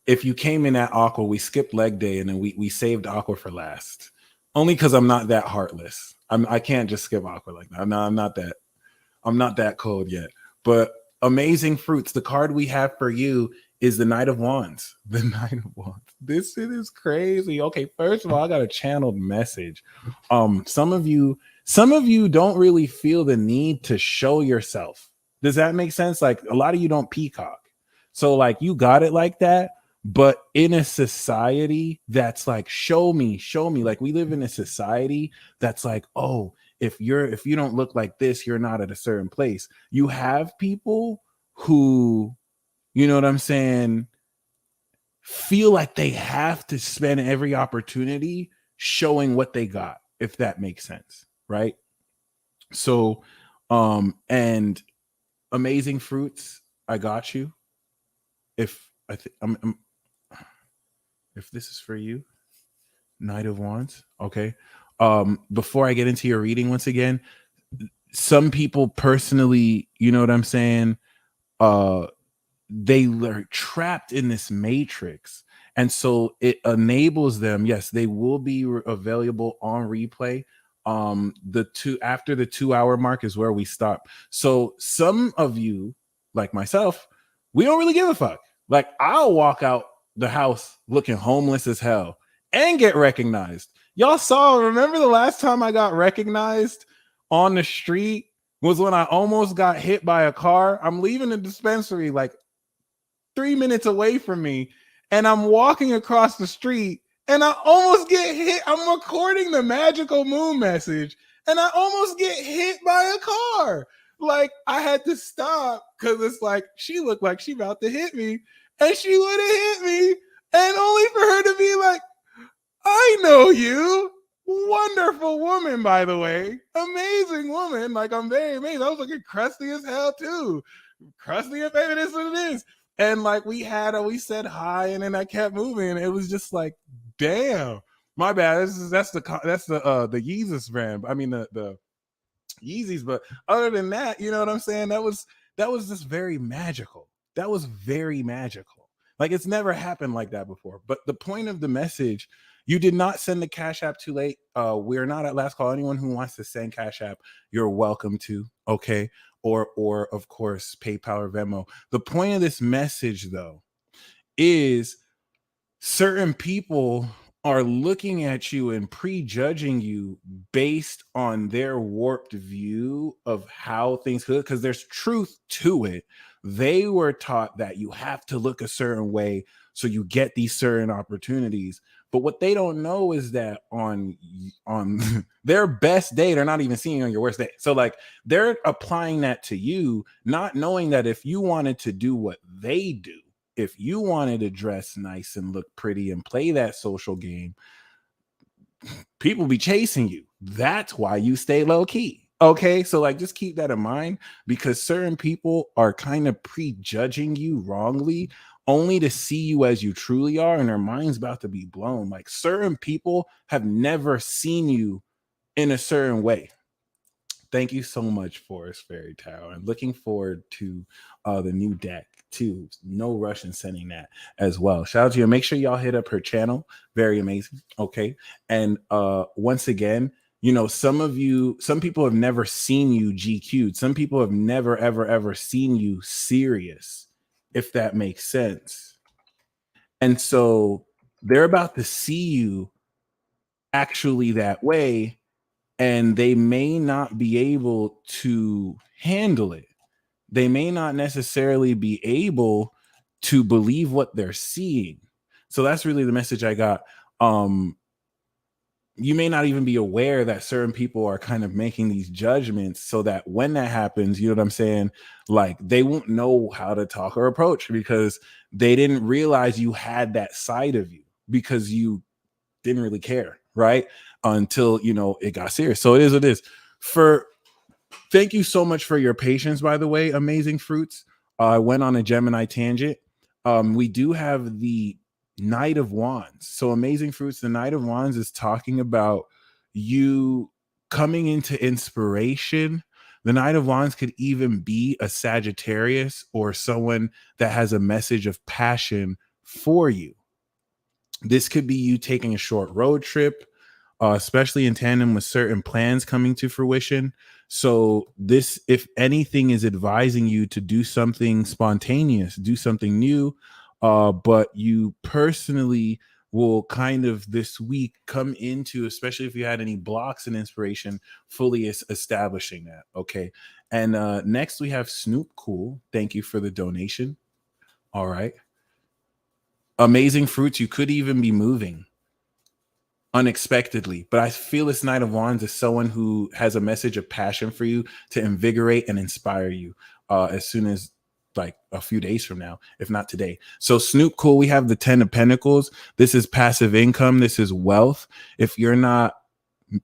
[SPEAKER 2] If you came in at Aqua, we skipped leg day, and then we saved Aqua for last. Only because I'm not that heartless. I can't just skip Aqua like that. No, I'm not that cold yet. But amazing fruits. The card we have for you is the Knight of Wands. The Knight of Wands. This shit is crazy. Okay, first of all, I got a channeled message. Some of you don't really feel the need to show yourself. Does that make sense? Like a lot of you don't peacock. So like you got it like that. But in a society that's like, show me, like we live in a society that's like, oh, if you don't look like this, you're not at a certain place. You have people who, you know what I'm saying, feel like they have to spend every opportunity showing what they got, if that makes sense, right? So, and amazing fruits, I got you. If I think if this is for you, Knight of Wands, okay. Before I get into your reading, once again, some people personally, you know what I'm saying, they are trapped in this matrix, and so it enables them. Yes, they will be available on replay. After the 2-hour mark is where we stop. So some of you, like myself, we don't really give a fuck. Like I'll walk out the house looking homeless as hell and get recognized. Y'all remember the last time I got recognized on the street was when I almost got hit by a car. I'm leaving the dispensary like 3 minutes away from me, and I'm walking across the street and I almost get hit. I'm recording the magical moon message and I almost get hit by a car. Like I had to stop because it's like she looked like she about to hit me, and she would have hit me, and only for her to be like, I know you. Wonderful woman, by the way. Amazing woman. Like I'm very amazed. I was looking crusty as hell too. Crusty if it is what it is. And like we said hi, and then I kept moving. It was just like, damn, my bad. That's the Yeezus brand. I mean the Yeezys. But other than that, you know what I'm saying? That was just very magical. That was very magical. Like it's never happened like that before. But the point of the message, you did not send the Cash App too late. We're not at last call. Anyone who wants to send Cash App, you're welcome to. Okay. Or of course, PayPal or Venmo. The point of this message, though, is certain people are looking at you and prejudging you based on their warped view of how things could, because there's truth to it. They were taught that you have to look a certain way so you get these certain opportunities. But what they don't know is that on their best day, they're not even seeing you on your worst day. So like they're applying that to you, not knowing that if you wanted to do what they do, if you wanted to dress nice and look pretty and play that social game, people be chasing you. That's why you stay low key. Okay. So like, just keep that in mind, because certain people are kind of prejudging you wrongly only to see you as you truly are. And their mind's about to be blown. Like certain people have never seen you in a certain way. Thank you so much, Forest Fairy Tarot. I'm looking forward to the new deck too. No rush in sending that as well. Shout out to you. Make sure y'all hit up her channel. Very amazing. Okay. And once again, you know, some people have never seen you GQ'd. Some people have never, ever seen you serious, if that makes sense. And so they're about to see you actually that way, and they may not be able to handle it. They may not necessarily be able to believe what they're seeing. So that's really the message I got. you may not even be aware that certain people are kind of making these judgments, so that when that happens, you know what I'm saying? Like they won't know how to talk or approach because they didn't realize you had that side of you because you didn't really care, right? Until, you know, it got serious. So it is what it is. For Thank you so much for your patience, by the way, Amazing Fruits. I went on a Gemini tangent. We do have the Knight of Wands. So, Amazing Fruits, the Knight of Wands is talking about you coming into inspiration. The Knight of Wands could even be a Sagittarius or someone that has a message of passion for you. This could be you taking a short road trip, especially in tandem with certain plans coming to fruition. So, this, if anything, is advising you to do something spontaneous, do something new. But you personally will kind of this week come into, especially if you had any blocks in inspiration, fully establishing that. Okay. And next we have Snoop Cool. Thank you for the donation. All right. Amazing Fruits, you could even be moving unexpectedly, but I feel this Knight of Wands is someone who has a message of passion for you to invigorate and inspire you as soon as like a few days from now, if not today. So Snoop Cool, we have the 10 of Pentacles. This is passive income. This is wealth. If you're not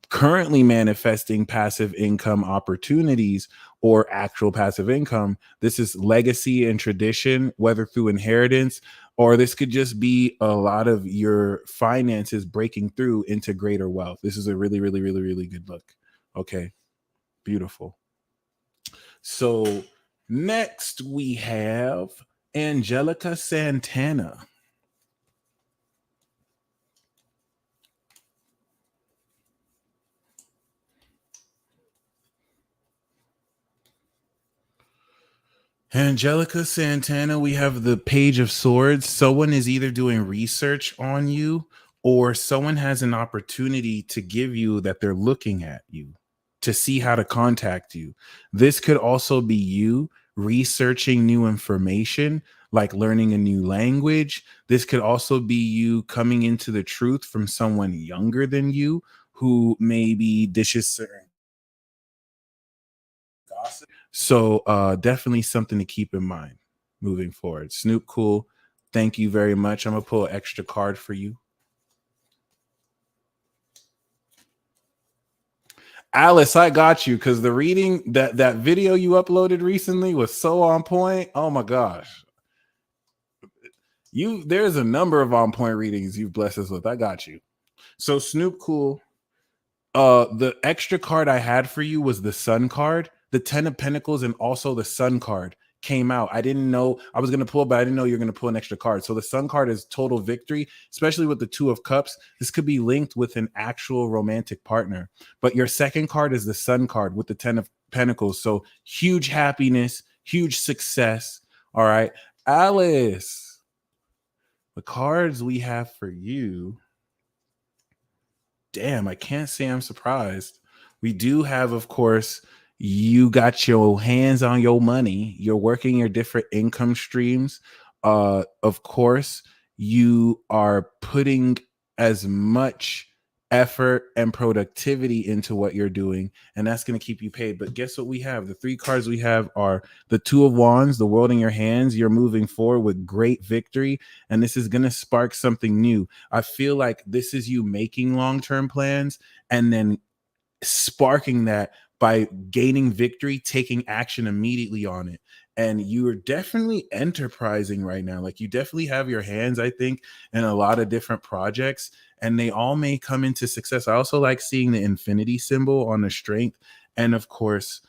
[SPEAKER 2] currently manifesting passive income opportunities or actual passive income, this is legacy and tradition, whether through inheritance, or this could just be a lot of your finances breaking through into greater wealth. This is a really, really, really, really good look. Okay, beautiful. So next we have Angelica Santana. Angelica Santana, we have the Page of Swords. Someone is either doing research on you or someone has an opportunity to give you that they're looking at you to see how to contact you. This could also be you researching new information, like learning a new language. This could also be you coming into the truth from someone younger than you who maybe dishes certain gossip. So definitely something to keep in mind moving forward. Snoop Cool, thank you very much. I'm gonna pull an extra card for you. Alice, I got you because the reading that video you uploaded recently was so on point. Oh my gosh. There's a number of on point readings you've blessed us with. I got you. So Snoop Cool, the extra card I had for you was the Sun card, the 10 of Pentacles, and also the Sun card came out. I didn't know I was going to pull, but I didn't know you're going to pull an extra card. So the Sun card is total victory, especially with the Two of Cups. This could be linked with an actual romantic partner. But your second card is the Sun card with the 10 of Pentacles. So huge happiness, huge success. All right. Alice, the cards we have for you. Damn, I can't say I'm surprised. We do have, of course, you got your hands on your money. You're working your different income streams. Of course, you are putting as much effort and productivity into what you're doing, and that's going to keep you paid. But guess what we have? The three cards we have are the Two of Wands, the world in your hands. You're moving forward with great victory, and this is going to spark something new. I feel like this is you making long-term plans and then sparking that by gaining victory, taking action immediately on it. And you are definitely enterprising right now. Like you definitely have your hands, I think, in a lot of different projects, and they all may come into success. I also like seeing the infinity symbol on the strength, and of course,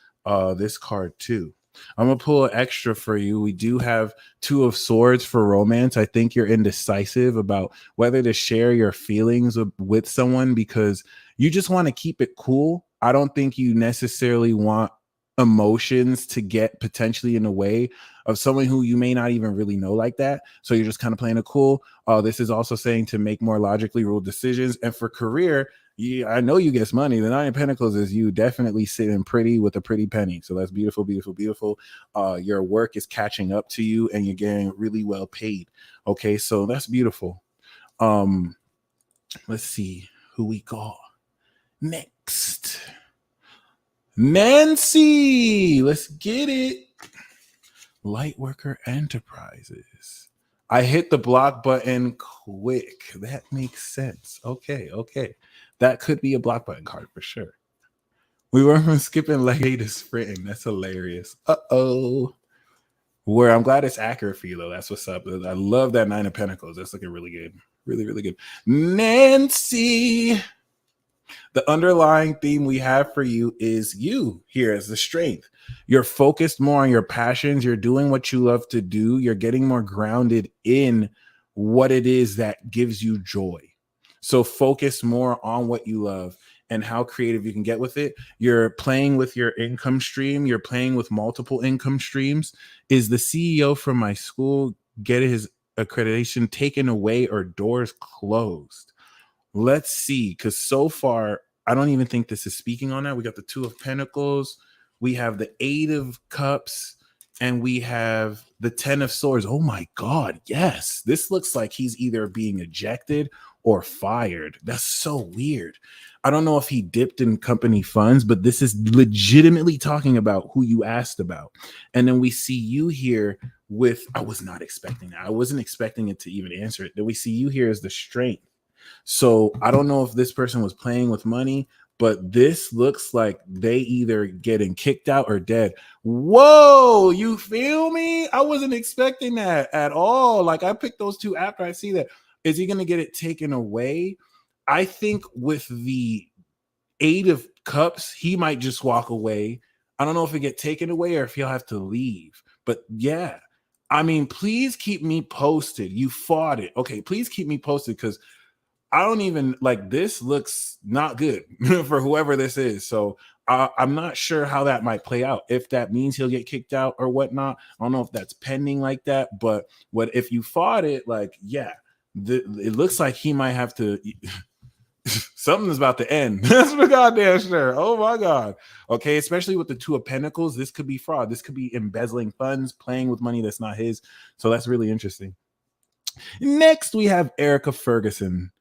[SPEAKER 2] this card too. I'm gonna pull an extra for you. We do have Two of Swords for romance. I think you're indecisive about whether to share your feelings with someone because you just want to keep it cool. I don't think you necessarily want emotions to get potentially in the way of someone who you may not even really know like that. So you're just kind of playing it cool. This is also saying to make more logically ruled decisions. And for career, yeah, I know you get money. The Nine of Pentacles is you definitely sitting pretty with a pretty penny. So that's beautiful, beautiful, beautiful. Your work is catching up to you and you're getting really well paid. Okay, so that's beautiful. Let's see who we got. Next, Nancy. Let's get it. Lightworker Enterprises. I hit the block button quick. That makes sense. Okay. That could be a block button card for sure. We went from skipping leg to sprinting. That's hilarious. Uh-oh. Where I'm glad it's accurate for you, though. That's what's up. I love that 9 of Pentacles. That's looking really good. Really good. Nancy. The underlying theme we have for you is you here as the strength. You're focused more on your passions. You're doing what you love to do. You're getting more grounded in what it is that gives you joy. So focus more on what you love and how creative you can get with it. You're playing with your income stream. You're playing with multiple income streams. Is the CEO from my school get his accreditation taken away or doors closed? Let's see, because so far, I don't even think this is speaking on that. We got the 2 of Pentacles. We have the 8 of Cups. And we have the 10 of Swords. Oh my God, yes. This looks like he's either being ejected or fired. That's so weird. I don't know if he dipped in company funds, but this is legitimately talking about who you asked about. And then we see you here with, I was not expecting that. I wasn't expecting it to even answer it. Then we see you here as the strength. So I don't know if this person was playing with money, but this looks like they either getting kicked out or dead. Whoa, you feel me? I wasn't expecting that at all. Like I picked those 2 after I see that. Is he going to get it taken away? I think with the 8 of Cups, he might just walk away. I don't know if it get taken away or if he'll have to leave. But yeah, I mean, please keep me posted. You fought it. Okay, please keep me posted because I don't even like this looks not good for whoever this is. So I'm not sure how that might play out. If that means he'll get kicked out or whatnot. I don't know if that's pending like that. But what if you fought it? Like, yeah, it looks like he might have to. Something's about to end. That's for goddamn sure. Oh my God. Okay, especially with the 2 of Pentacles, this could be fraud. This could be embezzling funds, playing with money that's not his. So that's really interesting. Next, we have Erica Ferguson.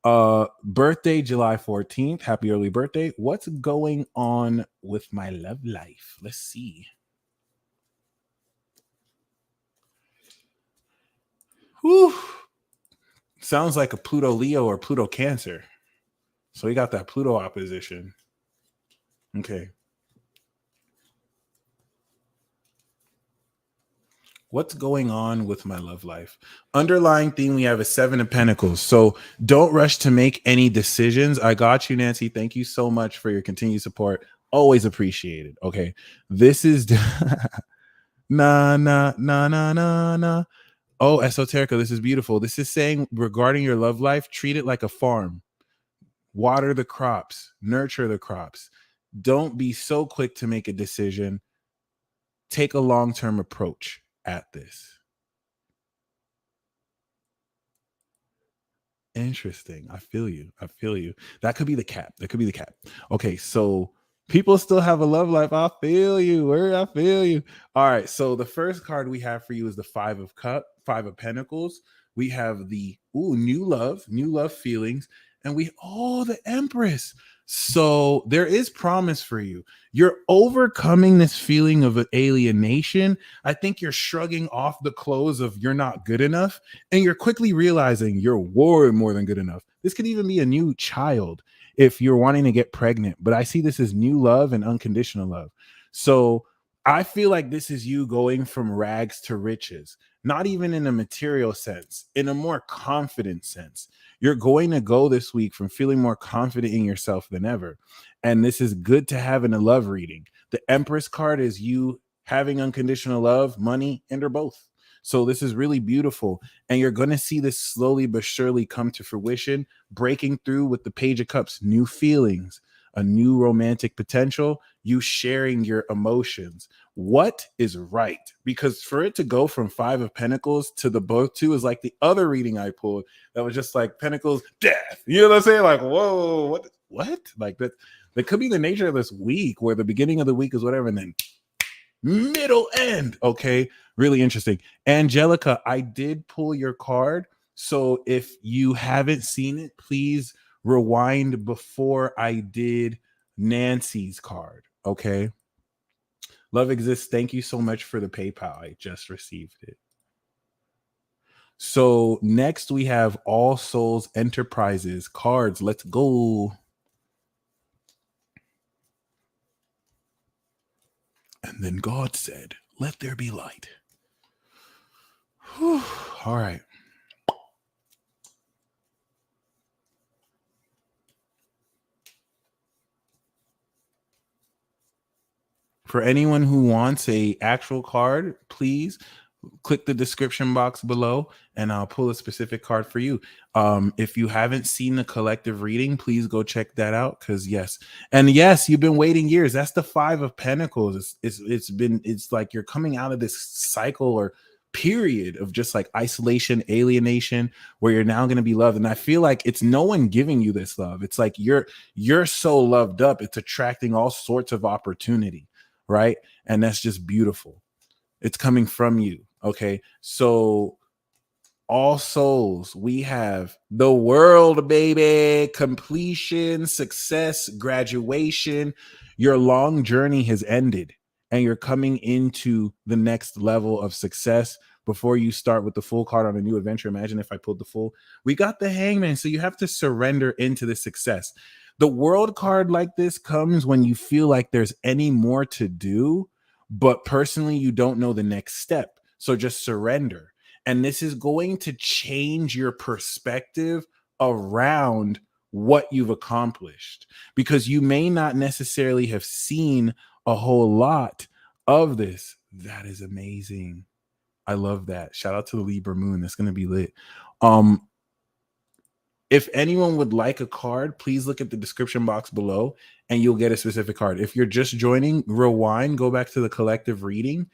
[SPEAKER 2] Birthday July 14th. Happy early birthday. What's going on with my love life? Let's see. Whew. Sounds like a Pluto Leo or Pluto Cancer. So we got that Pluto opposition. Okay. What's going on with my love life? Underlying theme we have is 7 of Pentacles. So don't rush to make any decisions. I got you, Nancy. Thank you so much for your continued support. Always appreciated. Okay. This is nah. Oh, Esoterica, this is beautiful. This is saying regarding your love life, treat it like a farm. Water the crops, nurture the crops. Don't be so quick to make a decision. Take a long-term approach at this. Interesting. I feel you. That could be the cap. Okay, so people still have a love life. I feel you. All right, so the first card we have for you is the 5 of Pentacles. We have the new love feelings, and the Empress. So there is promise for you. You're overcoming this feeling of alienation. I think you're shrugging off the clothes of you're not good enough, and you're quickly realizing you're way more than good enough. This could even be a new child if you're wanting to get pregnant, but I see this as new love and unconditional love. So I feel like this is you going from rags to riches, not even in a material sense, in a more confident sense. You're going to go this week from feeling more confident in yourself than ever. And this is good to have in a love reading. The Empress card is you having unconditional love, money, and or both. So this is really beautiful. And you're going to see this slowly but surely come to fruition, breaking through with the Page of Cups, new feelings, a new romantic potential, you sharing your emotions. What is right? Because for it to go from 5 of Pentacles to the both 2 is like the other reading I pulled that was just like Pentacles, death. You know what I'm saying? Like, whoa, what? Like that could be the nature of this week where the beginning of the week is whatever and then middle end. Okay, really interesting. Angelica, I did pull your card. So if you haven't seen it, please rewind before I did Nancy's card. Okay. Love exists. Thank you so much for the PayPal. I just received it. So next we have All Souls Enterprises cards. Let's go. And then God said, let there be light. Whew. All right. For anyone who wants a actual card, please click the description box below and I'll pull a specific card for you. If you haven't seen the collective reading, please go check that out. Because yes, you've been waiting years. That's the Five of Pentacles. It's like you're coming out of this cycle or period of just like isolation, alienation, where you're now going to be loved. And I feel like it's no one giving you this love. It's like you're so loved up, it's attracting all sorts of opportunity, right? And that's just beautiful. It's coming from you. Okay. So All Souls, we have the world, baby. Completion, success, graduation. Your long journey has ended and you're coming into the next level of success before you start with the full card on a new adventure. Imagine if I pulled the full. We got the Hangman. So you have to surrender into the success. The world card like this comes when you feel like there's any more to do, but personally, you don't know the next step. So just surrender. And this is going to change your perspective around what you've accomplished, because you may not necessarily have seen a whole lot of this. That is amazing. I love that. Shout out to the Libra moon. That's going to be lit. If anyone would like a card, please look at the description box below and you'll get a specific card. If you're just joining, rewind, go back to the collective reading,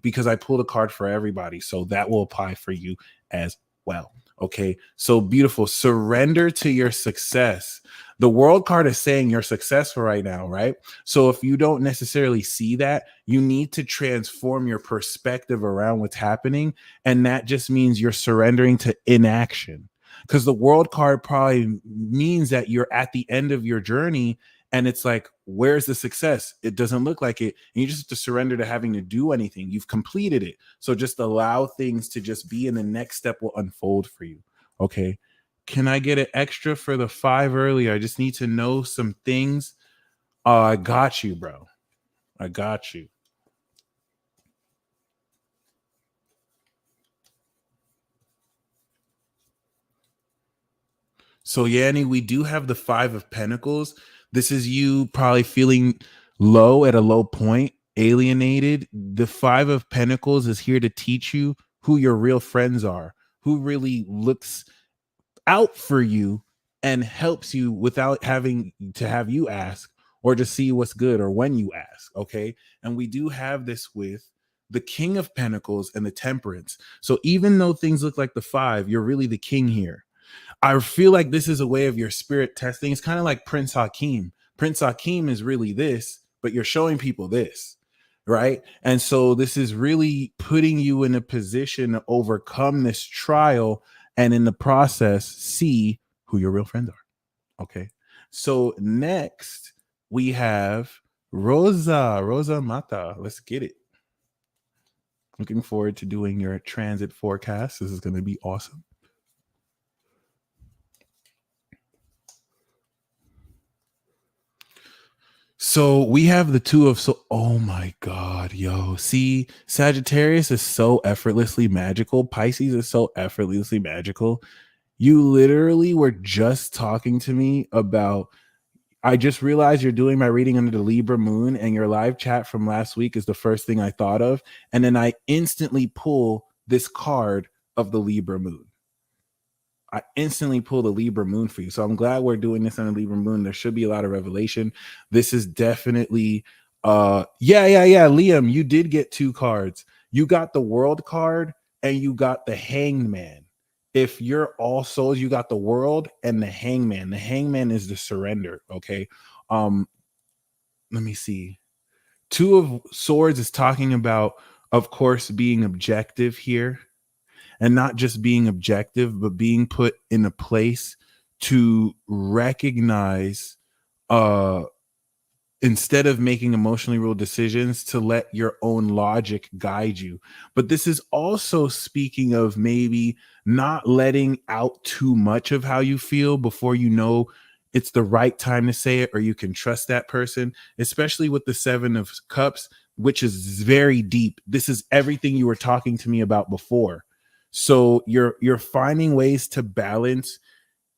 [SPEAKER 2] because I pulled a card for everybody. So that will apply for you as well. Okay. So beautiful. Surrender to your success. The world card is saying you're successful right now, right? So if you don't necessarily see that, you need to transform your perspective around what's happening. And that just means you're surrendering to inaction. Because the world card probably means that you're at the end of your journey and it's like, where's the success? It doesn't look like it. And you just have to surrender to having to do anything. You've completed it. So just allow things to just be, and the next step will unfold for you. Okay. Can I get an extra for the 5 earlier? I just need to know some things. I got you, bro. I got you. So Yanni, we do have the 5 of Pentacles. This is you probably feeling low at a low point, alienated. The 5 of Pentacles is here to teach you who your real friends are, who really looks out for you and helps you without having to have you ask or to see what's good or when you ask. Okay. And we do have this with the King of Pentacles and the Temperance. So even though things look like the 5, you're really the king here. I feel like this is a way of your spirit testing. It's kind of like Prince Hakeem. Prince Hakeem is really this, but you're showing people this, right? And so this is really putting you in a position to overcome this trial and in the process, see who your real friends are. Okay. So next we have Rosa Mata. Let's get it. Looking forward to doing your transit forecast. This is going to be awesome. So we have the 2 of oh my God, yo. See, Sagittarius is so effortlessly magical. Pisces is so effortlessly magical. You literally were just talking to me about, I just realized you're doing my reading under the Libra moon, and your live chat from last week is the first thing I thought of. And then I instantly pull this card of the Libra moon. I instantly pull the Libra moon for you. So I'm glad we're doing this on the Libra moon. There should be a lot of revelation. This is definitely, Liam, you did get 2 cards. You got the World card and you got the Hangman. If you're All Souls, you got the World and the Hangman. The Hangman is the surrender. Okay. Let me see. 2 of Swords is talking about, of course, being objective here. And not just being objective, but being put in a place to recognize, instead of making emotionally ruled decisions, to let your own logic guide you. But this is also speaking of maybe not letting out too much of how you feel before you know it's the right time to say it, or you can trust that person, especially with the 7 of Cups, which is very deep. This is everything you were talking to me about before. So you're finding ways to balance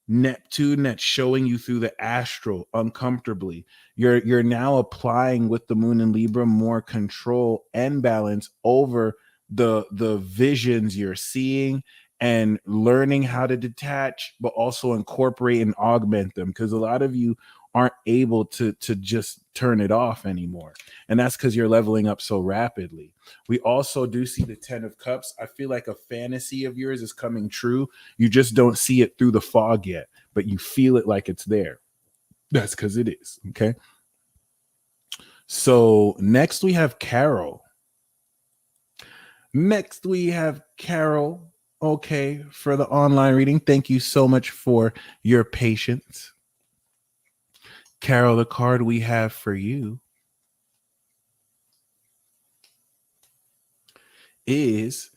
[SPEAKER 2] Neptune that's showing you through the astral uncomfortably. You're now applying with the moon in Libra more control and balance over the visions you're seeing, and learning how to detach but also incorporate and augment them, because a lot of you aren't able to just turn it off anymore, and that's because you're leveling up so rapidly. We also do see the 10 of Cups. I feel like a fantasy of yours is coming true. You just don't see it through the fog yet, but you feel it like it's there. That's because it is. Okay. So next we have Carol. Okay, for the online reading. Thank you so much for your patience. Carol, the card we have for you is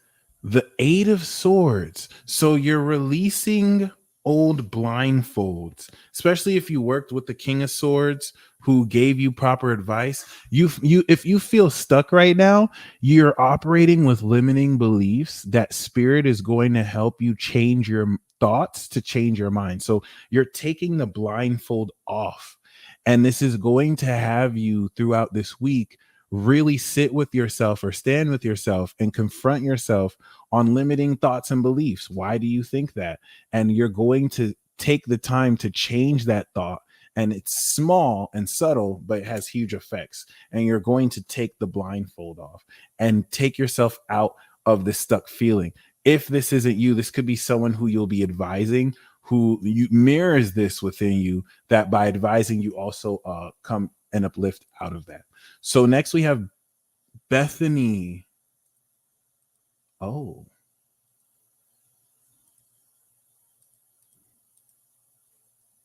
[SPEAKER 2] the 8 of Swords. So you're releasing old blindfolds, especially if you worked with the King of Swords who gave you proper advice. If you feel stuck right now, you're operating with limiting beliefs. That spirit is going to help you change your thoughts to change your mind. So you're taking the blindfold off. And this is going to have you throughout this week really sit with yourself or stand with yourself and confront yourself on limiting thoughts and beliefs. Why do you think that? And you're going to take the time to change that thought. And it's small and subtle, but it has huge effects. And you're going to take the blindfold off and take yourself out of the stuck feeling. If this isn't you, this could be someone who you'll be advising, who you mirrors this within you, that by advising you also come and uplift out of that. So next we have Bethany. Oh.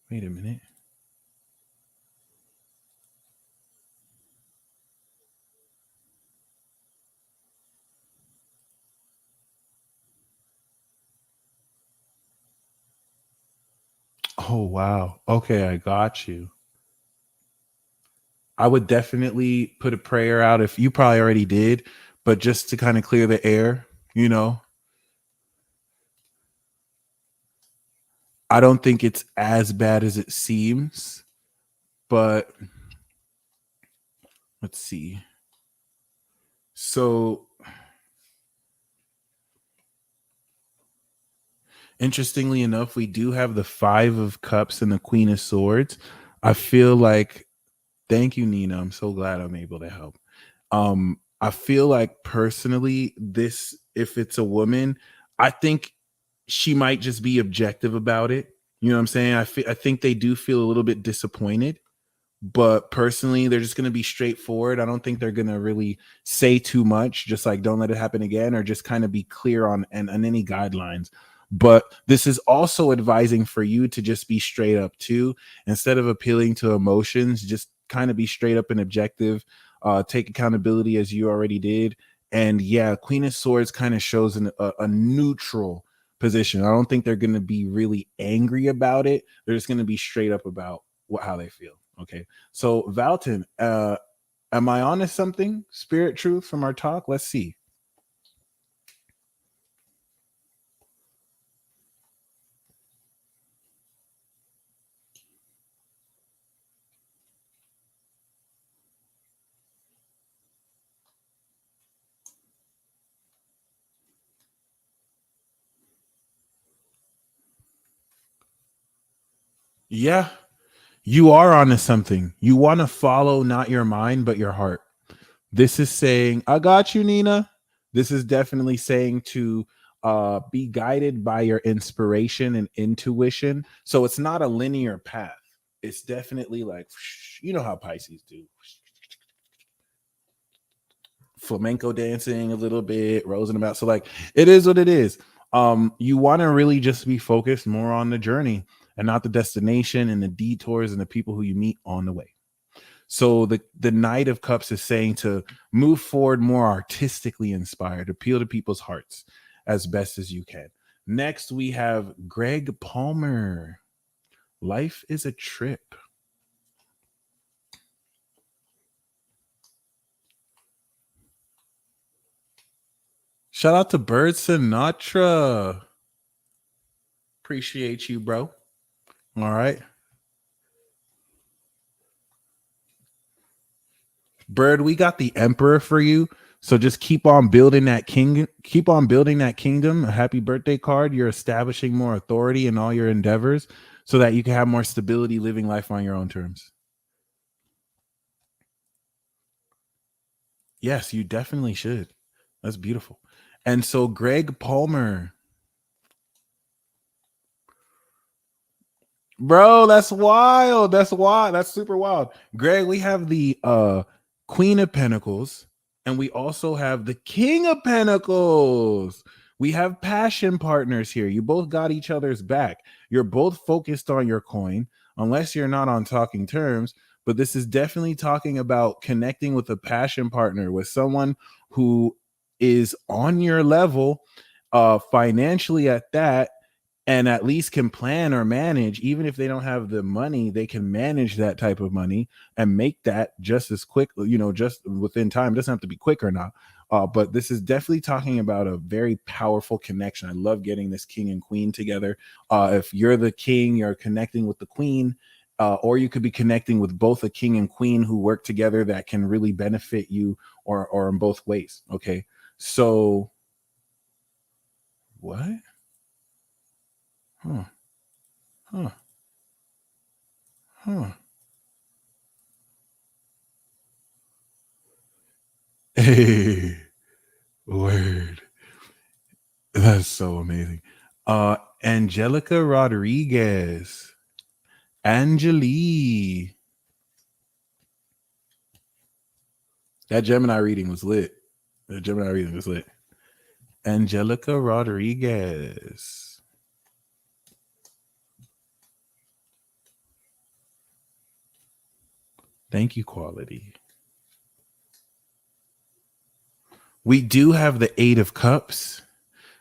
[SPEAKER 2] Wait a minute. Oh, wow. Okay, I got you. I would definitely put a prayer out, if you probably already did, but just to kind of clear the air, you know. I don't think it's as bad as it seems, but let's see. So interestingly enough, we do have the 5 of Cups and the Queen of Swords. I feel like, thank you, Nina. I'm so glad I'm able to help. I feel like personally, this, if it's a woman, I think she might just be objective about it. You know what I'm saying? I think they do feel a little bit disappointed, but personally, they're just going to be straightforward. I don't think they're going to really say too much, just like don't let it happen again, or just kind of be clear on any guidelines. But this is also advising for you to just be straight up too, instead of appealing to emotions. Just kind of be straight up and objective. Take accountability as you already did. And yeah, Queen of Swords kind of shows a neutral position. I don't think they're going to be really angry about it. They're just going to be straight up about how they feel. Okay. So Valton, am I on to something? Spirit truth from our talk? Let's see. Yeah, you are onto something. You want to follow not your mind, but your heart. This is saying, I got you, Nina. This is definitely saying to be guided by your inspiration and intuition. So it's not a linear path. It's definitely like, you know how Pisces do. Flamenco dancing a little bit, rosing about. So like it is what it is. You want to really just be focused more on the journey and not the destination and the detours and the people who you meet on the way. So the Knight of Cups is saying to move forward more artistically inspired, appeal to people's hearts as best as you can. Next, we have Greg Palmer. Life is a trip. Shout out to Bird Sinatra. Appreciate you, bro. All right. Bird, we got the Emperor for you. So just keep on building that kingdom. A happy birthday card. You're establishing more authority in all your endeavors so that you can have more stability living life on your own terms. Yes, you definitely should. That's beautiful. And so Greg Palmer. Bro, that's wild. That's wild. That's super wild. Greg, we have the Queen of Pentacles, and we also have the King of Pentacles. We have passion partners here. You both got each other's back. You're both focused on your coin, unless you're not on talking terms. But this is definitely talking about connecting with a passion partner, with someone who is on your level, financially at that, and at least can plan or manage. Even if they don't have the money, they can manage that type of money and make that just as quick, just within time. It doesn't have to be quick or not. But this is definitely talking about a very powerful connection. I love getting this king and queen together. If you're the king, you're connecting with the queen, or you could be connecting with both a king and queen who work together that can really benefit you, or in both ways. Okay. So what? Huh. Huh. Huh. Hey, word. That's so amazing. Angelica Rodriguez. Angelique. That Gemini reading was lit. Angelica Rodriguez. Thank you, quality. We do have the Eight of Cups,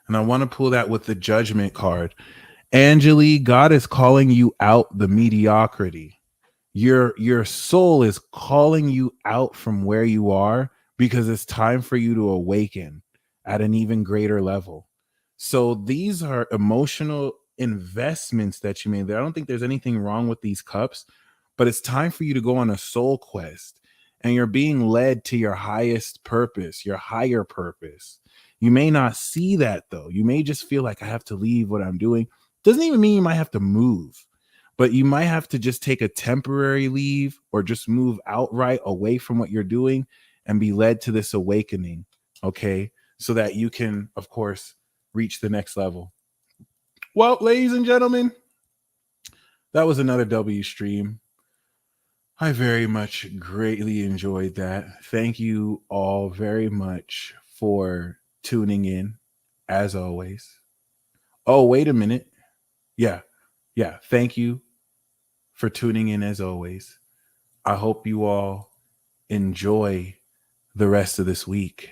[SPEAKER 2] and I want to pull that with the Judgment card. Angelique, God is calling you out the mediocrity. Your soul is calling you out from where you are, because it's time for you to awaken at an even greater level. So these are emotional investments that you made. I don't think there's anything wrong with these cups, but it's time for you to go on a soul quest, and you're being led to your highest purpose, your higher purpose. You may not see that though. You may just feel like, I have to leave what I'm doing. Doesn't even mean you might have to move, but you might have to just take a temporary leave, or just move outright away from what you're doing and be led to this awakening. Okay. So that you can, of course, reach the next level. Well, ladies and gentlemen, that was another W stream. I very much greatly enjoyed that. Thank you all very much for tuning in, as always. Oh, wait a minute. Yeah. Thank you for tuning in, as always. I hope you all enjoy the rest of this week.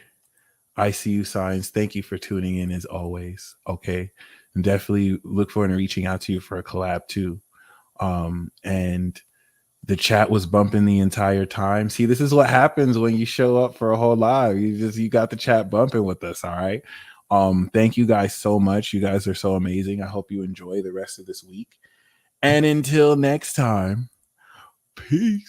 [SPEAKER 2] I see you, signs. Thank you for tuning in, as always. Okay. And definitely look forward to reaching out to you for a collab too. And the chat was bumping the entire time. See, this is what happens when you show up for a whole live. You got the chat bumping with us. All right. Thank you guys so much. You guys are so amazing. I hope you enjoy the rest of this week. And until next time, peace.